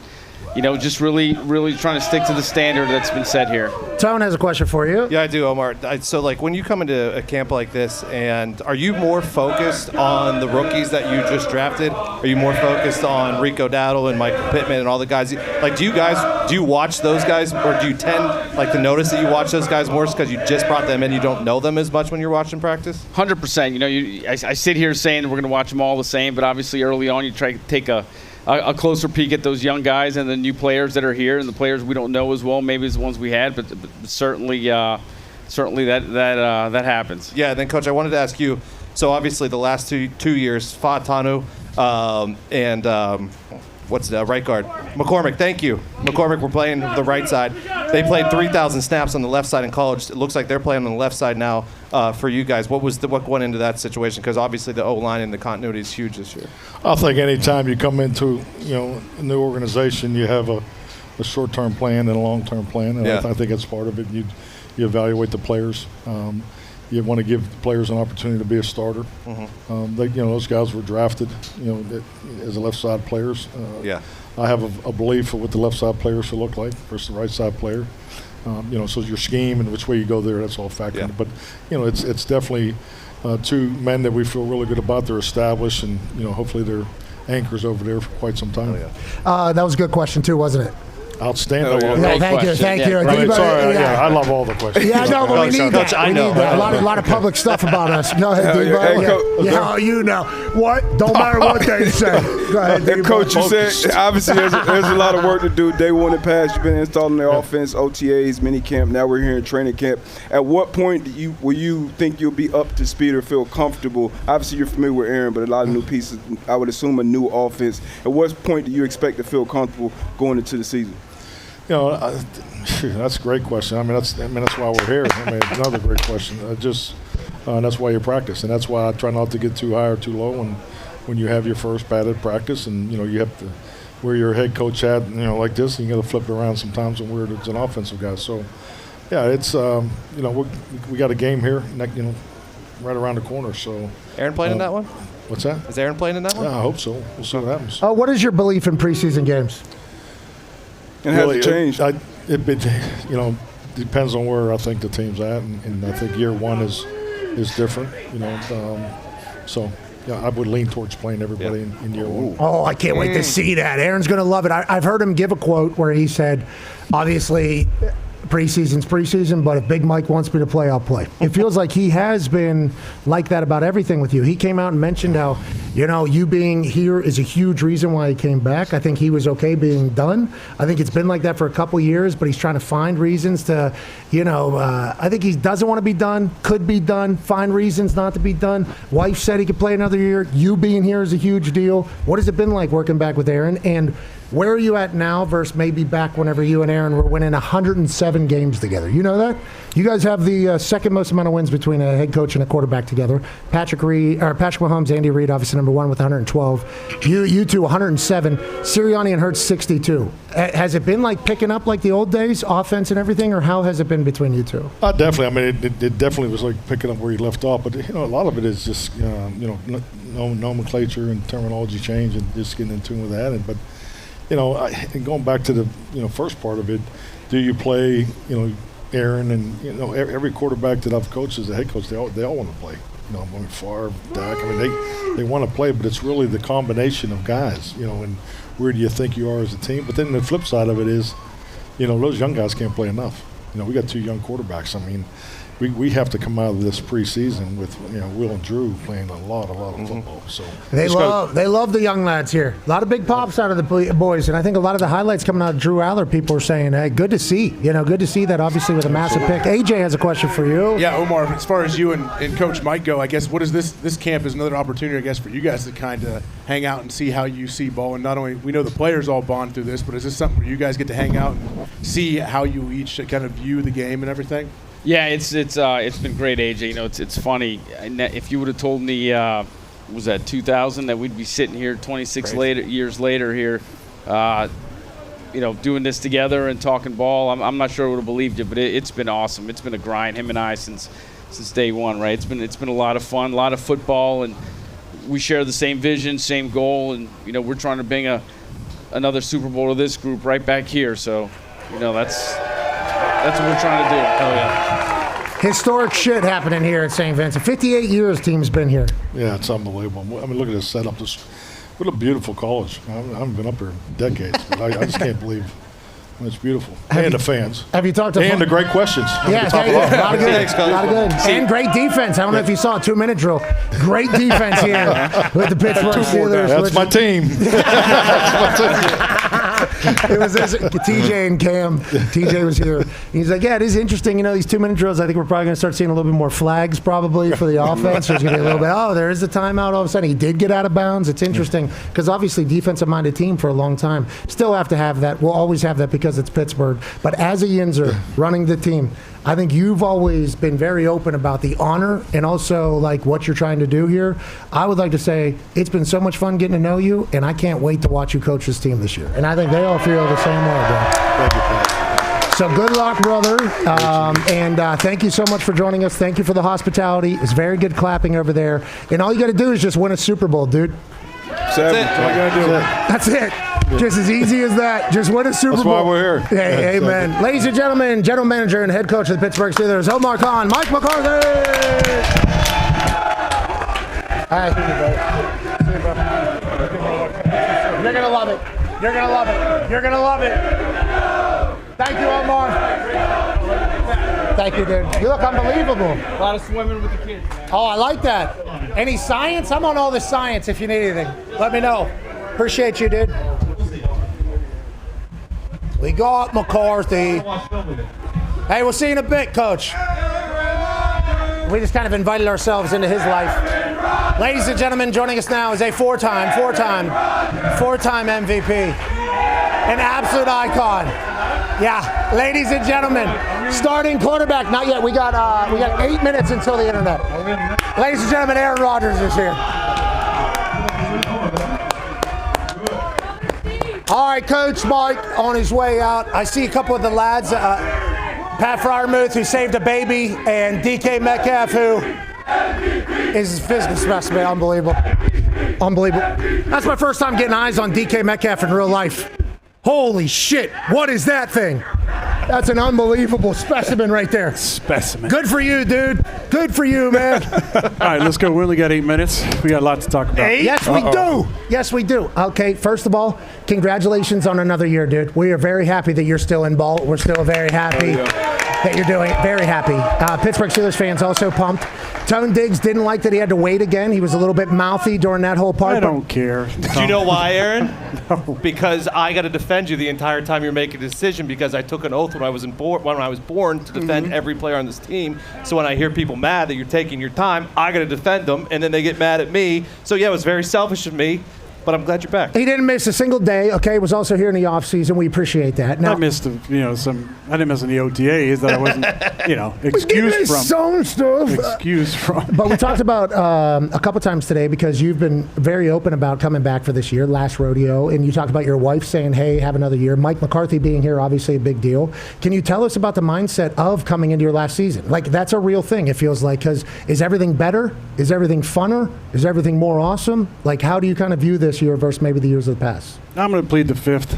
you know, just really trying to stick to the standard that's been set here. Tone has a question for you. Yeah, I do, Omar. So, like, when you come into a camp like this, and are you more focused on the rookies that you just drafted? Are you more focused on Rico Dowdle and Michael Pittman and all the guys? Like, do you watch those guys, or do you tend, like, to notice that you watch those guys more because you just brought them in, you don't know them as much when you're watching practice? 100%. You know, I sit here saying we're going to watch them all the same, but obviously early on you try to take a closer peek at those young guys and the new players that are here and the players we don't know as well, maybe as the ones we had, but certainly that happens. Yeah, and then, Coach, I wanted to ask you, so obviously the last two years, Fatanu and what's the right guard? McCormick, thank you. McCormick were playing the right side. They played 3,000 snaps on the left side in college. It looks like they're playing on the left side now for you guys. What went into that situation? Because obviously the O-line and the continuity is huge this year. I think any time you come into a new organization, you have a short-term plan and a long-term plan, and I think that's part of it. You evaluate the players. You want to give the players an opportunity to be a starter. Mm-hmm. Those guys were drafted, as left side players. I have a belief of what the left side player should look like versus the right side player. So your scheme and which way you go there, that's all factored. But it's definitely 2 men that we feel really good about. They're established, and hopefully they're anchors over there for quite some time. That was a good question too, wasn't it? Outstanding. Thank you. I love all the questions. Yeah, no, but we need that. I know. A lot of public stuff about us. Go ahead, Debo. You know. What? Don't matter what they say. Go ahead, Debo. And Coach, you said obviously there's a lot of work to do. Day 1 and past, you've been installing the offense, OTAs, mini camp. Now we're here in training camp. At what point will you think you'll be up to speed or feel comfortable? Obviously, you're familiar with Aaron, but a lot of new pieces. I would assume a new offense. At what point do you expect to feel comfortable going into the season? That's a great question. That's why we're here. Another great question. That's why you practice, and that's why I try not to get too high or too low when you have your first padded practice, and you have to where your head coach had like this, and you got to flip it around sometimes when we're an offensive guy. So, yeah, it's we got a game here, right around the corner. So, Aaron playing in that one? What's that? Is Aaron playing in that one? Yeah, I hope so. We'll see what happens. What is your belief in preseason games? And really, has it changed? It depends on where I think the team's at, and I think year 1 is different. So yeah, I would lean towards playing everybody in year 1. Oh, I can't wait to see that. Aaron's going to love it. I've heard him give a quote where he said, obviously, preseason's preseason, but if Big Mike wants me to play, I'll play. It feels like he has been like that about everything with you. He came out and mentioned how, you being here is a huge reason why he came back. I think he was okay being done. I think it's been like that for a couple years, but he's trying to find reasons to, I think he doesn't want to be done, could be done, find reasons not to be done. Wife said he could play another year. You being here is a huge deal. What has it been like working back with Aaron? And where are you at now versus maybe back whenever you and Aaron were winning 107 games together? You know that? You guys have the second most amount of wins between a head coach and a quarterback together. Patrick Mahomes, Andy Reid, obviously number 1 with 112. You two 107. Sirianni and Hurts 62. Has it been like picking up like the old days, offense and everything, or how has it been between you two? Definitely. It definitely was like picking up where you left off. But a lot of it is just nomenclature and terminology change and just getting in tune with that. But and going back to the first part of it, do you play Aaron and every quarterback that I've coached as a head coach, they all want to play. Favre, Dak. They want to play, but it's really the combination of guys. And where do you think you are as a team? But then the flip side of it is, those young guys can't play enough. We got 2 young quarterbacks. we have to come out of this preseason with Will and Drew playing a lot of football. So they love the young lads here. A lot of big pops out of the boys, and I think a lot of the highlights coming out of Drew Aller, people are saying, "Hey, good to see." Good to see that. Obviously, with a massive pick. AJ has a question for you. Yeah, Omar. As far as you and Coach Mike go, I guess what is this camp is another opportunity, I guess, for you guys to kind of hang out and see how you see ball, and not only we know the players all bond through this, but is this something where you guys get to hang out and see how you each kind of view the game and everything? Yeah, it's been great, AJ. It's funny. If you would have told me, was that 2000 that we'd be sitting here 26 years later here, doing this together and talking ball, I'm not sure I would have believed it, but it's been awesome. It's been a grind, him and I, since day one, right? It's been a lot of fun, a lot of football, and we share the same vision, same goal, and we're trying to bring another Super Bowl to this group right back here. So, that's what we're trying to do. Oh yeah. Historic shit happening here at St. Vincent. 58 years team's been here. Yeah, it's unbelievable. I mean, look at this setup. What a beautiful college. I haven't been up here in decades, but I just can't believe it's beautiful. And the fans. Have you talked to And the great questions. Yeah, a lot of good. And great defense. I don't know if you saw a 2-minute drill. Great defense here with the Pittsburgh Steelers. That's my team. It was TJ and Cam. TJ was here. He's like, yeah, it is interesting. These 2-minute drills, I think we're probably going to start seeing a little bit more flags probably for the offense. There's going to be a little bit, there is a timeout all of a sudden. He did get out of bounds. It's interesting because obviously defensive-minded team for a long time. Still have to have that. We'll always have that because it's Pittsburgh. But as a Yinzer running the team, I think you've always been very open about the honor and also like what you're trying to do here. I would like to say it's been so much fun getting to know you, and I can't wait to watch you coach this team this year. And I think they all feel the same way, bro. Thank you, Pat. So good luck, brother. And thank you so much for joining us. Thank you for the hospitality. It's very good clapping over there. And all you got to do is just win a Super Bowl, dude. That's all you got to do. That's it. Just as easy as that. Just win a Super Bowl. That's why we're here. Hey, amen. Ladies and gentlemen, general manager and head coach of the Pittsburgh Steelers, Omar Khan, Mike McCarthy. All right. See you, bro. You're going to love it. You're going to love it. You're going to love it. Thank you, Omar. Thank you, dude. You look unbelievable. A lot of swimming with the kids, man. Oh, I like that. Any science? I'm on all the science if you need anything. Let me know. Appreciate you, dude. We got McCarthy. Hey, we'll see you in a bit, Coach. We just kind of invited ourselves into his life. Ladies and gentlemen, joining us now is a four-time MVP. An absolute icon. Yeah, ladies and gentlemen, starting quarterback. Not yet. We got 8 minutes until the internet. Ladies and gentlemen, Aaron Rodgers is here. All right, Coach Mike on his way out. I see a couple of the lads, Pat Fryermuth, who saved a baby, and DK Metcalf, who is a physical specimen. Unbelievable. That's my first time getting eyes on DK Metcalf in real life. Holy shit, what is that thing? That's an unbelievable specimen right there. Specimen. Good for you, dude. Good for you, man. All right, let's go. We only got 8 minutes. We got a lot to talk about. Yes, we do. Yes, we do. Okay, first of all, congratulations on another year, dude. We are very happy that you're still in ball. We're still very happy that you're doing it. Very happy. Pittsburgh Steelers fans also pumped. Tone Diggs didn't like that he had to wait again. He was a little bit mouthy during that whole part. I don't care. Do you know why, Aaron? No. Because I got to defend you the entire time you're making a decision because I took an oath when I was born to defend every player on this team. So when I hear people mad that you're taking your time, I got to defend them, and then they get mad at me. So yeah, it was very selfish of me. But I'm glad you're back. He didn't miss a single day. Okay, was also here in the offseason. We appreciate that. Now, I missed, I didn't miss any OTAs that I wasn't, excused from. Some stuff. Excused from. But we talked about a couple times today because you've been very open about coming back for this year, last rodeo, and you talked about your wife saying, "Hey, have another year." Mike McCarthy being here, obviously a big deal. Can you tell us about the mindset of coming into your last season? Like that's a real thing. It feels like because is everything better? Is everything funner? Is everything more awesome? Like how do you kind of view this year versus maybe the years of the past? I'm going to plead the fifth.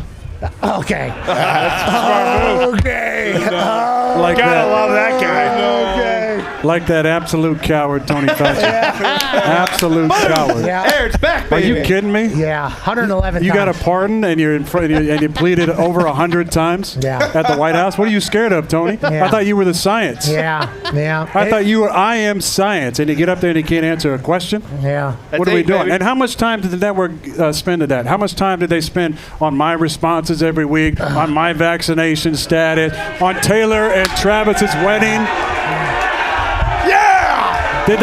Okay. That's a smart move. Okay. Like Gotta love that guy. Okay. Like that absolute coward, Tony Fauci. Absolute coward. Yeah. Eric's back, Are baby. you kidding me? Yeah, 111 You got a times. pardon and you're in front and you pleaded over 100 times at the White House. What are you scared of, Tony? Yeah. I thought you were the science. Yeah. I thought you were I am science, and you get up there and you can't answer a question. Yeah. What are we doing? And how much time did the network spend at that? How much time did they spend on my responses every week, on my vaccination status, on Taylor and Travis's wedding? Did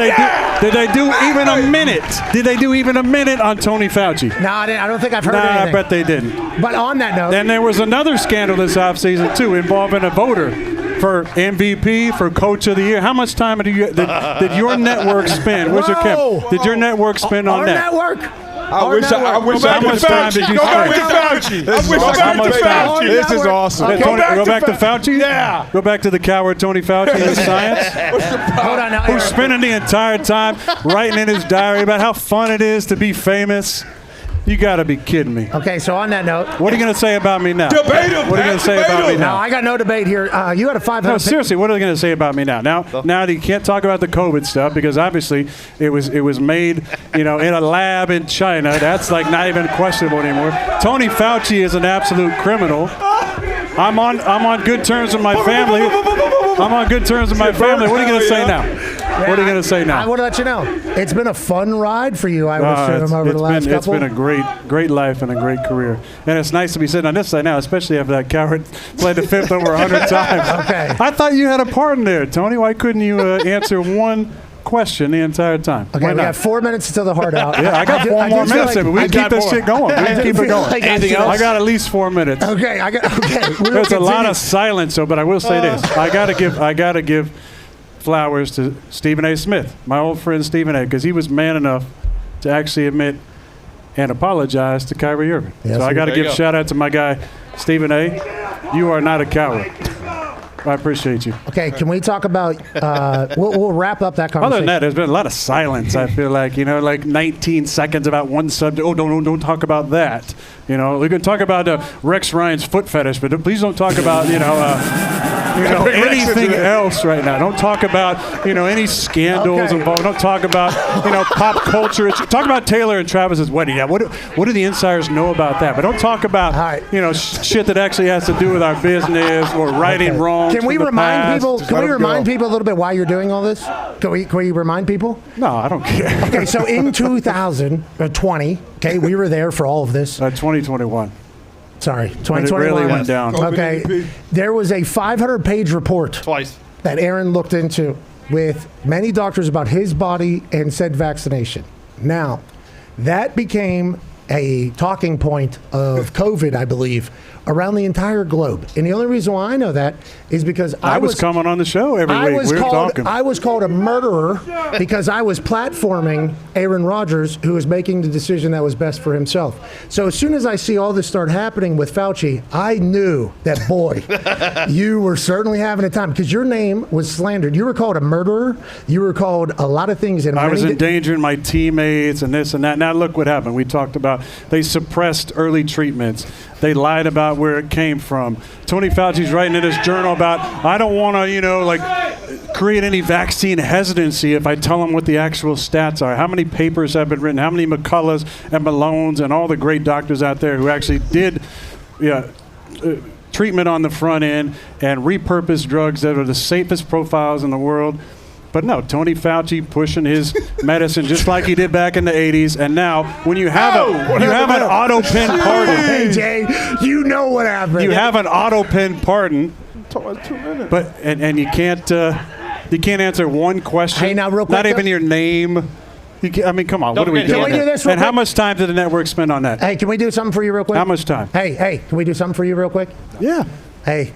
they do even a minute? Did they do even a minute on Tony Fauci? No, I don't think I've heard Nah, anything. I bet they didn't. But on that note, Then there was another scandal this offseason, too, involving a voter for MVP, for Coach of the Year. How much time did your network spend? Where's your camera? Did your network spend on our that? network. I wish How much time did you Go back to spend? Fauci. This is Go awesome. back to Fauci. Fauci. This is awesome. Tony, go back to Fauci? Yeah. Go back to the coward Tony Fauci and his science? Hold on now. Who's spending the entire time writing in his diary about how fun it is to be famous? You got to be kidding me. Okay, so on that note, What are you going to say about me now? Debate him. What are you going to say about me no, now? I got no debate here. You had a 500. No, seriously, what are they going to say about me now? Now that you can't talk about the COVID stuff because obviously it was made, in a lab in China. That's like not even questionable anymore. Tony Fauci is an absolute criminal. I'm on good terms with my family. I'm on good terms with my family. What are you going to say now? What are you going to say now? I want to let you know. It's been a fun ride for you, I would assume, over the last couple. It's been a great life and a great career. And it's nice to be sitting on this side now, especially after that coward played the fifth over 100 times. Okay. I thought you had a pardon there, Tony. Why couldn't you answer one question the entire time? Okay, Why we not? have 4 minutes until the heart out. Yeah, I got 4 more minutes. We can keep this shit going. We can keep it going. Anything else? I got at least 4 minutes. Okay, There's a lot of silence, though, but I will say this: I gotta give flowers to Stephen A. Smith, my old friend Stephen A., because he was man enough to actually admit and apologize to Kyrie Irving. Yes, so I got to give shout out to my guy Stephen A. You are not a coward. I appreciate you. Okay, can we talk about? We'll wrap up that conversation. Other than that, there's been a lot of silence. I feel like like 19 seconds about one subject. Oh, don't talk about that. We can talk about Rex Ryan's foot fetish, but please don't talk about anything else right now. Don't talk about any scandals involved. Don't talk about pop culture. Talk about Taylor and Travis's wedding. Yeah, what do the insiders know about that? But don't talk about shit that actually has to do with our business or righting wrongs. Can we from the remind past. people? Just Can let we them remind go. people a little bit why you're doing all this? Can we remind people? No, I don't care. Okay, so in 2020, we were there for all of this. 2021. Sorry, When it 2021. really went down. Okay, there was a 500-page report Twice. that Aaron looked into with many doctors about his body and said vaccination. Now, that became a talking point of COVID, I believe, around the entire globe. And the only reason why I know that is because I was coming on the show every week. We were talking. I was called a murderer because I was platforming Aaron Rodgers, who was making the decision that was best for himself. So as soon as I see all this start happening with Fauci, I knew that, boy, you were certainly having a time because your name was slandered. You were called a murderer. You were called a lot of things. I was endangering my teammates and this and that. Now look what happened. We talked about they suppressed early treatments. They lied about where it came from. Tony Fauci's writing in his journal about, I don't want to, create any vaccine hesitancy if I tell them what the actual stats are. How many papers have been written? How many McCulloughs and Malones and all the great doctors out there who actually did treatment on the front end and repurposed drugs that are the safest profiles in the world. But no, Tony Fauci pushing his medicine just like he did back in the 80s. And now, when you have an auto pen pardon. Hey, Jay, you know what happened. You have an auto pen pardon. But and you can't answer one question. Hey, now real quick. Not even your name. Come on. What are we doing? Can we do this real And how quick? much time did the network spend on that? Hey, can we do something for you real quick? How much time? Hey, can we do something for you real quick? Yeah. Hey,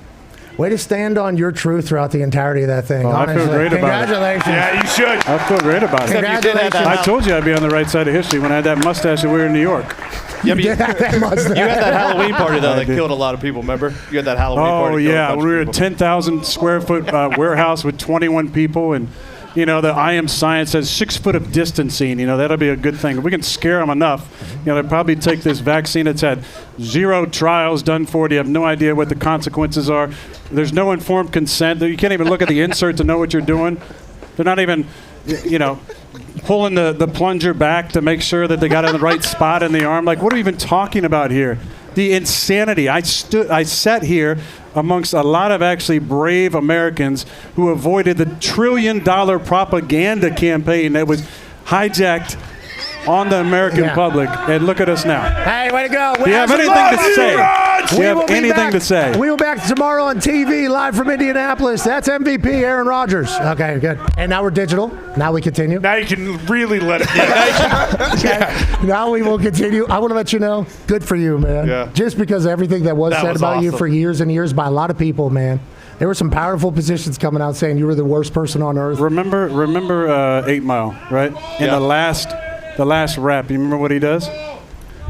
way to stand on your truth throughout the entirety of that thing. Oh, I feel honestly. great about it. Congratulations. Yeah, you should. I feel great about it. Congratulations. I told you I'd be on the right side of history when I had that mustache that we were in New York. Yeah, but you that mustache. had that Halloween party, though, I that did. killed a lot of people, remember? You had that Halloween party. Oh, killed a yeah. bunch We were of a people. 10,000 square foot warehouse with 21 people. And, the I Am Science says 6 foot of distancing. That'll be a good thing. If we can scare them enough, they'll probably take this vaccine that's had 0 trials done for it. You have no idea what the consequences are. There's no informed consent. You can't even look at the insert to know what you're doing. They're not even, pulling the plunger back to make sure that they got it in the right spot in the arm. Like, what are we even talking about here? The insanity. I sat here amongst a lot of actually brave Americans who avoided the $1 trillion propaganda campaign that was hijacked on the American public, and look at us now. Hey, way to go. Do you have anything to say? Do you have anything to say? We will be back tomorrow on TV, live from Indianapolis. That's MVP Aaron Rodgers. Okay, good. And now we're digital. Now we continue. Now you can really let it go. Now we will continue. I want to let you know, good for you, man. Yeah. Just because of everything that was said about you for years and years by a lot of people, man. There were some powerful positions coming out saying you were the worst person on earth. Remember 8 Mile, right? In the last rap, you remember what he does?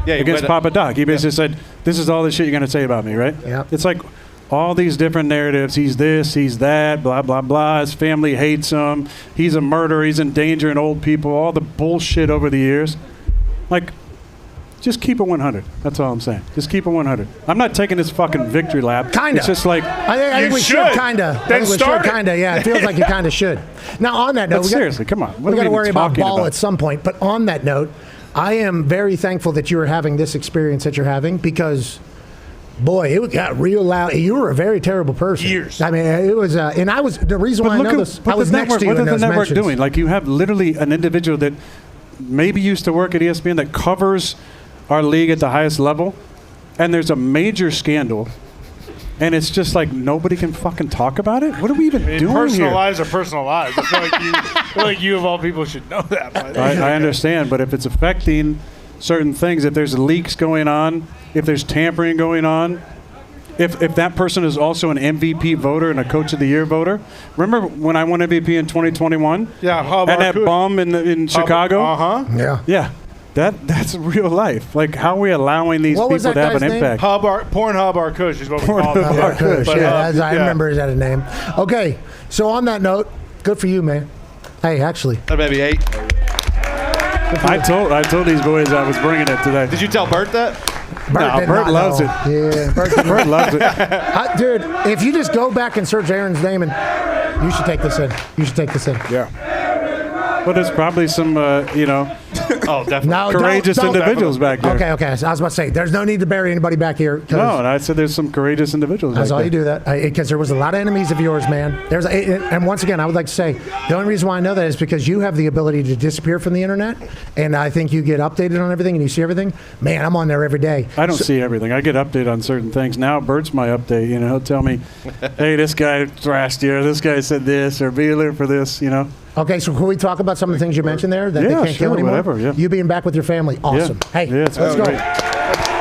Yeah, against Papa Doc. He basically said, "This is all the shit you're going to say about me," right? Yeah. It's like all these different narratives. He's this, he's that, blah, blah, blah. His family hates him. He's a murderer. He's endangering old people. All the bullshit over the years. Like, just keep it 100. That's all I'm saying. Just keep it 100. I'm not taking this fucking victory lap. Kinda. It's just like, I think we should kinda. Then start it. Kinda. Yeah, it feels like you kinda should. Now, on that note, seriously, come on. What We got are to we worry even about talking ball about? at some point. But on that note, I am very thankful that you are having this experience that you're having because, boy, it got real loud. You were a very terrible person. Years. I mean, it was, and I was the reason why I know this. I was next to you What in is the those network mentions. doing? Like, you have literally an individual that maybe used to work at ESPN that covers our league at the highest level, and there's a major scandal, and it's just like nobody can fucking talk about it? What are we even doing personal here? lives are personal lives. I feel like you of all people should know that. But I understand, but if it's affecting certain things, if there's leaks going on, if there's tampering going on, if that person is also an MVP voter and a Coach of the Year voter. Remember when I won MVP in 2021? Yeah, how and about that bum in Chicago? Yeah. Yeah. That's real life. Like, how are we allowing these people to have an impact? Pornhub Arkush is what we call it. Kush, I remember that name. Okay, so on that note, good for you, man. Hey, actually. That maybe 8. I told these boys I was bringing it today. Did you tell Bert that? Bert loves it. Yeah, Bert loves it. Dude, if you just go back and search Aaron's name, and you should take this in. You should take this in. Yeah. But there's probably some, oh, definitely. courageous individuals back there. Okay. So I was about to say, there's no need to bury anybody back here. No, and I said there's some courageous individuals That's back all there. you do that. Because there was a lot of enemies of yours, man. And once again, I would like to say, the only reason why I know that is because you have the ability to disappear from the internet, and I think you get updated on everything and you see everything. Man, I'm on there every day. I don't see everything. I get updated on certain things. Now Bert's my update. He'll tell me, hey, this guy thrashed you, or this guy said this, or be alert for this, Okay, so can we talk about some of the things you mentioned there that they can't kill anymore? Whatever, yeah. You being back with your family, awesome. Yeah. Hey, let's go. Great.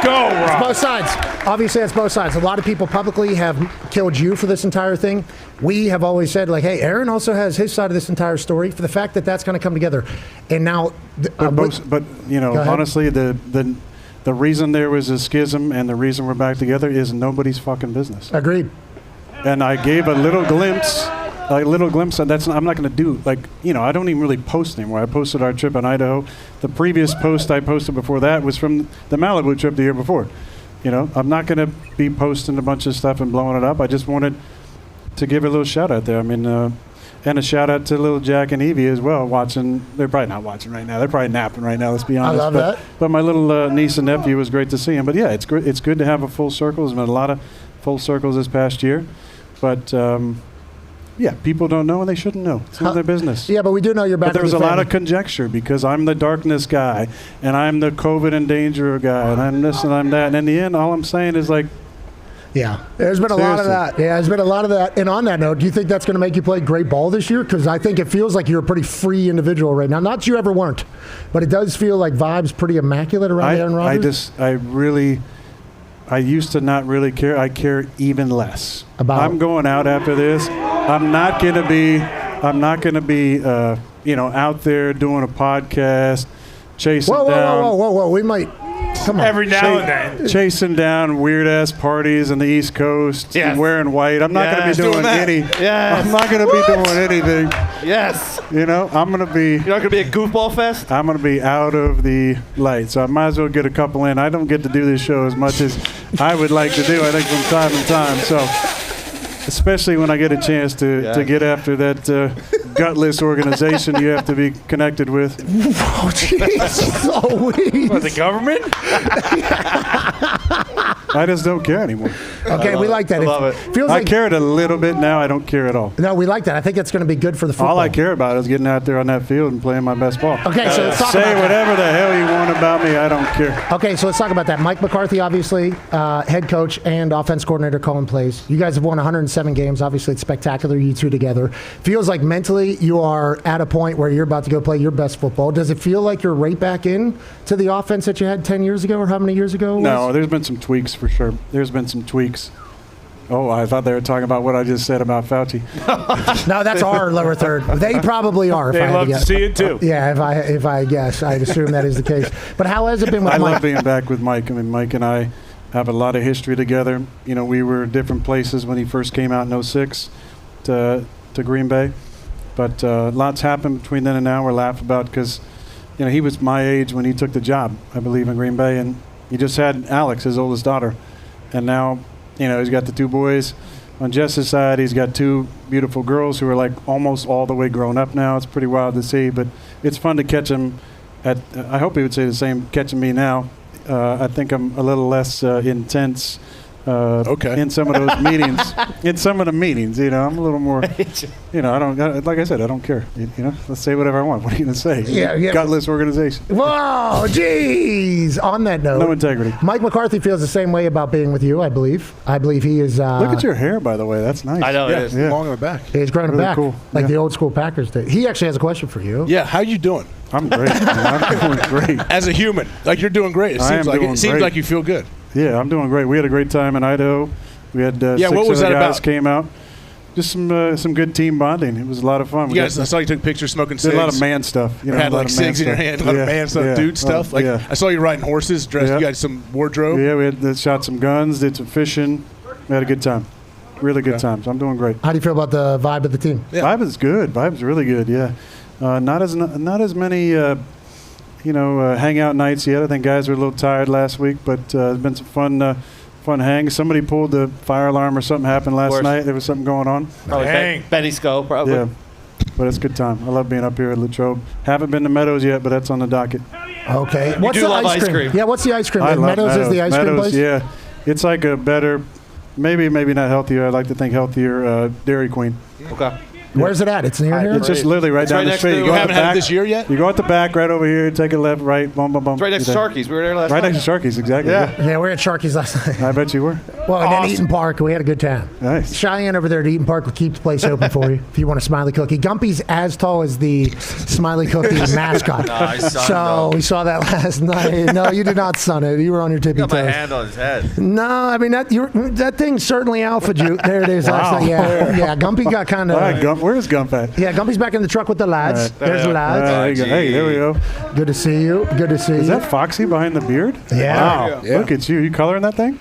Go, It's Rob. both sides. Obviously, it's both sides. A lot of people publicly have killed you for this entire thing. We have always said, like, hey, Aaron also has his side of this entire story for the fact that that's going to come together. And now, honestly, the reason there was a schism and the reason we're back together is nobody's fucking business. Agreed. And I gave a little glimpse. And I'm not going to do, I don't even really post anymore. I posted our trip in Idaho. The previous post I posted before that was from the Malibu trip the year before. I'm not going to be posting a bunch of stuff and blowing it up. I just wanted to give a little shout out there. I mean, and a shout out to little Jack and Evie as well, watching. They're probably not watching right now. They're probably napping right now, let's be honest. I love that. But my little niece and nephew, was great to see him. But yeah, it's good to have a full circle. There's been a lot of full circles this past year. But, yeah, people don't know and they shouldn't know. It's not their business. Yeah, but we do know you're back. But there was a lot of conjecture because I'm the darkness guy and I'm the COVID endangerer guy and I'm this and I'm that. And in the end, all I'm saying is yeah, there's been a lot of that. Yeah, there's been a lot of that. And on that note, do you think that's going to make you play great ball this year? Because I think it feels like you're a pretty free individual right now. Not that you ever weren't, but it does feel like vibes pretty immaculate around Aaron Rodgers. I used to not really care. I care even less. I'm going out after this. I'm not going to be out there doing a podcast, chasing down. Whoa. We might. Come on. Every now and then. Chasing down weird-ass parties on the East Coast and wearing white. I'm not going to be doing any. Yes. I'm not going to be doing anything. Yes. I'm going to be. You're not going to be a goofball fest? I'm going to be out of the light. So I might as well get a couple in. I don't get to do this show as much as I would like to do, I think, from time to time. So especially when I get a chance to get after that gutless organization you have to be connected with. Oh, jeez. What, the government? I just don't care anymore. Okay, we like that. I love it. Feels I like cared a little bit now. I don't care at all. No, we like that. I think it's going to be good for the football. All I care about is getting out there on that field and playing my best ball. Okay, so let's talk say about whatever the hell you want about me. I don't care. Okay, so let's talk about that. Mike McCarthy, obviously, head coach and offense coordinator calling plays. You guys have won 107 games. Obviously, it's spectacular, you two together. Feels like mentally you are at a point where you're about to go play your best football. Does it feel like you're right back in to the offense that you had 10 years ago, or how many years ago? No, there's been some tweaks for sure. There's been some tweaks. Oh, I thought they were talking about what I just said about Fauci. No, that's our lower third. They probably are. They love to see it too. Yeah, if I guess, I'd assume that is the case. But how has it been with I Mike? love being back with Mike. I mean, Mike and I have a lot of history together. You know, we were different places when he first came out in 2006 to Green Bay. But lots happened between then and now. We're laughing about because, you know, he was my age when he took the job, I believe, in Green Bay. And he just had Alex, his oldest daughter. And now, you know, he's got the two boys. On Jess's side, he's got two beautiful girls who are like almost all the way grown up now. It's pretty wild to see, but it's fun to catch him at, I hope he would say the same, catching me now. I think I'm a little less intense in some of those meetings. In some of the meetings, you know, I'm a little more, you know, I don't, like I said, I don't care. You know, let's say whatever I want. What are you going to say? Yeah. Gutless organization. Whoa, jeez. On that note. No integrity. Mike McCarthy feels the same way about being with you, I believe. I believe he is. Look at your hair, by the way. That's nice. I know it is. Long in the back. He's growing Really it back, cool. like Yeah. the old school Packers did. He actually has a question for you. Yeah, how you doing? I'm great. Man. I'm doing great. As a human, like you're doing great. It I seems am like doing it seems great. like you feel good. Yeah, I'm doing great. We had a great time in Idaho. We had Yeah, 6 what was other that guys about? came out. Just some good team bonding. It was a lot of fun. You guys, I saw you took pictures smoking did cigs. a lot of man stuff. You know, had a lot like of man cigs in your stuff. hand, a lot of man stuff, dude stuff. Like yeah. I saw you riding horses, dressed. Yeah. You got some wardrobe. Yeah, we had shot some guns, did some fishing. We had a good time. Really good time. So I'm doing great. How do you feel about the vibe of the team? Yeah. Vibe is good. Vibe's really good. Yeah, not as many hangout nights yet. I think guys were a little tired last week, but there's been some fun hangs. Somebody pulled the fire alarm or something happened last night. There was something going on. Probably Betty Sco, probably. Yeah, but it's a good time. I love being up here at Latrobe. Haven't been to Meadows yet, but that's on the docket. Okay. You do love ice cream. Yeah, what's the ice cream? I love Meadows is the ice cream Meadows, place? yeah. It's like a better, maybe not healthier. I'd like to think healthier Dairy Queen. Okay. Where's it at? It's near here? It's just literally right down the next street. to- You You go out haven't the had it back this year yet? You go out the back, right over here, take a left, right, boom, boom, boom. It's right next to You're there. Sharky's. We were there last Right night. next to Sharky's, exactly. Yeah, we were at Sharky's last night. I bet you were. Well, and then Eaton Park, we had a good time. Nice. Cheyenne over there at Eaton Park will keep the place open for you if you want a Smiley Cookie. Gumpy's as tall as the Smiley Cookie mascot. No, I sunned So him. we saw that last night. No, you did not sun it. You were on your tippy Got my toes. hand on his head. No, I mean that thing certainly alpha you. There it is. Last Wow. night. Yeah. Gumpy got kind All right, of. Gump. Where's Gump at? Yeah, Gumpy's back in the truck with the lads. All right. There's the lads. There you go. Hey, there we go. Good to see you. Good to see you. Is that Foxy behind the beard? Yeah. Wow. Yeah. Look at you. You coloring that thing?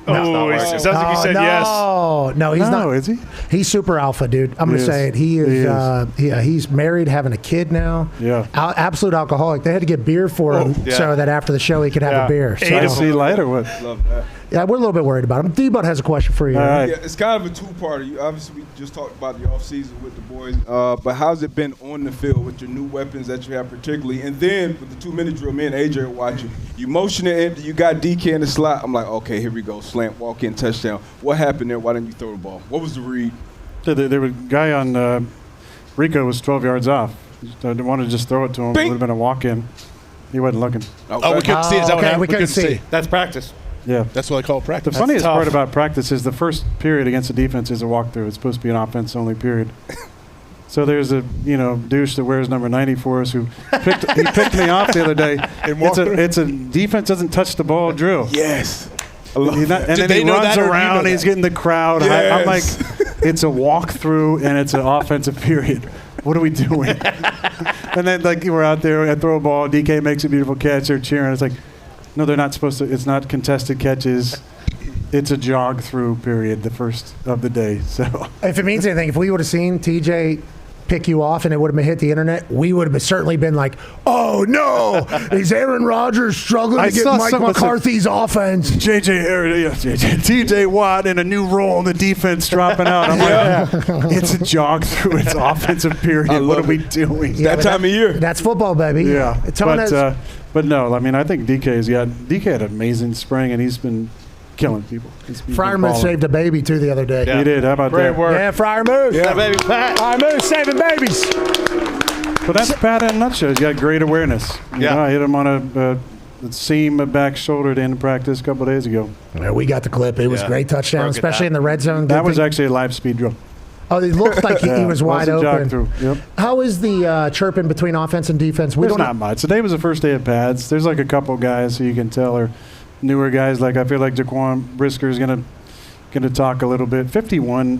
Oh, it sounds like he said yes. No, he's No, not. is he? He's super alpha, dude. I'm He gonna say is. it. He is. He is. He's married, having a kid now. Yeah. Absolute alcoholic. They had to get beer for him yeah. so that after the show he could have a beer. Trying to So, see light or what? Love that. yeah, we're a little bit worried about him. D-Bud has a question for you. All right. Yeah, it's kind of a two-parter. Obviously, we just talked about the offseason with the boys, but how's it been on the field with your new weapons that you have particularly? And then with the 2-minute drill, me and AJ are watching. You motion it in, you got DK in the slot. I'm like, okay, here we go. Slant, walk in, touchdown. What happened there? Why didn't you throw the ball? What was the read? There was a guy on Rico was 12 yards off. I didn't want to just throw it to him. It would have been a walk-in. He wasn't looking. Oh, we couldn't see. Is that what okay, happened? we couldn't see. That's practice. Yeah. That's what I call The practice. funniest tough. part about practice is the first period against the defense is a walkthrough. It's supposed to be an offense-only period. So there's a douche that wears number 90 for us who picked me off the other day. It's a defense doesn't touch the ball drill. Yes. And Did then they he know runs that, or you around. know He's that? getting the crowd. Yes. I'm like, it's a walkthrough and it's an offensive period. What are we doing? And then we're out there. I throw a ball. DK makes a beautiful catch. They're cheering. It's like, no, they're not supposed to. It's not contested catches. It's a jog through period, the first of the day. So If it means anything, if we would have seen TJ pick you off and it would have hit the internet, we would have certainly been like, oh no, is Aaron Rodgers struggling to get Mike McCarthy's offense? TJ Watt in a new role in the defense dropping out. I'm like, it's a jog through its offensive period. What are we doing? That time of year. That's football, baby. Yeah. But no, I mean, I think DK had an amazing spring, and he's been killing people. Freiermuth saved a baby, too, the other day. Yeah. He did. How about Great that? work. Yeah, Freiermuth. Yeah, baby Pat. Freiermuth saving babies. But that's Pat in a nutshell. He's got great awareness. You know, I hit him on a seam, a back shoulder to end practice a couple of days ago. Yeah, we got the clip. It was a great touchdown, especially in the red zone. That was actually a live speed drill. Oh, it looked like he was wide open. Through. Yep. How is the chirping between offense and defense? There's not much. Today was the first day of pads. There's like a couple guys who you can tell are newer guys. Like I feel like Jaquan Brisker is gonna talk a little bit. 51,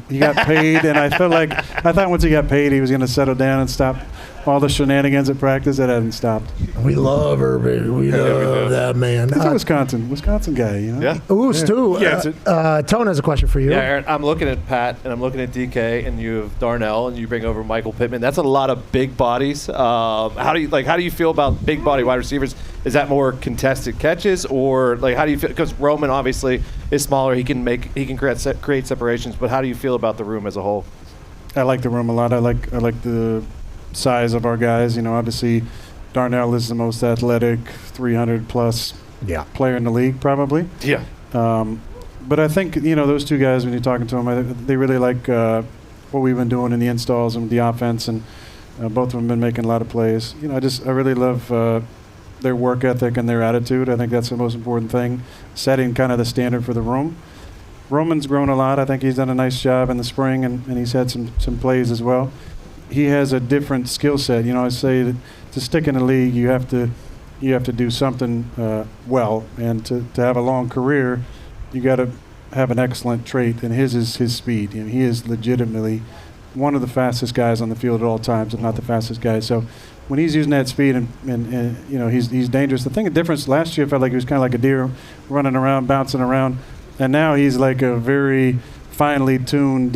he got paid, and I thought once he got paid, he was gonna settle down and stop all the shenanigans at practice. That hasn't stopped. We love Urban. We love that man. He's a Wisconsin guy. Yeah. Ooh, Stu. Tone has a question for you. Yeah, Aaron, I'm looking at Pat and I'm looking at DK, and you have Darnell, and you bring over Michael Pittman. That's a lot of big bodies. How do you feel about big body wide receivers? Is that more contested catches, or how do you feel? Because Roman obviously is smaller. He can create separations. But how do you feel about the room as a whole? I like the room a lot. I like the size of our guys. Obviously Darnell is the most athletic 300 plus player in the league probably. Yeah. But I think those two guys, when you're talking to them, they really like what we've been doing in the installs and the offense, and both of them have been making a lot of plays. I really love their work ethic and their attitude. I think that's the most important thing, setting kind of the standard for the room. Roman's grown a lot. I think he's done a nice job in the spring, and he's had some plays as well. He has a different skill set. I say that to stick in the league, you have to do something well, and to have a long career, you got to have an excellent trait, and his is his speed. He is legitimately one of the fastest guys on the field at all times, if not the fastest guy. So when he's using that speed and he's dangerous. The difference last year, I felt like he was kind of like a deer running around, bouncing around, and now he's like a very finely tuned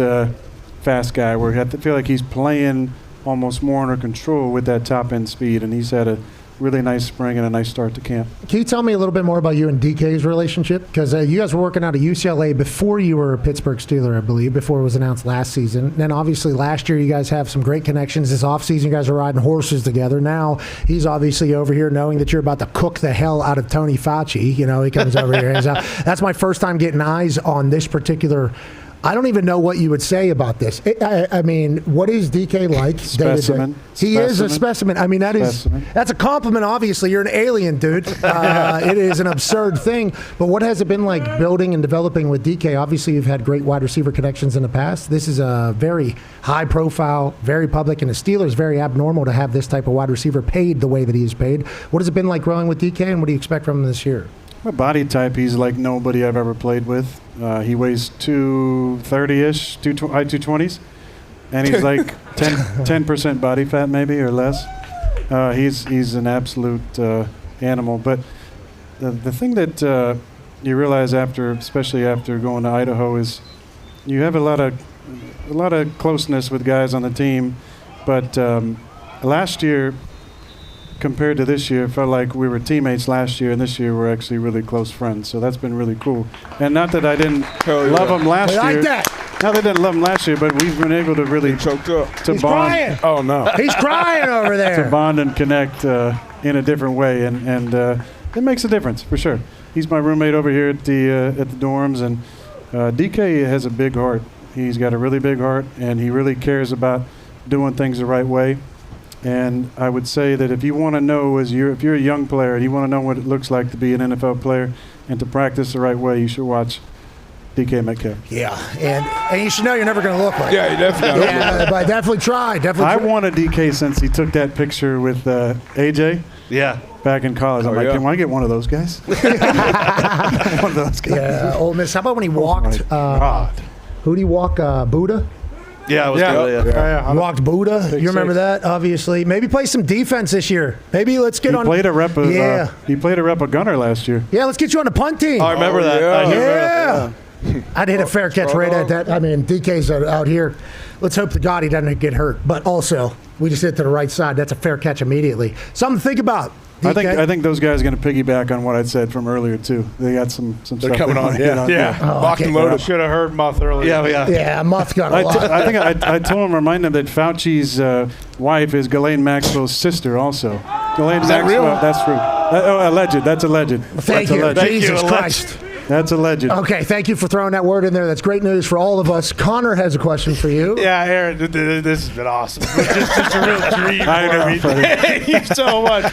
fast guy where I feel like he's playing almost more under control with that top end speed, and he's had a really nice spring and a nice start to camp. Can you tell me a little bit more about you and DK's relationship? Because you guys were working out at UCLA before you were a Pittsburgh Steeler, I believe, before it was announced last season. Then obviously last year you guys have some great connections. This offseason you guys are riding horses together. Now he's obviously over here knowing that you're about to cook the hell out of Tony Fauci. He comes over here. That's my first time getting eyes on this particular. I don't even know what you would say about this. I mean, what is DK like? Specimen. He is a specimen. I mean, that's a compliment, obviously. You're an alien, dude. It is an absurd thing. But what has it been like building and developing with DK? Obviously, you've had great wide receiver connections in the past. This is a very high profile, very public, and the Steelers very abnormal to have this type of wide receiver paid the way that he is paid. What has it been like growing with DK, and what do you expect from him this year? My body type, he's like nobody I've ever played with. He weighs 230-ish, high 220s, and he's like 10% body fat maybe or less. He's an absolute animal. But the thing that you realize especially after going to Idaho, is you have a lot of closeness with guys on the team. But last year, compared to this year, it felt like we were teammates last year, and this year we're actually really close friends. So that's been really cool. And not that I didn't love him last year. Like that. Not that I didn't love him last year, but we've been able to really choked up. He's bond. Crying. Oh no, he's crying over there. To bond and connect in a different way, and it makes a difference for sure. He's my roommate over here at the dorms, and DK has a big heart. He's got a really big heart, and he really cares about doing things the right way. And I would say that if you want to know, if you're a young player and you want to know what it looks like to be an NFL player and to practice the right way, you should watch DK Metcalf. Yeah, and you should know you're never going to look like Yeah, you definitely. but definitely try. I wanted DK since he took that picture with AJ. Yeah. Back in college. I'm like, can I get one of those guys? One of those guys. Yeah, Ole Miss. How about when he walked? Who did he walk? Buddha? Yeah, it was good. Yeah. Walked Buddha. You remember that, obviously. Maybe play some defense this year. Maybe let's get on. He played a rep of Gunner last year. Yeah, let's get you on the punt team. I remember that. Yeah. I'd hit a fair catch right at that. I mean, DK's out here. Let's hope to God he doesn't get hurt. But also, we just hit to the right side. That's a fair catch immediately. Something to think about. DK. I think those guys are going to piggyback on what I said from earlier too. They got some They're stuff coming on. Yeah. Locked and loaded. Should have heard Muth earlier. Yeah, Muth got a lot. I think I told him, remind him that Fauci's wife is Ghislaine Maxwell's sister also. Ghislaine Is that Maxwell, real? that's true. Alleged. That's alleged. Thank you. Jesus Christ. That's alleged. Okay, thank you for throwing that word in there. That's great news for all of us. Connor has a question for you. Yeah, Aaron, this has been awesome. It's just a real dream. I know, Thank you so much.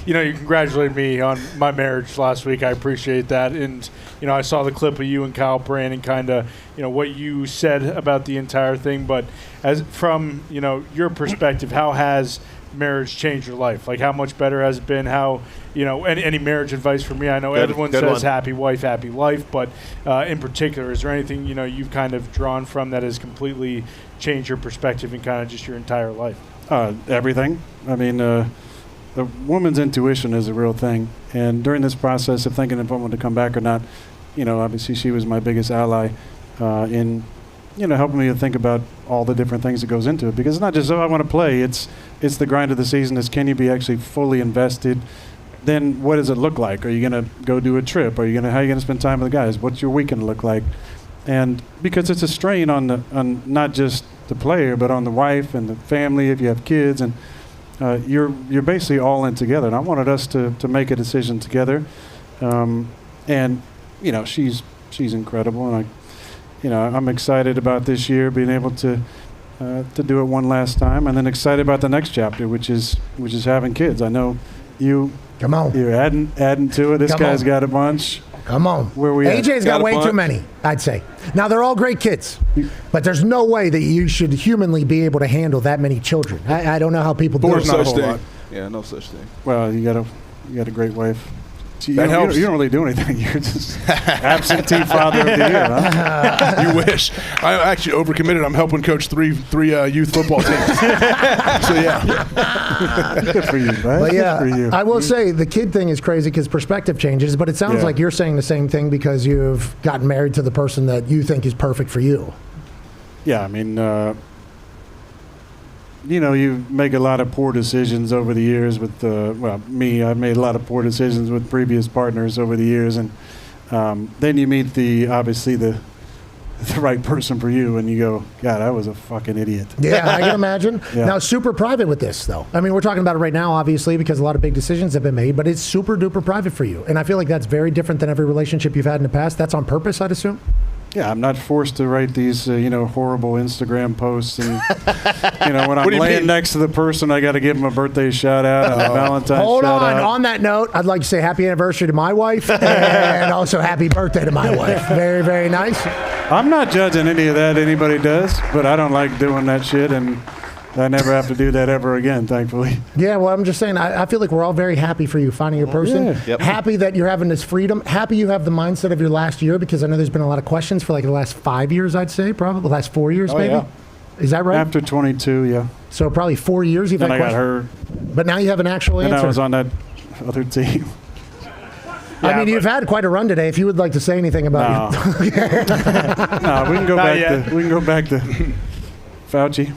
You congratulated me on my marriage last week. I appreciate that. And, I saw the clip of you and Kyle Brandon kind of, what you said about the entire thing. But as from, your perspective, how has marriage changed your life? Like, how much better has it been? How, any marriage advice for me? I know everyone says happy wife, happy life, but in particular, is there anything, you've kind of drawn from that has completely changed your perspective and kind of just your entire life? Everything. I mean, the woman's intuition is a real thing. And during this process of thinking if I wanted to come back or not, obviously she was my biggest ally in helping me to think about all the different things that goes into it. Because it's not just, I want to play. It's the grind of the season. It's can you be actually fully invested? Then what does it look like? Are you going to go do a trip? How are you going to spend time with the guys? What's your weekend look like? And because it's a strain on not just the player, but on the wife and the family if you have kids. And you're basically all in together. And I wanted us to make a decision together. And, she's incredible. And I'm excited about this year being able to do it one last time, and then excited about the next chapter, which is having kids. I know you. Come on. You're adding to it. This guy's got a bunch. Come on. Where we AJ's got way too many, I'd say. Now, they're all great kids, but there's no way that you should humanly be able to handle that many children. I don't know how people do it. No such thing. Yeah, no such thing. Well, you got a great wife. That helps. You don't really do anything. You're just absentee father of the year, huh? You wish. I actually overcommitted. I'm helping coach three youth football teams. So, yeah. Good for you, man. But yeah, Good for you. I will say the kid thing is crazy because perspective changes, but it sounds like you're saying the same thing because you've gotten married to the person that you think is perfect for you. Yeah, I mean, you make a lot of poor decisions over the years with, me. I've made a lot of poor decisions with previous partners over the years. And then you meet the right person for you, and you go, God, I was a fucking idiot. Yeah, I can imagine. Yeah. Now, super private with this, though. I mean, we're talking about it right now, obviously, because a lot of big decisions have been made, but it's super duper private for you. And I feel like that's very different than every relationship you've had in the past. That's on purpose, I'd assume? Yeah, I'm not forced to write these, horrible Instagram posts. And, when I'm laying next to the person, I got to give them a birthday shout out and a Valentine's Hold shout on. out. On that note, I'd like to say happy anniversary to my wife and also happy birthday to my wife. Very, very nice. I'm not judging any of that. Anybody does, but I don't like doing that shit, and I never have to do that ever again, thankfully. Yeah, well, I'm just saying, I feel like we're all very happy for you finding your person. Yeah. Yep. Happy that you're having this freedom. Happy you have the mindset of your last year, because I know there's been a lot of questions for like the last 5 years, I'd say, probably. The last 4 years, maybe? Yeah. Is that right? After 22, yeah. So probably 4 years you've Then had I got questions. hurt. But now you have an actual answer. And I was on that other team. I mean, you've had quite a run today. If you would like to say anything about it. No, we can go back to Fauci.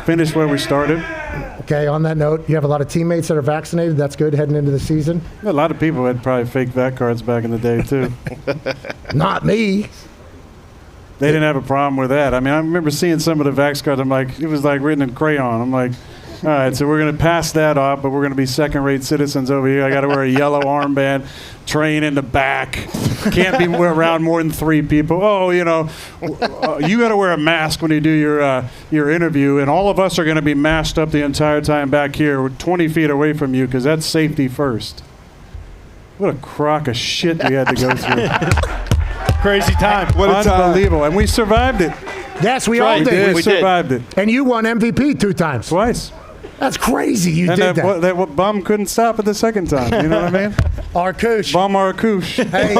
Finish where we started. Okay, on that note, you have a lot of teammates that are vaccinated. That's good heading into the season. A lot of people had probably fake vac cards back in the day, too. Not me. They didn't have a problem with that. I mean, I remember seeing some of the vax cards. I'm like, it was like written in crayon. I'm like, all right, so we're going to pass that off, but we're going to be second-rate citizens over here. I got to wear a yellow armband, train in the back. Can't be around more than 3 people. Oh, you got to wear a mask when you do your interview, and all of us are going to be masked up the entire time back here. We're 20 feet away from you because that's safety first. What a crock of shit we had to go through. Crazy time. What a time. Unbelievable. And we survived it. Yes, we all did. We survived it. And you won MVP 2 times. Twice. That's crazy. You did that. That bum couldn't stop it the second time. You know what I mean? Arcouche. Bum Arcouche. Hey,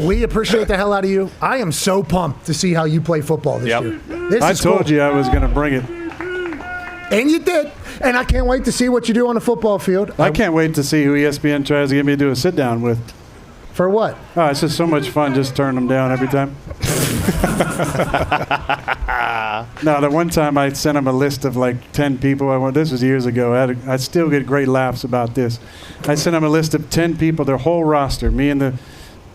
we appreciate the hell out of you. I am so pumped to see how you play football this year. I told you I was going to bring it. And you did. And I can't wait to see what you do on the football field. I can't wait to see who ESPN tries to get me to do a sit-down with. For what? Oh, it's just so much fun just turning them down every time. No, the one time I sent him a list of like 10 people. This was years ago. I still get great laughs about this. I sent him a list of 10 people, their whole roster. Me and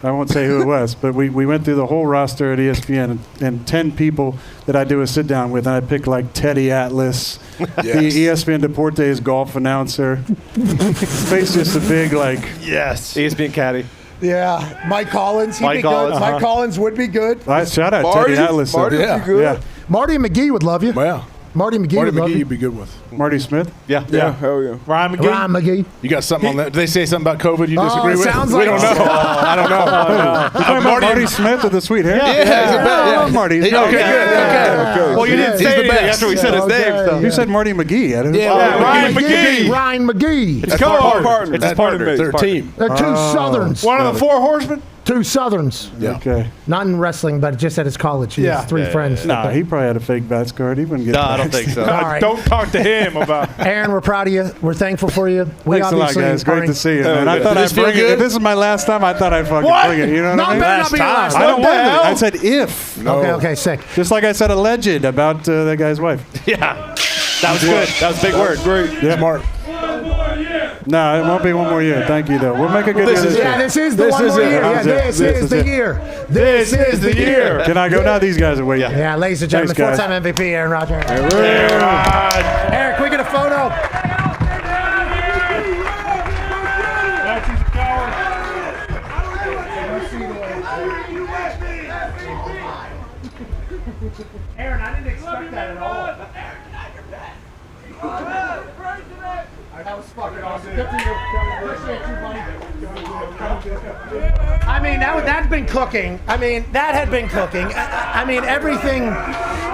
I won't say who it was, but we went through the whole roster at ESPN and 10 people that I do a sit down with. And I picked like Teddy Atlas, the ESPN Deportes golf announcer. Face just a big like. Yes. ESPN caddy. Yeah, Mike Collins. He'd Mike be Collins. good. Mike Collins would be good. Shout out Marty, Teddy Atlas. Marty would be good. Yeah. Marty McGee would love you. Well, Marty McGee Marty would love McGee you. you'd be good with. Marty Smith? Yeah. Yeah, hell yeah. Ryan McGee. Ryan McGee. You got something on that? Did they say something about COVID you disagree it with? sounds We like don't know. I don't know. You talking about Marty Smith with the sweet hair? Yeah. I love Marty. Okay, good. Okay. Well, you didn't say anything after we said his name. So. You said Marty McGee. I didn't Ryan McGee. Ryan McGee. It's co-partner. It's his partner. Their team. They're two Southerns. One of the four horsemen? Two Southerns. Yeah. Okay. Not in wrestling, but just at his college. He has three friends. Nah, he probably had a fake bats card. He wouldn't get No, I don't think so. All right. Don't talk to him about. Aaron, we're proud of you. We're thankful for you. We Thanks a lot, obviously guys. Great to see you, man. I Did thought this I'd feel bring it. good? If this is my last time, I thought I'd fucking bring it. You know what I mean? Better not be your last I don't time. want it. I said if. No. Okay, sick. Just like I said alleged about that guy's wife. Yeah. That was good. That was a big word. Great. Yeah. Smart. No, it won't be one more year. Thank you, though. We'll make a good year this year. Yeah, this is the one more year. Yeah, this is the year. This is the year. Can I go now? These guys are waiting. Yeah, ladies and gentlemen, Thanks, guys. four-time MVP Aaron Rodgers. Hey, Eric, can we get a photo? Aaron, I didn't expect that at all. That was fucking awesome. Good for you. Appreciate you, buddy. I mean, that's been cooking. I mean, that had been cooking. I mean, everything,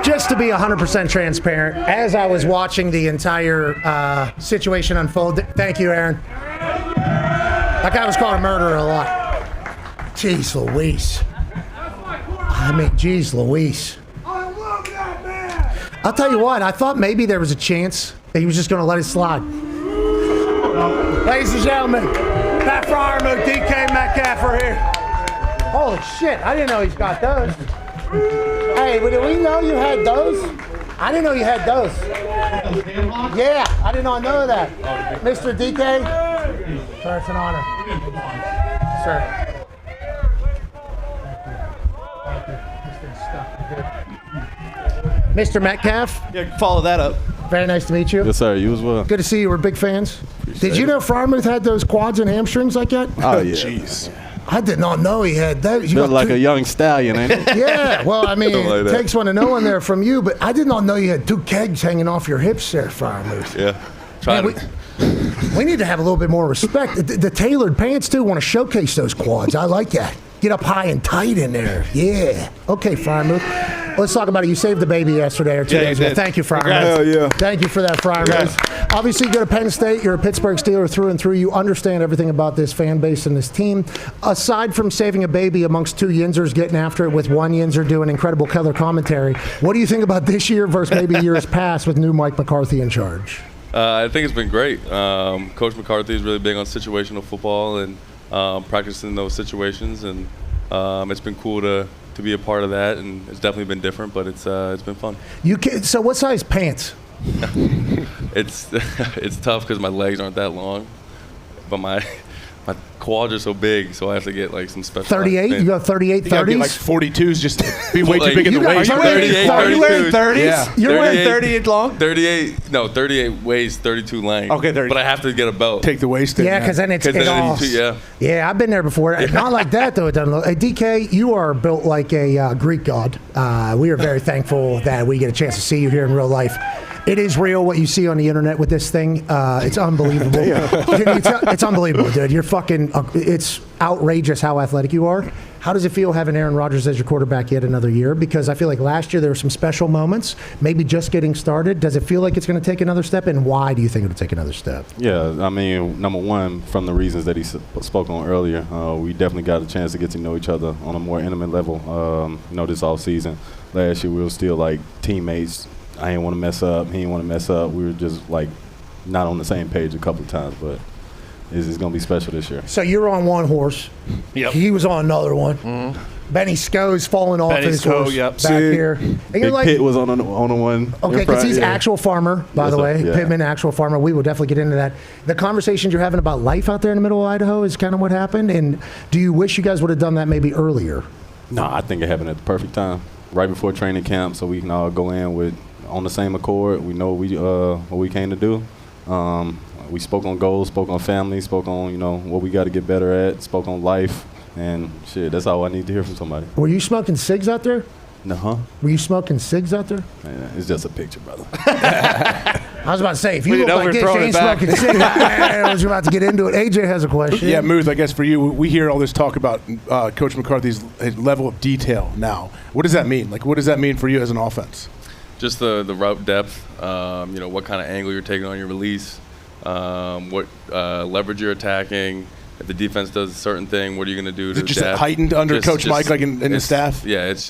just to be 100% transparent, as I was watching the entire situation unfold. Thank you, Aaron. That guy was called a murderer a lot. Jeez Louise. I mean, jeez Louise. I'll tell you what, I thought maybe there was a chance that he was just going to let it slide. Ladies and gentlemen, Matt Fryermuth, DK Metcalf are here. Holy shit, I didn't know he's got those. Hey, did we know you had those? I didn't know you had those. Yeah, I did not know that. Mr. DK? Sir, it's an honor. Sir. Mr. Metcalf? Yeah, follow that up. Very nice to meet you. Yes, sir. You as well. Good to see you. We're big fans. Did you know Fryermuth had those quads and hamstrings like that? Oh, yeah. Jeez. I did not know he had those. Built like a young stallion, ain't it? Yeah, well, I mean, Something like it that. takes one to know one there from you, but I did not know you had two kegs hanging off your hips there, Fryermuth. Yeah. We need to have a little bit more respect. The tailored pants, too, want to showcase those quads. I like that. Get up high and tight in there. Yeah. Okay, Fryermuth. Let's talk about it. You saved the baby yesterday or 2 days ago. Thank you, Fryermuth. Hell yeah. Thank you for that, Fryermuth. Obviously, you go to Penn State. You're a Pittsburgh Steeler through and through. You understand everything about this fan base and this team. Aside from saving a baby amongst two Yinzers, getting after it with one Yinzer doing incredible color commentary, what do you think about this year versus maybe years past with new Mike McCarthy in charge? I think it's been great. Coach McCarthy is really big on situational football and practicing those situations, and it's been cool to be a part of that, and it's definitely been different, but it's been fun. So what size pants? It's tough because my legs aren't that long, but my quads are so big, so I have to get like some special. 38? You got 38, 30s? You gotta get like 42s just to be way too big in the waist. Are you wearing 30s? Yeah. You're wearing 38 long? 38 weighs, 32 length. Okay, 30. But I have to get a belt. Take the waist in. Yeah, because then it's off. Yeah. Yeah, I've been there before. Not like that, though. It doesn't look. Hey, DK, you are built like a Greek god. We are very thankful that we get a chance to see you here in real life. It is real what you see on the internet with this thing. It's unbelievable. It's unbelievable, dude. You're fucking. It's outrageous how athletic you are. How does it feel having Aaron Rodgers as your quarterback yet another year? Because I feel like last year there were some special moments, maybe just getting started. Does it feel like it's going to take another step? And why do you think it'll take another step? Yeah, I mean, number one, from the reasons that he spoke on earlier, we definitely got a chance to get to know each other on a more intimate level. This offseason. Last year we were still like teammates. I didn't want to mess up. He didn't want to mess up. We were just like not on the same page a couple of times, but is going to be special this year. So you're on one horse. Yep. He was on another one. Benny Sco's falling off his horse back here. And Big you're like, Pitt was on a one. okay, because he's actual farmer, by Yes, the sir. way. Yeah. Pittman, actual farmer. We will definitely get into that. The conversations you're having about life out there in the middle of Idaho is kind of what happened. And do you wish you guys would have done that maybe earlier? No, I think it happened at the perfect time, right before training camp, so we can all go in on the same accord. We know what we came to do. We spoke on goals, spoke on family, spoke on what we got to get better at, spoke on life, and shit. That's all I need to hear from somebody. Were you smoking cigs out there? No, Were you smoking cigs out there? Man, it's just a picture, brother. I was about to say, if you We look know like we're this, you throwing ain't it back. smoking cigs. I was about to get into it. AJ has a question. Yeah, Muth, I guess for you, we hear all this talk about Coach McCarthy's level of detail now. What does that mean? Like, what does that mean for you as an offense? Just the route depth, what kind of angle you're taking on your release, what leverage you're attacking. If the defense does a certain thing, what are you going to do to Is it just adapt? heightened under Coach Mike, like in the staff? Yeah, it's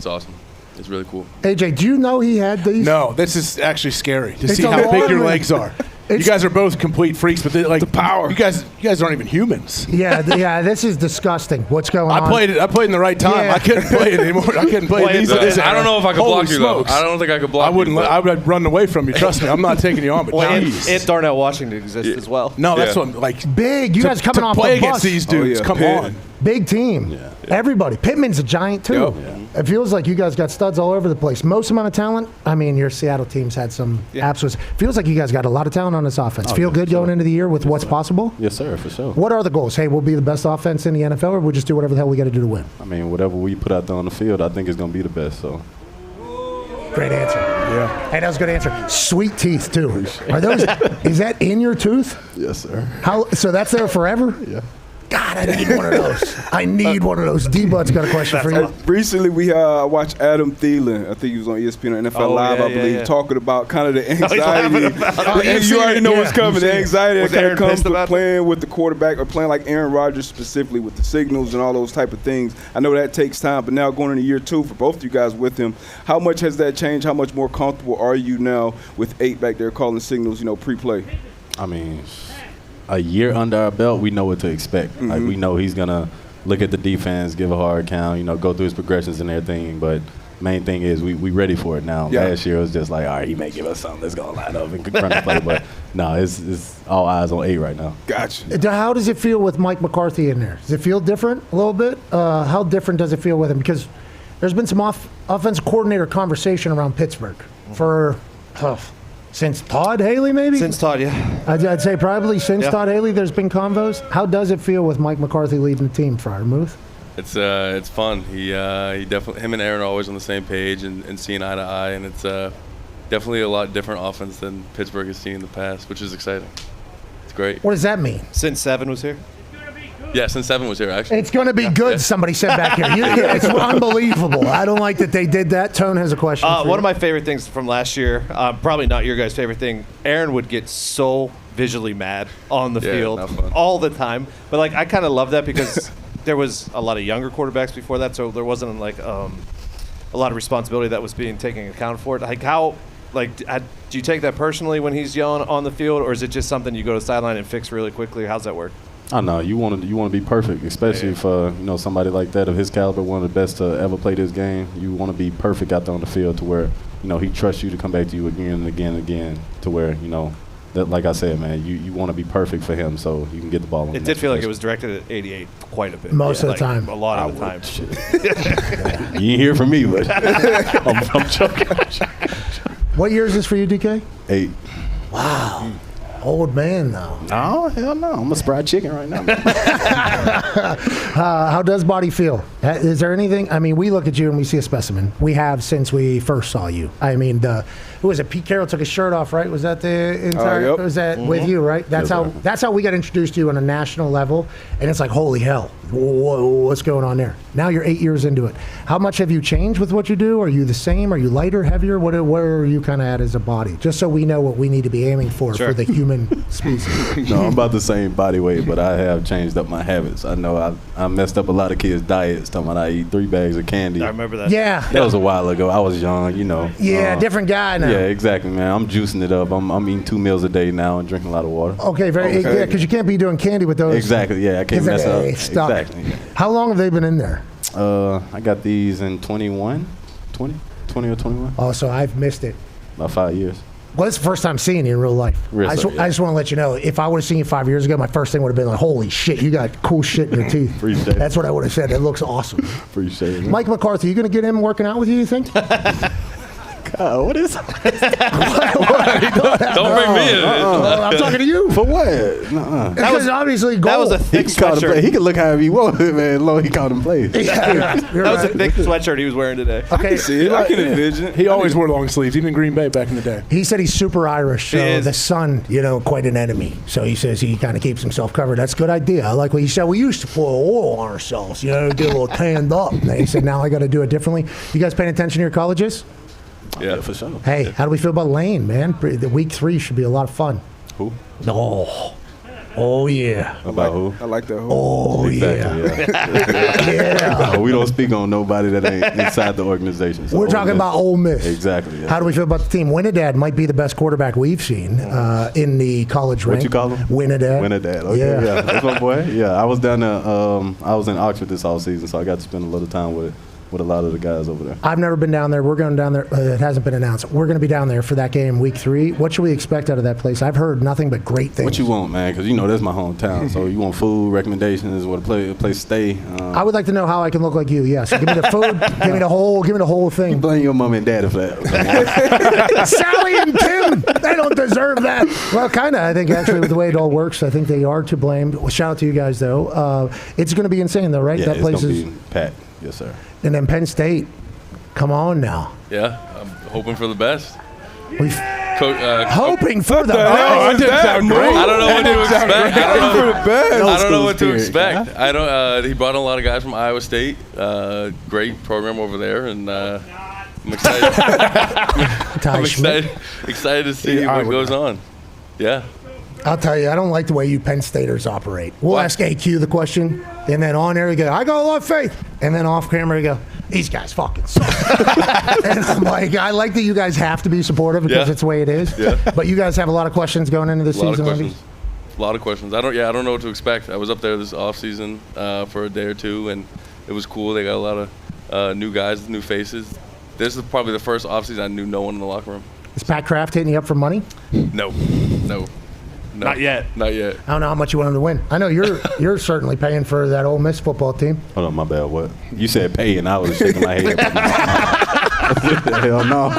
awesome. It's really cool. AJ, do you know he had these? No, this is actually scary to It's see how big your alarming. legs are. You guys are both complete freaks, but like the power. You guys aren't even humans. Yeah, this is disgusting. What's going on? I played in the right time. Yeah. I couldn't play it anymore. I couldn't play it. I don't know if I could block you, though. smokes. I don't think I could block I wouldn't. you, but- I would run away from you. Trust me. I'm not taking you on. But Well, geez. and Darnell Washington exists as well. No, that's what like big. You guys coming off play the against bus. these dudes. Come on. Big team. Everybody. Pittman's a giant too. It feels like you guys got studs all over the place. Most amount of talent. I mean, your Seattle team's had some absolute. Feels like you guys got a lot of talent on this offense. Oh, Feel yeah, good going into the year with what's possible. Yes, sir, for sure. What are the goals? Hey, we'll be the best offense in the NFL, or we'll just do whatever the hell we got to do to win. I mean, whatever we put out there on the field, I think is going to be the best. So. Great answer. Yeah. Hey, that was a good answer. Sweet teeth too. Are those? Is that in your tooth? Yes, sir. How? So that's there forever? Yeah. God, I need one of those. I need one of those. D-Bud's got a question for you. Recently, we watched Adam Thielen. I think he was on ESPN or NFL Live, I believe, talking about kind of the anxiety. And you already know what's coming. The anxiety that kind of comes with playing with the quarterback or playing like Aaron Rodgers specifically with the signals and all those type of things. I know that takes time, but now going into year 2 for both of you guys with him, how much has that changed? How much more comfortable are you now with 8 back there calling signals, pre-play? I mean, a year under our belt, we know what to expect. Like, we know he's going to look at the defense, give a hard count, go through his progressions and everything. But main thing is we ready for it now. Yeah. Last year it was just like, all right, he may give us something. Let's go line up and run the play. But no, it's all eyes on 8 right now. Gotcha. How does it feel with Mike McCarthy in there? Does it feel different a little bit? How different does it feel with him? Because there's been some offensive coordinator conversation around Pittsburgh for since Todd Haley, maybe? Since Todd, yeah. I'd say probably since Todd Haley, there's been convos. How does it feel with Mike McCarthy leading the team, Fryermuth? It's fun. He definitely, him and Aaron are always on the same page and seeing eye to eye, and it's definitely a lot different offense than Pittsburgh has seen in the past, which is exciting. It's great. What does that mean? Since 7 was here? Yeah, since 7 was here, actually. It's going to be good, somebody said back here. It's unbelievable. I don't like that they did that. Tone has a question for you. One of my favorite things from last year, probably not your guys' favorite thing, Aaron would get so visually mad on the field all the time. But, I kind of love that because there was a lot of younger quarterbacks before that, so there wasn't, a lot of responsibility that was being taken account for it. Do you take that personally when he's yelling on the field, or is it just something you go to the sideline and fix really quickly? How's that work? I know you want to be perfect, especially for somebody like that of his caliber, one of the best to ever play this game. You want to be perfect out there on the field to where he trusts you to come back to you again and again and again. To where that, like I said, man, you want to be perfect for him so you can get the ball. It did feel like it was directed at 88 quite a bit. Most of the time, a lot of the time. You ain't hear from me, but I'm joking. What year is this for you, DK? 8. Wow. Old man, though. Oh, hell no. I'm a fried chicken right now. How does Body feel? Is there anything? I mean, we look at you and we see a specimen. We have since we first saw you. I mean, who was it? Pete Carroll took his shirt off, right? Was that the entire? Yep. Was that with you, right? That's how we got introduced to you on a national level. And it's like, holy hell, what's going on there? Now you're 8 years into it. How much have you changed with what you do? Are you the same? Are you lighter, heavier? Where are you kind of at as a body? Just so we know what we need to be aiming for the human human species. No, I'm about the same body weight, but I have changed up my habits. I know I messed up a lot of kids' diets, talking about I eat 3 bags of candy. I remember that. Yeah. That was a while ago. I was young, you know. Yeah, different guy now. Yeah, exactly, man. I'm juicing it up. I'm eating 2 meals a day now and drinking a lot of water. Okay, yeah, because you can't be doing candy with those. Exactly, yeah. I can't mess up. Stuck. Exactly. Yeah. How long have they been in there? I got these in 20 or 21. Oh, so I've missed it. About 5 years. Well, it's the first time seeing you in real life. I just want to let you know, if I would have seen you 5 years ago, my first thing would have been like, holy shit, you got cool shit in your teeth. Appreciate it. That's what I would have said. It looks awesome. Appreciate it. Mike McCarthy, you going to get him working out with you think? God, what is Don't bring me in. I'm talking to you. For what? That was obviously gold. That was a thick sweatshirt. He can look however he wants, man. Long he called him play. That was a thick sweatshirt he was wearing today. Okay. See it. I can envision it. He always wore long sleeves, even in Green Bay back in the day. He said he's super Irish, so He is. the sun, quite an enemy. So he says he kind of keeps himself covered. That's a good idea. I like what he said. We used to pour oil on ourselves, get a little tanned up. And he said, now I got to do it differently. You guys paying attention to your colleges? Yeah, for sure. Hey, how do we feel about Lane, man? The week 3 should be a lot of fun. Who? Oh yeah. About who? I like that. Oh Exactly, yeah. No, we don't speak on nobody that ain't inside the organization. So We're talking about Ole Miss. Exactly. Yeah. How do we feel about the team? Winnedad might be the best quarterback we've seen in the college rank. What you call him? Winnedad. Winnedad. Okay, yeah. That's my boy. Yeah, I was down there. I was in Oxford this all season, so I got to spend a little time with a lot of the guys over there. I've never been down there. We're going down there. It hasn't been announced. We're going to be down there for that game, week 3. What should we expect out of that place? I've heard nothing but great things. What you want, man? Because that's my hometown. So you want food, recommendations, what a place to stay. I would like to know how I can look like you. Yes, give me the food. give me the whole thing. You blame your mom and dad for that. Sally and Tim, they don't deserve that. Well, kind of. I think actually with the way it all works, I think they are to blame. Well, shout out to you guys though. It's going to be insane though, right? Yeah, that place it's is gonna be packed. Yes, sir. And then Penn State, come on now. Yeah, I'm hoping for the best. Hoping for the best. I don't know what to expect. I don't know what to expect. He brought in a lot of guys from Iowa State. Great program over there, and I'm excited. I'm excited to see what goes on. Yeah. I'll tell you, I don't like the way you Penn Staters operate. We'll ask AQ the question, and then on air you go, I got a lot of faith. And then off camera you go, these guys fucking suck. And I'm like, I like that you guys have to be supportive because it's the way it is. Yeah. But you guys have a lot of questions going into the season. A lot of questions. I don't know what to expect. I was up there this off season for a day or two, and it was cool. They got a lot of new guys, new faces. This is probably the first off season I knew no one in the locker room. Is Pat Kraft hitting you up for money? No. Not yet. Not yet. I don't know how much you want him to win. I know you're certainly paying for that Ole Miss football team. Hold on, my bad. What? You said pay, and I was shaking my head. Hell no.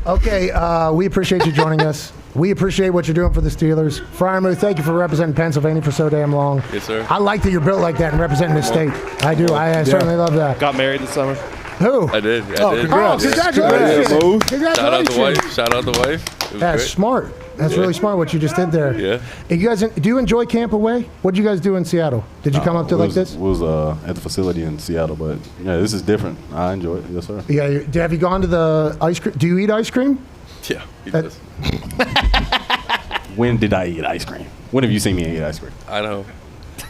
Okay, we appreciate you joining us. We appreciate what you're doing for the Steelers. Fryermuth, thank you for representing Pennsylvania for so damn long. Yes, sir. I like that you're built like that and representing the state. I do. I certainly love that. Got married this summer. Who? I did. Congrats. Congratulations. Congratulations. Shout out the wife. That's smart. That's really smart what you just did there. Yeah. You guys, do you enjoy camp away? What did you guys do in Seattle? Did you come up to like this? We was at the facility in Seattle, but yeah, this is different. I enjoy it. Yes, sir. Yeah. Have you gone to the ice cream? Do you eat ice cream? Yeah, he does. When did I eat ice cream? When have you seen me eat ice cream? Idaho.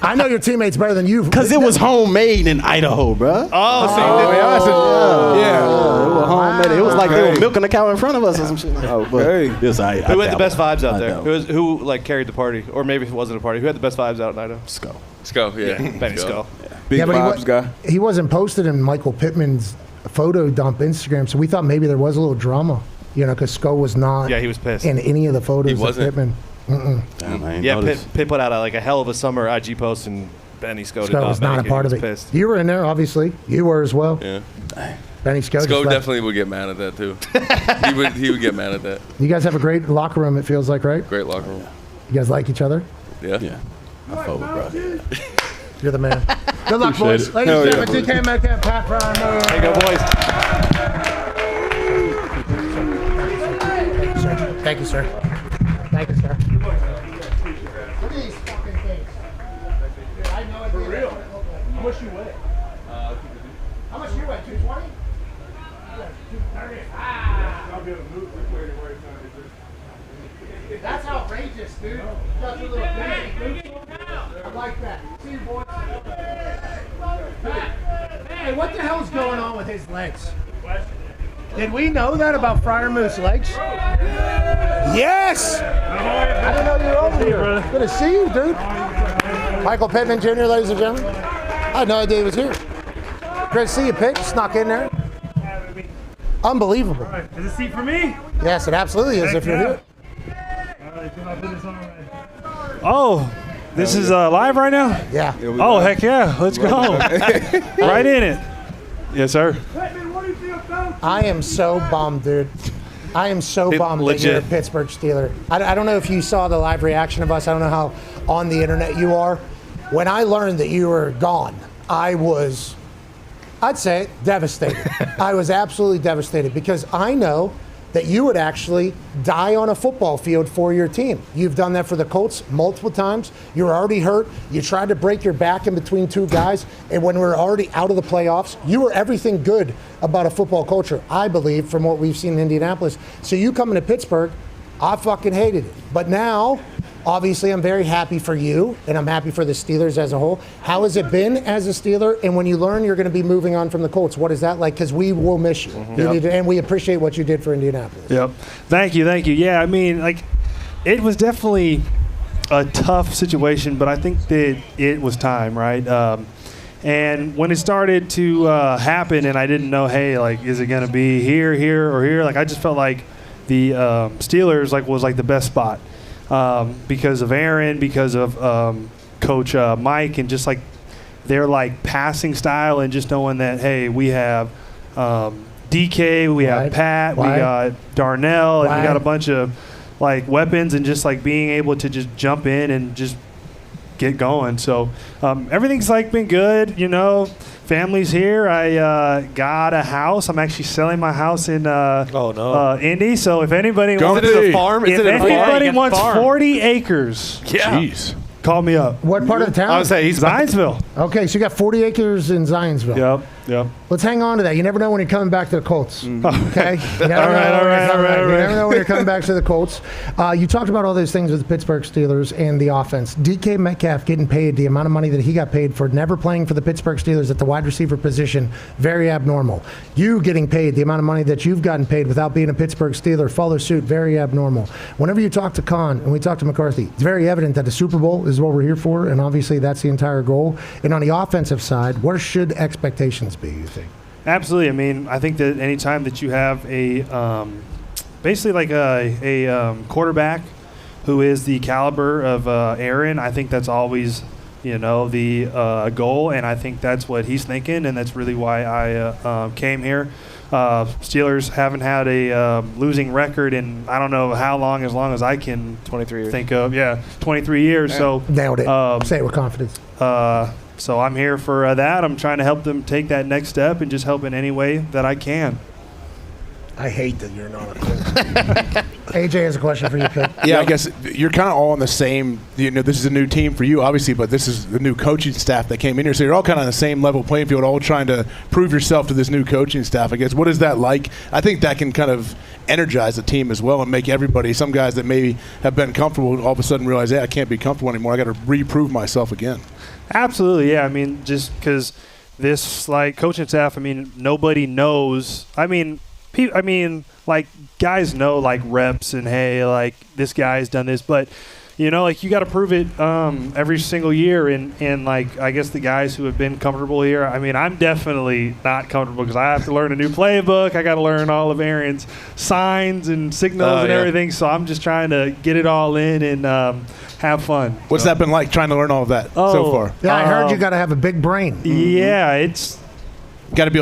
I know your teammates better than you. Because it was homemade in Idaho, bro. Oh, yeah. It was homemade. It was like they were milking the cow in front of us or some shit. Who had the best vibes out there? Who carried the party? Or maybe if it wasn't a party. Who had the best vibes out in Idaho? Sco, yeah. Benny Sco. Big vibes guy. He wasn't posted in Michael Pittman's photo dump Instagram, so we thought maybe there was a little drama, because Sco was not he was pissed in any of the photos of Pittman. Damn, Pitt put out a hell of a summer IG post, and Benny Sco was not a part of it. Pissed. You were in there, obviously. You were as well. Yeah. Benny Sco definitely would get mad at that too. he would get mad at that. You guys have a great locker room. It feels like, right? Great locker room. You guys like each other? Yeah. Yeah. I fuck with bro. You're the man. Good luck, boys. Ladies and gentlemen, DK Metcalf, Pat Fryermuth. There you go, boys. Thank you, sir. Thank you, sir. Look at these fucking things. I have no idea. For real? How much you weigh? How much you weigh? 220? 230. I'll be able to move quickly to where it's not. like that. See you, boys. Hey, what the hell's going on with his legs? Did we know that about Friar Moose legs? Yes! I didn't know you were over here. Good to see you, dude. Michael Pittman Jr., ladies and gentlemen. I had no idea he was here. Great to see you, Pitt. Snuck in there. Unbelievable. Is this seat for me? Yes, it absolutely is if you're here. Oh, this is live right now? Yeah. Oh, heck yeah. Let's go. Right in it. Yes, sir. I am so bummed, dude. I am so bummed that you're a Pittsburgh Steeler. I don't know if you saw the live reaction of us. I don't know how on the internet you are. When I learned that you were gone, I was, I'd say, devastated. I was absolutely devastated because I know that you would actually die on a football field for your team. You've done that for the Colts multiple times. You were already hurt. You tried to break your back in between two guys. And when we were already out of the playoffs, you were everything good about a football culture, I believe, from what we've seen in Indianapolis. So you coming to Pittsburgh, I fucking hated it. But now, obviously, I'm very happy for you, and I'm happy for the Steelers as a whole. How has it been as a Steeler? And when you learn you're going to be moving on from the Colts, what is that like? Because we will miss you. And we appreciate what you did for Indianapolis. Yep. Thank you. Yeah, I mean, like, it was definitely a tough situation, but I think that it was time, right? And when it started to happen and I didn't know, hey, like, is it going to be here, or here? Like, I just felt like the Steelers was the best spot. Because of Aaron, because of Coach Mike, and just their passing style, and just knowing that, hey, we have DK, we have Pat, we got Darnell, and we got a bunch of weapons, and just being able to just jump in and just get going. So everything's been good, Family's here. I got a house. I'm actually selling my house in Indy. So if anybody wants a farm, if anybody wants 40 acres, jeez, call me up. What part of the town? I would say he's Zionsville. Okay, so you got 40 acres in Zionsville. Yep. Let's hang on to that. You never know when you're coming back to the Colts. Okay? You never All You never know when you're coming back to the Colts. You talked about all those things with the Pittsburgh Steelers and the offense. DK Metcalf getting paid the amount of money that he got paid for never playing for the Pittsburgh Steelers at the wide receiver position, very abnormal. You getting paid the amount of money that you've gotten paid without being a Pittsburgh Steeler, follow suit, very abnormal. Whenever you talk to Khan and we talk to McCarthy, it's very evident that the Super Bowl is what we're here for, and obviously that's the entire goal. And on the offensive side, what should expectations be, you think? Absolutely. I mean, I think that any time that you have a basically a quarterback who is the caliber of Aaron, I think that's always the goal, and I think that's what he's thinking, and that's really why I came here. Steelers haven't had a losing record in I don't know how long, as I can 23 years. Think of. 23 years. So nailed it. Say it with confidence. So I'm here for that. I'm trying to help them take that next step and just help in any way that I can. I hate that you're not a Colt. AJ has a question for you, Pitt. Yeah, I guess you're kind of all on the same, this is a new team for you, obviously, but this is the new coaching staff that came in here. So you're all kind of on the same level playing field, all trying to prove yourself to this new coaching staff, I guess. What is that like? I think that can kind of energize the team as well and make everybody, some guys that maybe have been comfortable, all of a sudden realize, hey, I can't be comfortable anymore. I got to reprove myself again. Absolutely, yeah. I mean, just because this, coaching staff, I mean, nobody knows. I mean, guys know, reps and, hey, this guy's done this. But, you got to prove it every single year. And I guess the guys who have been comfortable here, I mean, I'm definitely not comfortable because I have to learn a new playbook. I got to learn all of Aaron's signs and signals and everything. So I'm just trying to get it all in and have fun. What's that been like, trying to learn all of that so far? Yeah, I heard you got to have a big brain. Yeah, it's got to be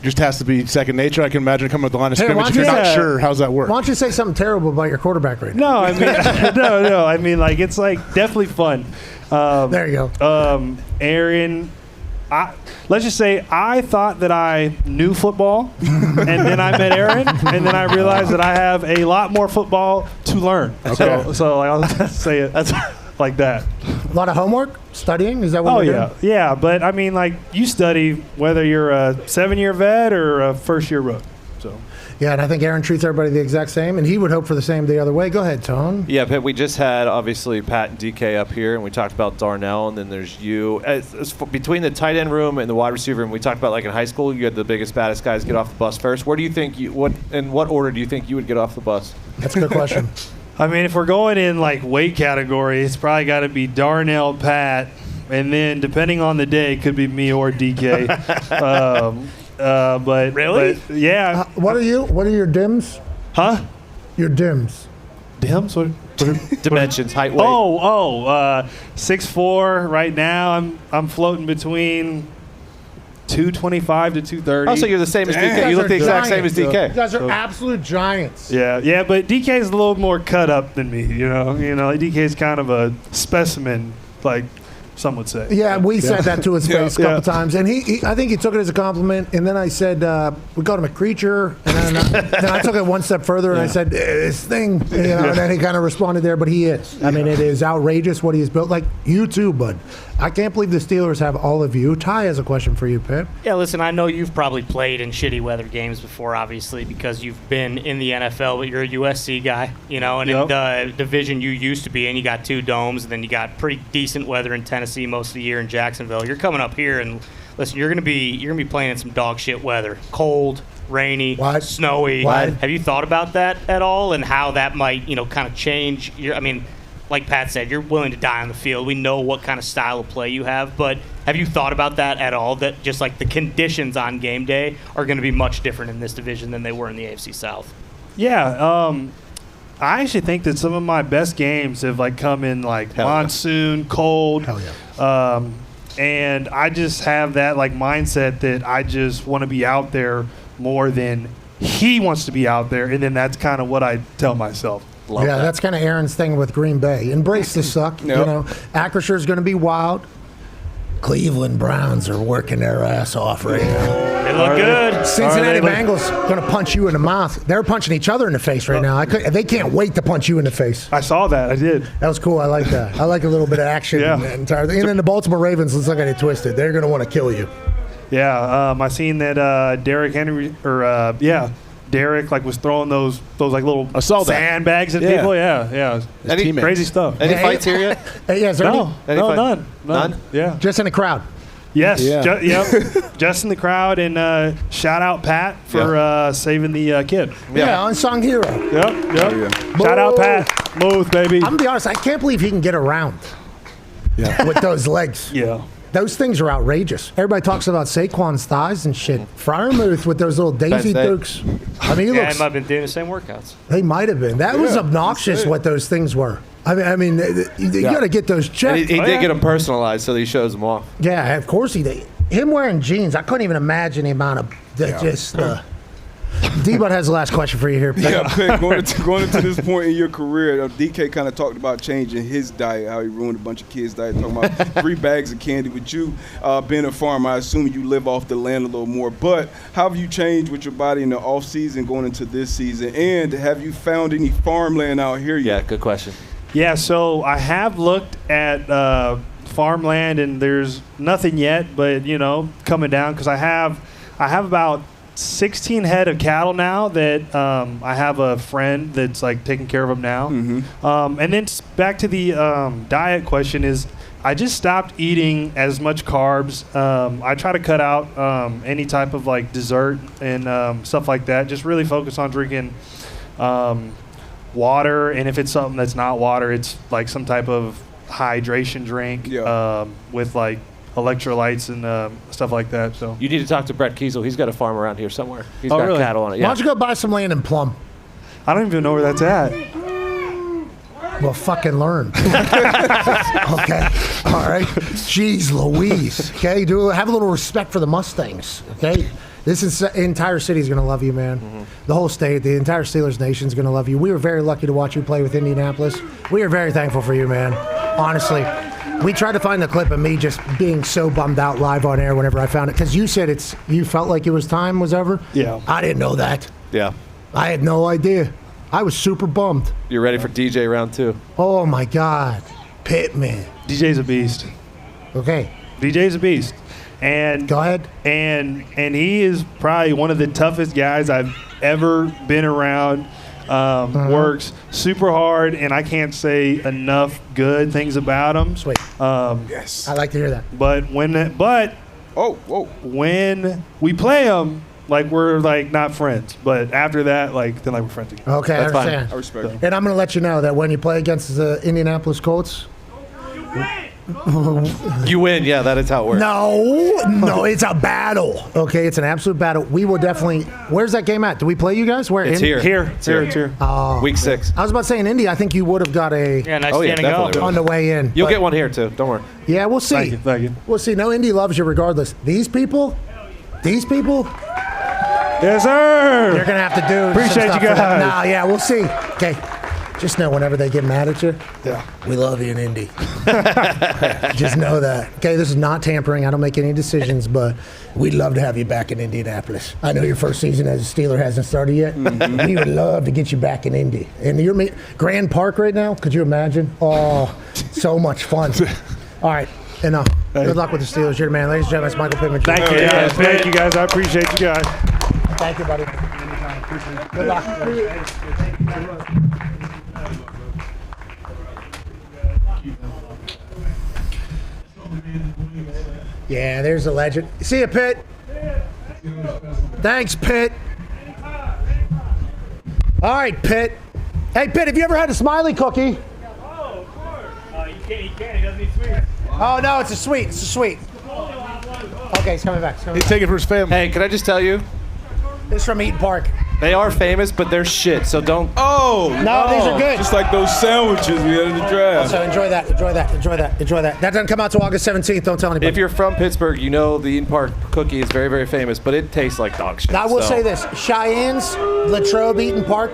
just has to be second nature. I can imagine coming with the line of scrimmage. If you're not sure, how's that work? Why don't you say something terrible about your quarterback right now? No, I mean, no. I mean, it's definitely fun. There you go. Aaron, let's just say I thought that I knew football, and then I met Aaron, and then I realized that I have a lot more football to learn. Okay. So I'll just say it. That's like that. A lot of homework, studying. Is that what you're doing? Yeah. But I mean, you study whether you're a 7-year vet or a first-year rook. So Yeah, and I think Aaron treats everybody the exact same, and he would hope for the same the other way. Go ahead, Tone. Yeah, Pitt, we just had, obviously, Pat and DK up here, and we talked about Darnell, and then there's you. Between the tight end room and the wide receiver room, we talked about, like, in high school, you had the biggest, baddest guys get off the bus first. Where do you think in what order do you think you would get off the bus? That's a good question. I mean, if we're going in, like, weight category, it's probably got to be Darnell, Pat, and then, depending on the day, it could be me or DK. But really? But, yeah. What are your dims? Huh? Your dims. Dims? What Dimensions, height, weight. 6'4". Right now, I'm floating between 225 to 230. Oh, so you're the same as DK. You look the exact same as DK. You guys are absolute giants. Yeah, but DK's a little more cut up than me. You know, DK's kind of a specimen, like some would say. Yeah, we said that to his face a couple times, and he I think he took it as a compliment. And then I said we called him a creature, and then I took it one step further, and I said this thing, and then he kind of responded there. But he is. I mean, it is outrageous what he has built. Like you too, bud. I can't believe the Steelers have all of you. Ty has a question for you, Pip. Yeah, listen, I know you've probably played in shitty weather games before, obviously, because you've been in the NFL, but you're a USC guy, and in the division you used to be in, you got 2 domes, and then you got pretty decent weather in Tennessee most of the year in Jacksonville. You're coming up here, and listen, you're gonna be playing in some dog shit weather, cold, rainy, snowy. Have you thought about that at all, and how that might, kind of change your? I mean, like Pat said, you're willing to die on the field. We know what kind of style of play you have, but have you thought about that at all? That just like the conditions on game day are going to be much different in this division than they were in the AFC South. Yeah, I actually think that some of my best games have like come in like monsoon, cold. Hell yeah. And I just have that like mindset that I just want to be out there more than he wants to be out there, and then that's kind of what I tell myself. That's kind of Aaron's thing with Green Bay. Embrace the suck. Acrisure is going to be wild. Cleveland Browns are working their ass off right now. They look good. Cincinnati Bengals going to punch you in the mouth. They're punching each other in the face right now. They can't wait to punch you in the face. I saw that. I did. That was cool. I like that. I like a little bit of action. And then the Baltimore Ravens, let's look at it twisted. They're going to want to kill you. Yeah, I seen that Derrick Henry, Derek was throwing those like little sandbags at people. Yeah. Crazy stuff. Any fights here yet? None. Yeah. Just in the crowd. Yes. Just in the crowd, and shout out Pat for saving the kid. Yeah, unsung hero. Yep. Shout out Pat. Move, baby. I'm gonna be honest. I can't believe he can get around. With those legs. Yeah. Those things are outrageous. Everybody talks about Saquon's thighs and shit. Freiermuth with those little Daisy Dukes. I mean, he might have been doing the same workouts. They might have been. That was obnoxious what those things were. I mean, you got to get those checked. He did get them personalized, so he shows them off. Yeah, of course he did. Him wearing jeans, I couldn't even imagine the amount of D-Bud has the last question for you here. Yeah, Pitt, going into this point in your career, DK kind of talked about changing his diet, how he ruined a bunch of kids' diet, talking about 3 bags of candy. With you being a farmer, I assume you live off the land a little more. But how have you changed with your body in the off season going into this season? And have you found any farmland out here yet? Yeah, good question. Yeah, so I have looked at farmland, and there's nothing yet, but coming down, because I have about 16 head of cattle now that I have a friend that's like taking care of them now. Mm-hmm. And then back to the diet question is I just stopped eating as much carbs. I try to cut out any type of like dessert and stuff like that. Just really focus on drinking water. And if it's something that's not water, it's like some type of hydration drink with like electrolytes and stuff like that. So you need to talk to Brett Kiesel. He's got a farm around here somewhere. He's got cattle on it. Why don't you go buy some land in Plum? I don't even know where that's at. Well, fucking learn. Okay. All right. Jeez Louise. Okay. Have a little respect for the Mustangs. Okay. This entire city is going to love you, man. Mm-hmm. The whole state, the entire Steelers nation is going to love you. We were very lucky to watch you play with Indianapolis. We are very thankful for you, man. Honestly. We tried to find the clip of me just being so bummed out live on air whenever I found it, because you said you felt like it was time was over. Yeah. I didn't know that. Yeah. I had no idea. I was super bummed. You're ready for DJ round 2. Oh, my God. Pittman. DJ's a beast. Okay. DJ's a beast. And go ahead. And he is probably one of the toughest guys I've ever been around. Works super hard, and I can't say enough good things about him. Sweet. Yes. I like to hear that. But when we play him, like we're like not friends. But after that, like then like we're friends again. Okay, That's I understand. fine. I respect him. And I'm going to let you know that when you play against the Indianapolis Colts, You win. Yeah, that is how it works. no, it's a battle. Okay, it's an absolute battle. We will definitely. Where's that game at? Do we play you guys? Where? It's here. It's here. Oh, Week 6. I was about to say in Indy, I think you would have got a definitely. on the way in. You'll But- get one here too. Don't worry. Yeah, we'll see. Thank you. We'll see. No, Indy loves you regardless. These people, Yes, sir. you're gonna have to do. Appreciate some you stuff for them. guys. Nah, yeah, we'll see. Okay, just know whenever they get mad at you, Yeah. we love you in Indy. Just know that. Okay, this is not tampering. I don't make any decisions, but we'd love to have you back in Indianapolis. I know your first season as a Steeler hasn't started yet. We would love to get you back in Indy. And you're Grand Park right now. Could you imagine? Oh, so much fun. All right, enough. Good luck with the Steelers. You're the man. Ladies and gentlemen, it's Michael Pittman. Thank you guys. Thank you guys. I appreciate you guys. Thank you, buddy. Good luck. Yeah, there's a legend. See you, Pitt. Thanks, Pitt. All right, Pitt. Hey, Pitt, have you ever had a Smiley cookie? Oh, of course. He can't. He doesn't need sweets. Oh, no, it's a sweet. It's a sweet. Okay, he's coming back. He's taking it for his family. Hey, can I just tell you? This is from Eaton Park. They are famous, but they're shit. So don't. No, these are good. Just like those sandwiches we had in the draft. So enjoy that. That doesn't come out till August 17th. Don't tell anybody. If you're from Pittsburgh, you know the Eaton Park cookie is very, very famous, but it tastes like dog shit. Now, I will so. say this. Cheyenne's Latrobe Eaton Park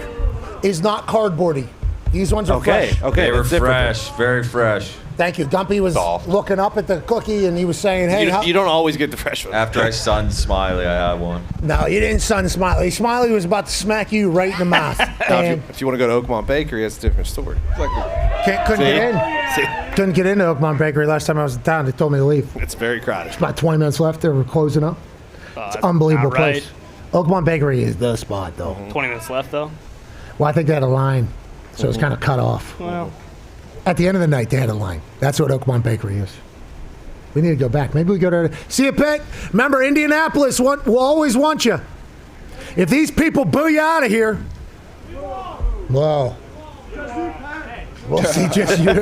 is not cardboardy. These ones are fresh. Okay, They were that's different. fresh, very fresh. Thank you. Gumpy was looking up at the cookie and he was saying, hey, You don't always get the fresh one. After I sunned Smiley, I had one. No, you didn't sun Smiley. Smiley was about to smack you right in the mouth. Now, And if you want to go to Oakmont Bakery, that's a different story. couldn't get in. Couldn't get into Oakmont Bakery last time I was in town. They told me to leave. It's very crowded. There's about 20 minutes left. They were closing up. It's an unbelievable place. Oakmont Bakery is the spot, though. 20 minutes left, though. Well, I think they had a line, so it was kind of cut off. Well, At the end of the night, they had a line. That's what Oakmont Bakery is. We need to go back. Maybe we go to... See you, Pitt. Remember, Indianapolis will always want you. If these people boo you out of here... Whoa. We'll see just you.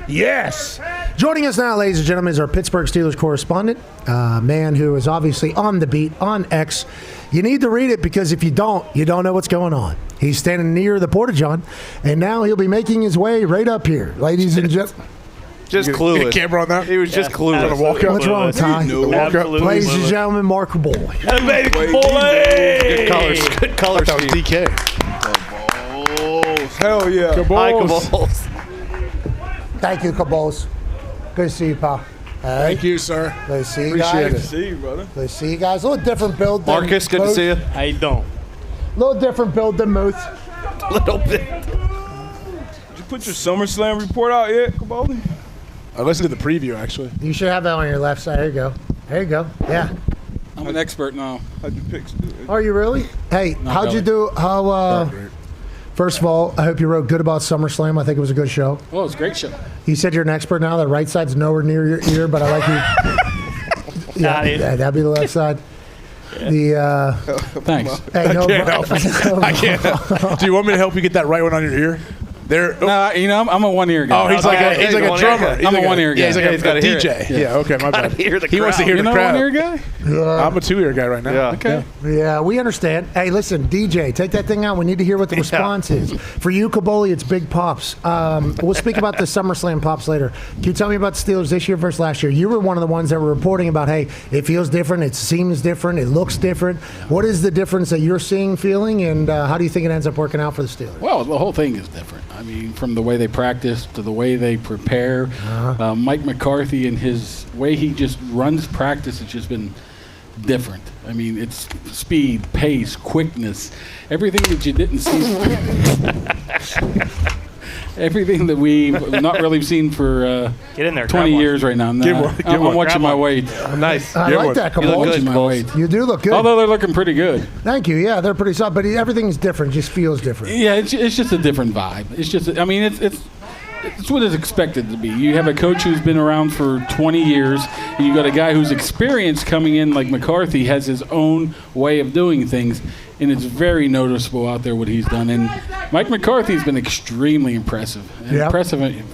Yes. Joining us now, ladies and gentlemen, is our Pittsburgh Steelers correspondent, a man who is obviously on the beat on X. You need to read it because if you don't know what's going on. He's standing near the Porta-John, and now he'll be making his way right up here, ladies and gentlemen. Just clueless. Camera on that? He was just clueless. Gonna walk up. What's wrong, Ty? Ladies and gentlemen, Mark Boy. Good colors. Good color That was scheme. DK. Hell yeah. Hi, Caballs. Thank you, Cabos. Good to see you, pal. Thank you, sir. Good to see you Appreciate guys. it. See you, brother. Good to see you guys. A little different build than Marcus, good to see you. how you doing? A little different build than Muth. A little bit. Did you put your SummerSlam report out yet, Cabaldi? I listened to the preview, actually. You should have that on your left side. There you go. There you go. Yeah. I'm an expert now. How'd your picks do? Are you really? Hey, how'd you do? First of all, I hope you wrote good about SummerSlam. I think it was a good show. Oh, it's a great show. You said you're an expert now. The right side's nowhere near your ear, but I like you. Yeah, that'd be the left side. Thanks. Hey, no, I can't help. I can't help. Do you want me to help you get that right one on your ear? There. No, you know, I'm a one-ear guy. Oh, he's like a drummer. I'm a one-ear guy. Yeah, he's like a DJ. Yeah, okay, my bad. He wants to hear the crowd. You're not a one-ear guy? I'm a two-ear guy right now. Yeah. Okay. Yeah, we understand. Hey, listen, DJ, take that thing out. We need to hear what the response is. For you, Kaboli, it's big pops. We'll speak about the SummerSlam pops later. Can you tell me about the Steelers this year versus last year? You were one of the ones that were reporting about, hey, it feels different, it seems different, it looks different. What is the difference that you're seeing, feeling, and how do you think it ends up working out for the Steelers? Well, the whole thing is different. I mean, from the way they practice to the way they prepare. Mike McCarthy and his way he just runs practice has just been different. I mean, it's speed, pace, quickness, everything that you didn't see. everything that we've not really seen for Get in there, 20 years right now. I'm watching my weight. Nice. I like that, You look good, Kabul. You do look good. Although they're looking pretty good. Thank you. Yeah, they're pretty solid, but everything's different. Just feels different. Yeah, it's just a different vibe. It's just, I mean, it's what it's expected to be. You have a coach who's been around for 20 years, and you got a guy who's experienced coming in like McCarthy, has his own way of doing things, and it's very noticeable out there what he's done. And Mike McCarthy's been extremely impressive. Yep. Impressive.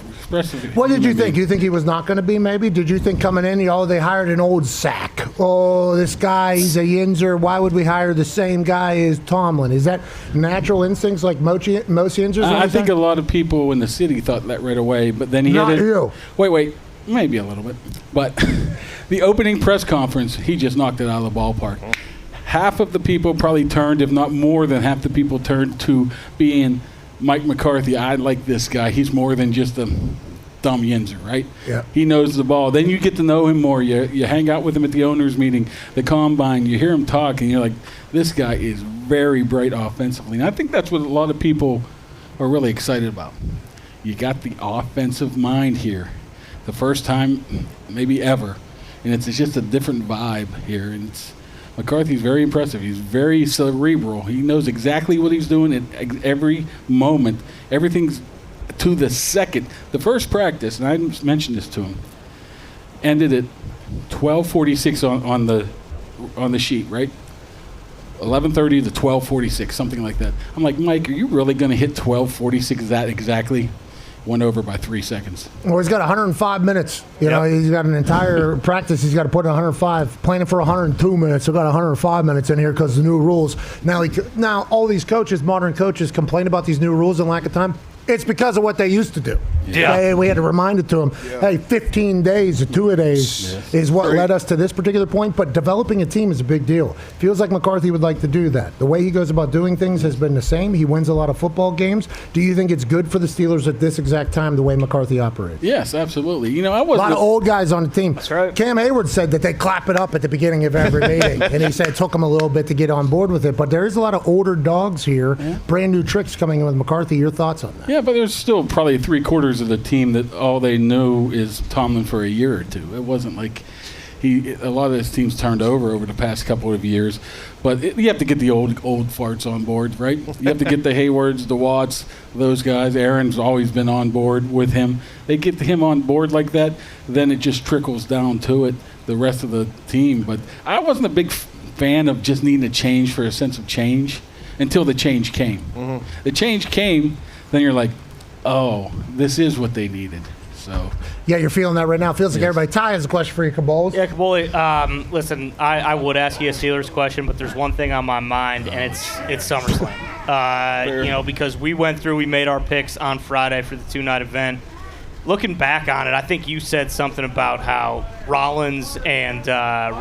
What did you think? You think he was not going to be, maybe? Did you think coming in, they hired an old sack? Oh, this guy, he's a yinzer. Why would we hire the same guy as Tomlin? Is that natural instincts like most yinzers? I think a lot of people in the city thought that right away, but then he Not had you. Wait, maybe a little bit. But the opening press conference, he just knocked it out of the ballpark. Half of the people probably turned, if not more than half the people turned to being Mike McCarthy. I like this guy. He's more than just a dumb yinzer, right? Yeah. He knows the ball. Then you get to know him more. You hang out with him at the owners' meeting, the combine. You hear him talk, and you're like, this guy is very bright offensively. And I think that's what a lot of people are really excited about. You got the offensive mind here. The first time maybe ever. And it's just a different vibe here. And McCarthy's very impressive. He's very cerebral. He knows exactly what he's doing at every moment. Everything's to the second. The first practice, and I mentioned this to him, ended at 12:46 on the sheet, right? 11:30 to 12:46, something like that. I'm like, Mike, are you really going to hit 12:46 that exactly? Went over by 3 seconds. Well, he's got 105 minutes. He's got an entire practice. He's got to put in 105. Planning for 102 minutes. We've got 105 minutes in here because of the new rules. Now, all these coaches, modern coaches, complain about these new rules and lack of time. It's because of what they used to do. Yeah. We had to remind it to them, hey, 15 days or 2 days is what led us to this particular point. But developing a team is a big deal. Feels like McCarthy would like to do that. The way he goes about doing things has been the same. He wins a lot of football games. Do you think it's good for the Steelers at this exact time, the way McCarthy operates? Yes, absolutely. A lot of old guys on the team. That's right. Cam Hayward said that they clap it up at the beginning of every meeting. And he said it took him a little bit to get on board with it. But there is a lot of older dogs here. Yeah. Brand new tricks coming in with McCarthy. Your thoughts on that? Yeah, but there's still probably 3/4 of the team that all they knew is Tomlin for a year or two. It wasn't like a lot of his teams turned over the past couple of years. But you have to get the old farts on board, right? You have to get the Haywards, the Watts, those guys. Aaron's always been on board with him. They get him on board like that, then it just trickles down to it, the rest of the team. But I wasn't a big fan of just needing a change for a sense of change until the change came. Mm-hmm. The change came, then you're like, oh, this is what they needed. So yeah, you're feeling that right now. Feels like everybody. Ty has a question for you, Kabul. Yeah, Kabul. Listen, I would ask you a Steelers question, but there's one thing on my mind, and it's SummerSlam. Because we made our picks on Friday for the 2-night event. Looking back on it, I think you said something about how Rollins and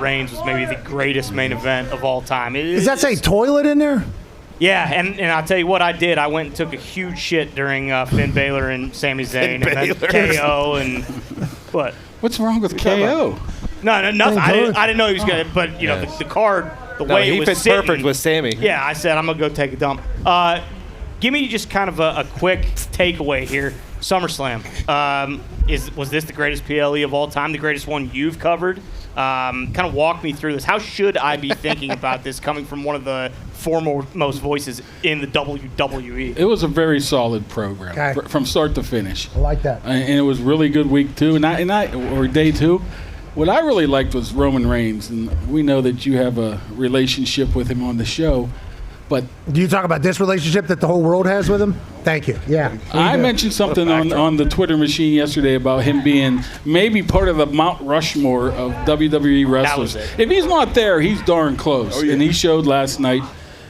Reigns was maybe the greatest main event of all time. Does that say toilet in there? Yeah, and I'll tell you what I did. I went and took a huge shit during Finn Balor and Sami Zayn, and then KO and what? What's wrong with KO? No, nothing. I didn't know he was gonna. But the card, the way it was fits sitting, perfect with Sami. Yeah, I said I'm gonna go take a dump. Give me just kind of a quick takeaway here. SummerSlam. Was this the greatest PLE of all time? The greatest one you've covered? Kind of walk me through this. How should I be thinking about this coming from one of the foremost voices in the WWE? It was a very solid program from start to finish. I like that. And it was really good week 2 or day 2. What I really liked was Roman Reigns, and we know that you have a relationship with him on the show. But do you talk about this relationship that the whole world has with him? Thank you. Yeah. I mentioned something on the Twitter machine yesterday about him being maybe part of the Mount Rushmore of WWE wrestlers. If he's not there, he's darn close. Oh, yeah. And he showed last night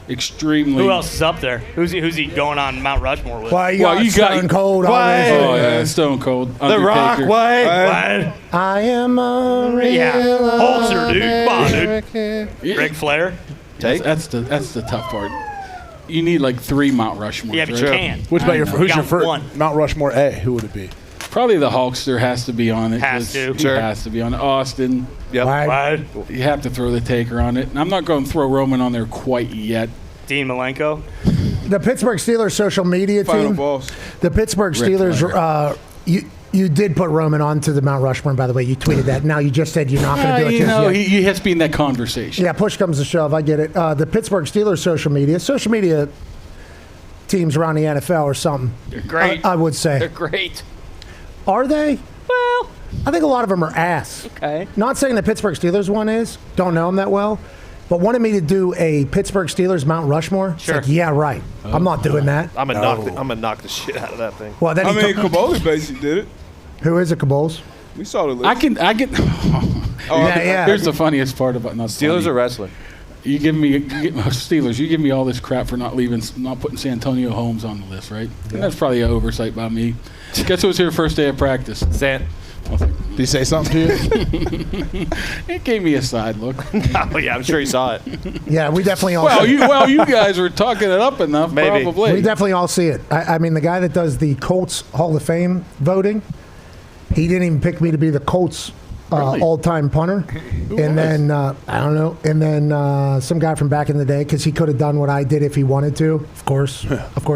extremely. Who else is up there? Who's he going on Mount Rushmore with? Well, you got Stone Cold. Oh, yeah, Stone Cold. The Rock, what? I am a real Holzer, dude. Come on, dude. Ric Flair. That's the tough part. You need like 3 Mount Rushmores. Yeah, but you can. Who's your first Mount Rushmore A? Who would it be? Probably the Hulkster has to be on it. Has to. He has to be on it. Austin. Yep. Right. You have to throw the Taker on it. And I'm not going to throw Roman on there quite yet. Dean Malenko. The Pittsburgh Steelers social media Final team. boss. The Pittsburgh Steelers. You did put Roman onto the Mount Rushmore, by the way. You tweeted that. Now you just said you're not going to do it just yet. He has to be in that conversation. Yeah, push comes to shove. I get it. The Pittsburgh Steelers social media teams around the NFL or something. They're great. I would say. They're great. Are they? Well, I think a lot of them are ass. Okay. Not saying the Pittsburgh Steelers one is. Don't know them that well. But wanted me to do a Pittsburgh Steelers Mount Rushmore. It's like, yeah, right. I'm not doing that. I'm gonna knock the shit out of that thing. Well, then Caboli basically did it. Who is it, Caboles? We saw the list. I can. Yeah. Here's the funniest part about not Steelers funny. are wrestling. You give me Steelers. You give me all this crap for not putting Santonio Holmes on the list, right? Yeah. And that's probably an oversight by me. Guess who was here first day of practice? Sant. Did he say something to you? It gave me a side look. Oh yeah, I'm sure he saw it. Yeah, we definitely all. You guys were talking it up enough. Maybe. Probably. We definitely all see it. I mean, the guy that does the Colts Hall of Fame voting, he didn't even pick me to be the Colts all-time punter. And then, I don't know. And then some guy from back in the day, because he could have done what I did if he wanted to. Of course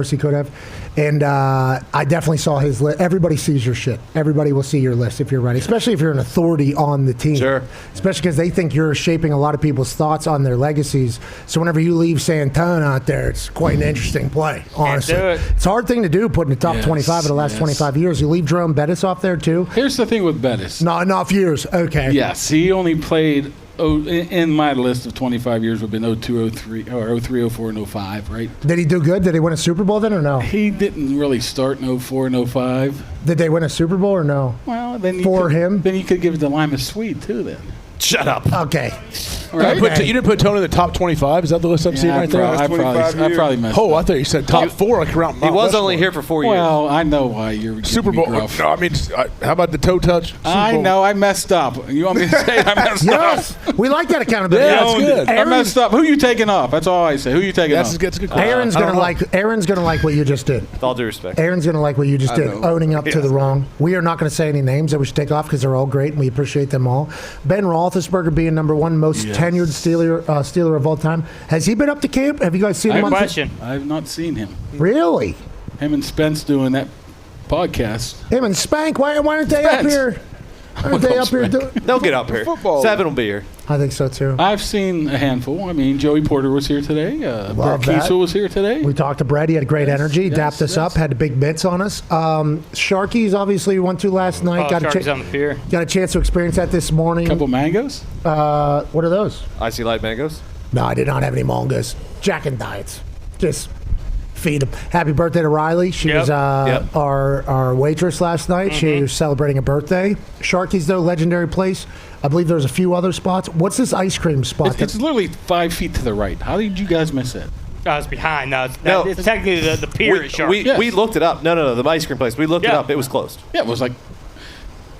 he could have. And I definitely saw his list. Everybody sees your shit. Everybody will see your list if you're ready, especially if you're an authority on the team. Sure. Especially because they think you're shaping a lot of people's thoughts on their legacies. So whenever you leave Santone out there, it's quite an interesting play, honestly. do it. It's a hard thing to do, putting the top Yes, 25 of the last 25 years. You leave Jerome Bettis off there, too? Here's the thing with Bettis. Not enough years. Okay. Yes, he only played. In my list of 25 years, would have been 02, 03, or 03, 04, and 05, right? Did he do good? Did he win a Super Bowl then or no? He didn't really start in 04 and 05. Did they win a Super Bowl or no? Well, then him? Then you could give it to Lima Swede, too, then. Shut up. Okay. Right? You didn't put Tony in the top 25? Is that the list I'm seeing right there? I probably messed Oh, up. I thought you said top 4. Like around He was only here for 4 years. Well, I know why you're Super giving Bowl. me gruff. No, I mean, how about the toe touch? Super I Bowl? know I messed up. You want me to say I messed Yes. up? We like that accountability. Yeah, that's good. I messed up. Who you taking off? That's all I say. Who you taking off? That's a good question. Aaron's gonna like what you just did. With all due respect. Aaron's gonna like what you just I did, know. owning up to the wrong. We are not gonna say any names that we should take off because they're all great and we appreciate them all. Ben Roethlisberger being number one most tenured Steeler of all time. Has he been up to camp? Have you guys seen him? I've not seen him. Really? Him and Spence doing that podcast. Him and Spank. Why aren't they up here? Why aren't they up here doing? They'll get up here. Football. 7 will be here. I think so too. I've seen a handful. I mean, Joey Porter was here today. Brett that. Kiesel was here today. We talked to Brett. He had great energy. Dapped us up. Had the big bits on us. Sharkies, obviously, we went to last night. Sharkies on the pier. Got a chance to experience that this morning. Couple mangoes. What are those? Icy Light Mangoes. No, I did not have any mangoes. Jack and Diets. Just feed them. Happy birthday to Riley. She was our waitress last night. She was celebrating a birthday. Sharky's, though, legendary place. I believe there's a few other spots. What's this ice cream spot? It's literally 5 feet to the right. How did you guys miss it? It's behind. It's technically the pier at Sharky. We looked it up. No, the ice cream place. We looked it up. It was closed. Yeah, it was like,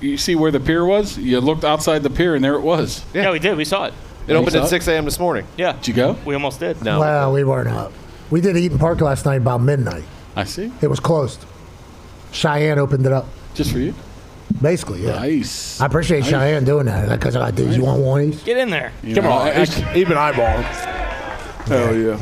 you see where the pier was? You looked outside the pier, and there it was. Yeah, we did. We saw it. It opened at 6 a.m. this morning. Yeah. Did you go? We almost did. No. Well, we weren't up. We did Eaton Park last night about midnight. I see. It was closed. Cheyenne opened it up. Just for you? Basically, yeah. Nice. I appreciate Cheyenne doing that because I did. You want one of these? Get in there. Come on. Even eyeball. Hell yeah.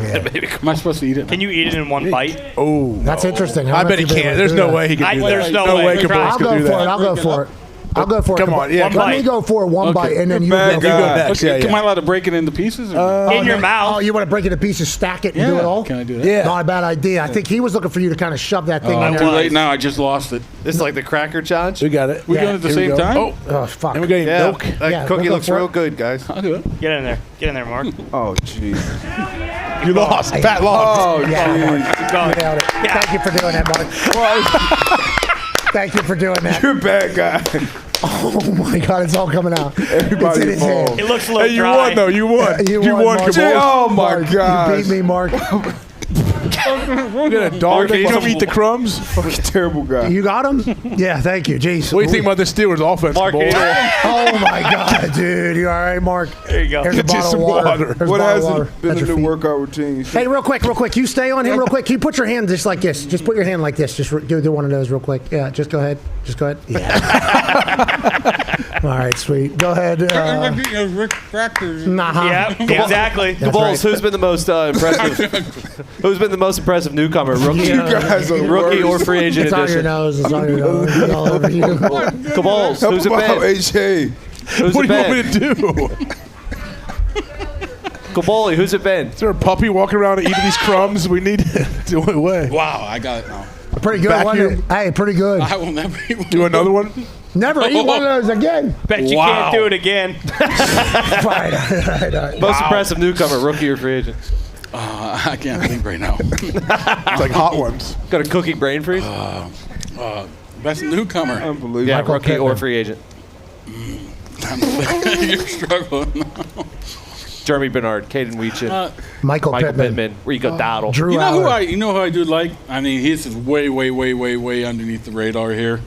Am I supposed to eat it? Can you eat it in one bite? Oh. That's interesting. I bet he can't. There's no way he can do that. There's no way. I'll go for it. I'll go for it. I'll go for it. Come on, yeah. Let me go for it one bite, and then you go. You go next. Okay, am I allowed to break it into pieces? Or In your mouth. Oh, you want to break it into pieces, stack it, and do it all? Can I do that? Yeah. Not a bad idea. I think he was looking for you to kind of shove that thing in Too there. late now. I just lost it. This is like the cracker challenge. We got it. We doing it at the same time? Oh, fuck. And we're getting milk. That Yeah, cookie we'll go looks for real it. good, guys. I'll do it. Get in there. Get in there, Mark. Oh, jeez. You lost. Pat lost. Oh, Yeah, jeez. Keep going. you nailed it. Thank you for doing that, Mark. Thank you for doing that. You're a bad guy. Oh, my God. It's all coming out. Everybody It's in his involved. hand. It looks a little Hey, you dry. won, though. You won. You won, Mark. Cabal. Oh, my Mark, God. You beat me, Mark. You got a dog that don't eat the crumbs? Fucking terrible guy. You got him? Yeah, thank you. Jeez. What do you think about the Steelers offense, Mark, Cabal? Oh, my God, dude. You all right, Mark? There you go. Here's a Get you bottle some of water. water. There's What a bottle of hasn't water. been That's in your the feet. workout routine? Hey, real quick. You stay on him real quick. Can you put your hand just like this? Just put your hand like this. Just do one of those real quick. Yeah, just go ahead. Yeah. All right, sweet. Go ahead. Rick Fractors. Yeah, exactly. The Bulls. Who's been the most impressive? Who's been the most impressive newcomer? Rookie, You guys are the rookie or worst. free agent It's on your edition? nose. It's on your nose. It's all over you. Caballs. Help Who's it him out, been? AJ. Who's What it do you want me been? to do? Caboli, who's it been? Is there a puppy walking around and eating these crumbs? We need to do it away. Wow, I got it now. Pretty good, wasn't it? Hey, pretty good. I will never eat one. Do another one? Never eat one of those again. Bet you can't do it again. Right. Most impressive newcomer, rookie or free agent? I can't think right now. It's like hot ones. Got a cookie brain freeze? Best newcomer. Unbelievable. Yeah, Michael rookie or Pittman. free agent. You're struggling. Jeremy Bernard, Caden Weechin, Michael Pittman, Rico Dowdle. Drew You know Aller. who I do like? I mean, he's just way underneath the radar here.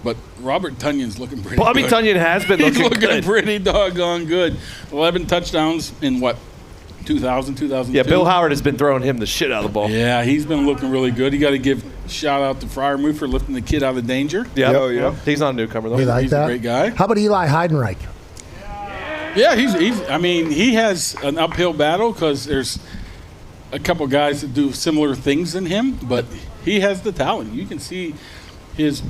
But Robert Tunyon's looking pretty Bobby good. Tunyon has been He's looking looking good. pretty doggone good. 11 touchdowns in what? 2002? Yeah, Bill Howard has been throwing him the shit out of the ball. Yeah, he's been looking really good. You got to give shout out to Fryermuth for lifting the kid out of danger. Yeah. He's not a newcomer, though. We like He's that. a great guy. How about Eli Heidenreich? Yeah, he's. I mean, he has an uphill battle because there's a couple guys that do similar things than him, but he has the talent. You can see his.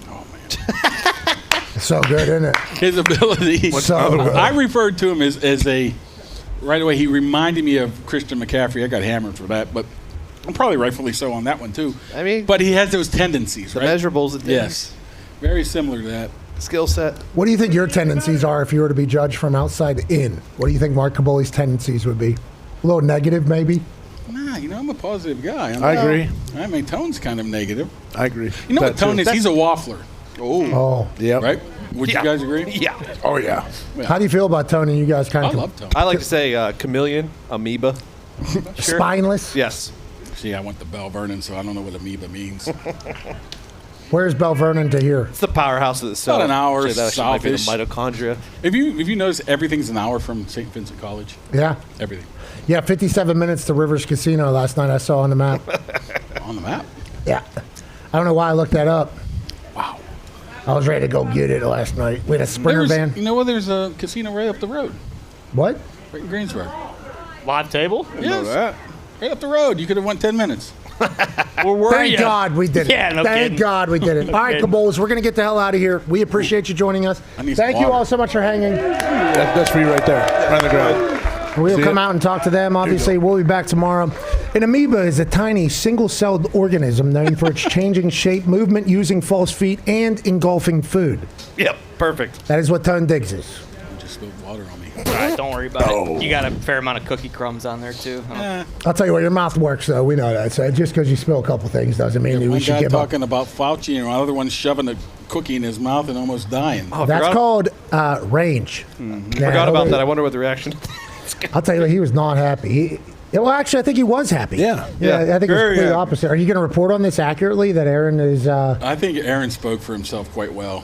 Oh man, So good, isn't it? his ability. So good. I referred to him as a. Right away, he reminded me of Christian McCaffrey. I got hammered for that, but I'm probably rightfully so on that one too. I mean, But he has those tendencies, the right? measurables, and Yes, very similar to that. skill set. What do you think your tendencies are if you were to be judged from outside in? What do you think Mark Caboli's tendencies would be? A little negative, maybe? Nah, I'm a positive guy. I agree. I mean, Tone's kind of negative. I agree. You know what That Tone too. is? He's a waffler. Oh. Yeah. Right? Would you guys agree? Yeah. Oh, yeah. How do you feel about Tony? You guys kind I of love Tone. I like to say chameleon, amoeba. spineless? Yes. See, I went to Bell Vernon, so I don't know what amoeba means. Where's Bell Vernon to here? It's the powerhouse of the cell. About an hour Say that actually might be the south-ish. mitochondria. If you notice, everything's an hour from St. Vincent College. Yeah. Everything. Yeah, 57 minutes to Rivers Casino last night I saw on the map. On the map? Yeah. I don't know why I looked that up. Wow. I was ready to go get it last night. We had a Sprinter van. You know what? There's a casino right up the road. What? Right in Greensburg. Live table? Yes. that. Right up the road. You could have went 10 minutes. Where were Thank you? God we did it. Yeah, no Thank kidding. God we did it. All right, kidding. Caboles, we're going to get the hell out of here. We appreciate you joining us. I need some Thank you water. all so much for hanging. That's for you right there. Right on the ground. We'll See come it? out and talk to them. Obviously, we'll be back tomorrow. An amoeba is a tiny single-celled organism known for its changing shape, movement using false feet, and engulfing food. Yep. Perfect. That is what Tone Diggs is. You just spilled water on me. All right, don't worry about it. You got a fair amount of cookie crumbs on there, too. I'll tell you what, your mouth works, though. We know that. So just because you spill a couple things doesn't mean we One should guy give up. talking about Fauci and another one shoving a cookie in his mouth and almost dying. Oh, That's forgot- called range. Forgot about that. I wonder what the reaction. I'll tell you what, he was not happy. Well, actually, I think he was happy. Yeah. Yeah, I think it was Very completely happy. opposite. Are you going to report on this accurately that Aaron is... I think Aaron spoke for himself quite well.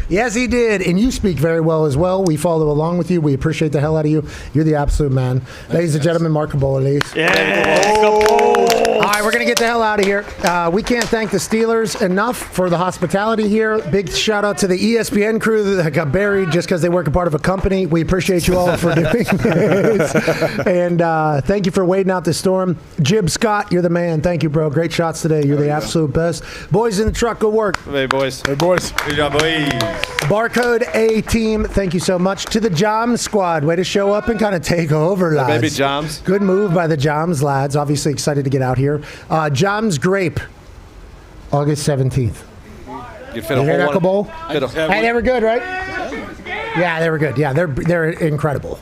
Yes, he did. And you speak very well as well. We follow along with you. We appreciate the hell out of you. You're the absolute man. Ladies and gentlemen, Mark Caboles. All right, we're going to get the hell out of here. We can't thank the Steelers enough for the hospitality here. Big shout out to the ESPN crew that got buried just because they work a part of a company. We appreciate you all for doing this. And thank you for waiting out the storm. Jib Scott, you're the man. Thank you, bro. Great shots today. You're the absolute best. Boys in the truck, good work. Hey, boys. Hey, boys. Good job, boys. Barcode A team, thank you so much. To the Joms squad, way to show up and kind of take over, lads. Baby Joms. Good move by the Joms lads. Obviously excited to get out here. Joms Grape, August 17th. You fit You a hear that, whole Cabol? one. Fit a- Hey, they were good, right? Yeah, they were good. Yeah, they're incredible.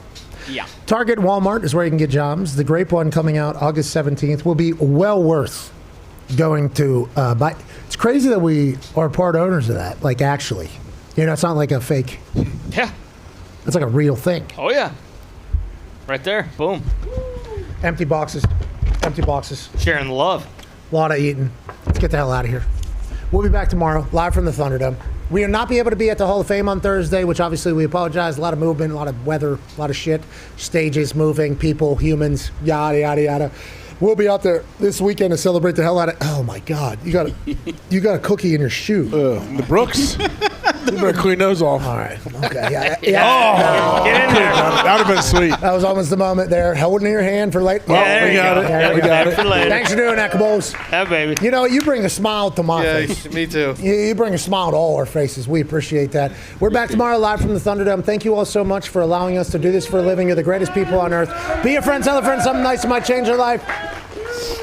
Yeah. Target, Walmart is where you can get Joms. The Grape one coming out August 17th will be well worth going to buy. It's crazy that we are part owners of that, like actually. You know, it's not like a fake. Yeah. It's like a real thing. Oh, yeah. Right there. Boom. Empty boxes. Empty boxes. Sharing the love. A lot of eating. Let's get the hell out of here. We'll be back tomorrow, live from the Thunderdome. We will not be able to be at the Hall of Fame on Thursday, which obviously we apologize. A lot of movement, a lot of weather, a lot of shit. Stages moving, people, humans, yada, yada, yada. We'll be out there this weekend to celebrate the hell out of. Oh my God! You got a cookie in your shoe. The Brooks. You better clean those off. All right. Okay. Yeah. Oh, get in there. That would have been sweet. That was almost the moment there. Holding in your hand for late. Yeah, we got it. Yeah, we got it. Thanks for doing that, Cabos. Yeah, baby. You know, you bring a smile to my face. Me too. You bring a smile to all our faces. We appreciate that. We're back tomorrow live from the Thunderdome. Thank you all so much for allowing us to do this for a living. You're the greatest people on earth. Be a friend, tell a friend something nice that might change their life.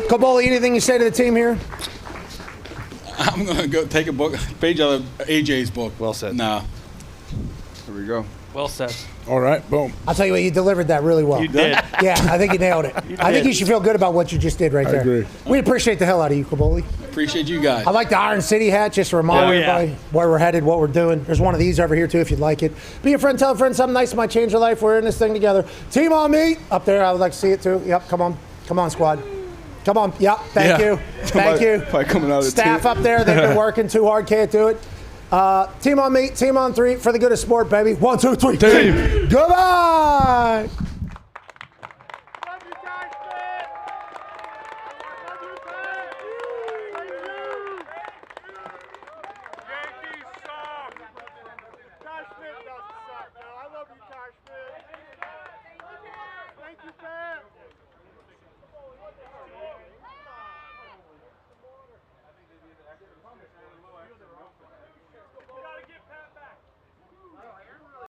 Kaboli, anything you say to the team here? I'm going to go take a page out of AJ's book. Well said. Nah. Here we go. Well said. All right, boom. I'll tell you what, you delivered that really well. You did. Yeah, I think you nailed it. I think you should feel good about what you just did right there. agree. We appreciate the hell out of you, Kaboli. Appreciate you guys. I like the Iron City hat, just to remind everybody where we're headed, what we're doing. There's one of these over here, too, if you'd like it. Be a friend, tell a friend something nice that might change your life. We're in this thing together. Team on me. Up there, I would like to see it, too. Yep, come on. Come on, squad. Come on. Yep, thank you. Thank you. Probably coming out of the Staff up there, they've been working too hard, can't do it. Team on me, team on three, for the good of sport, baby. 1, 2, 3. Team. Goodbye.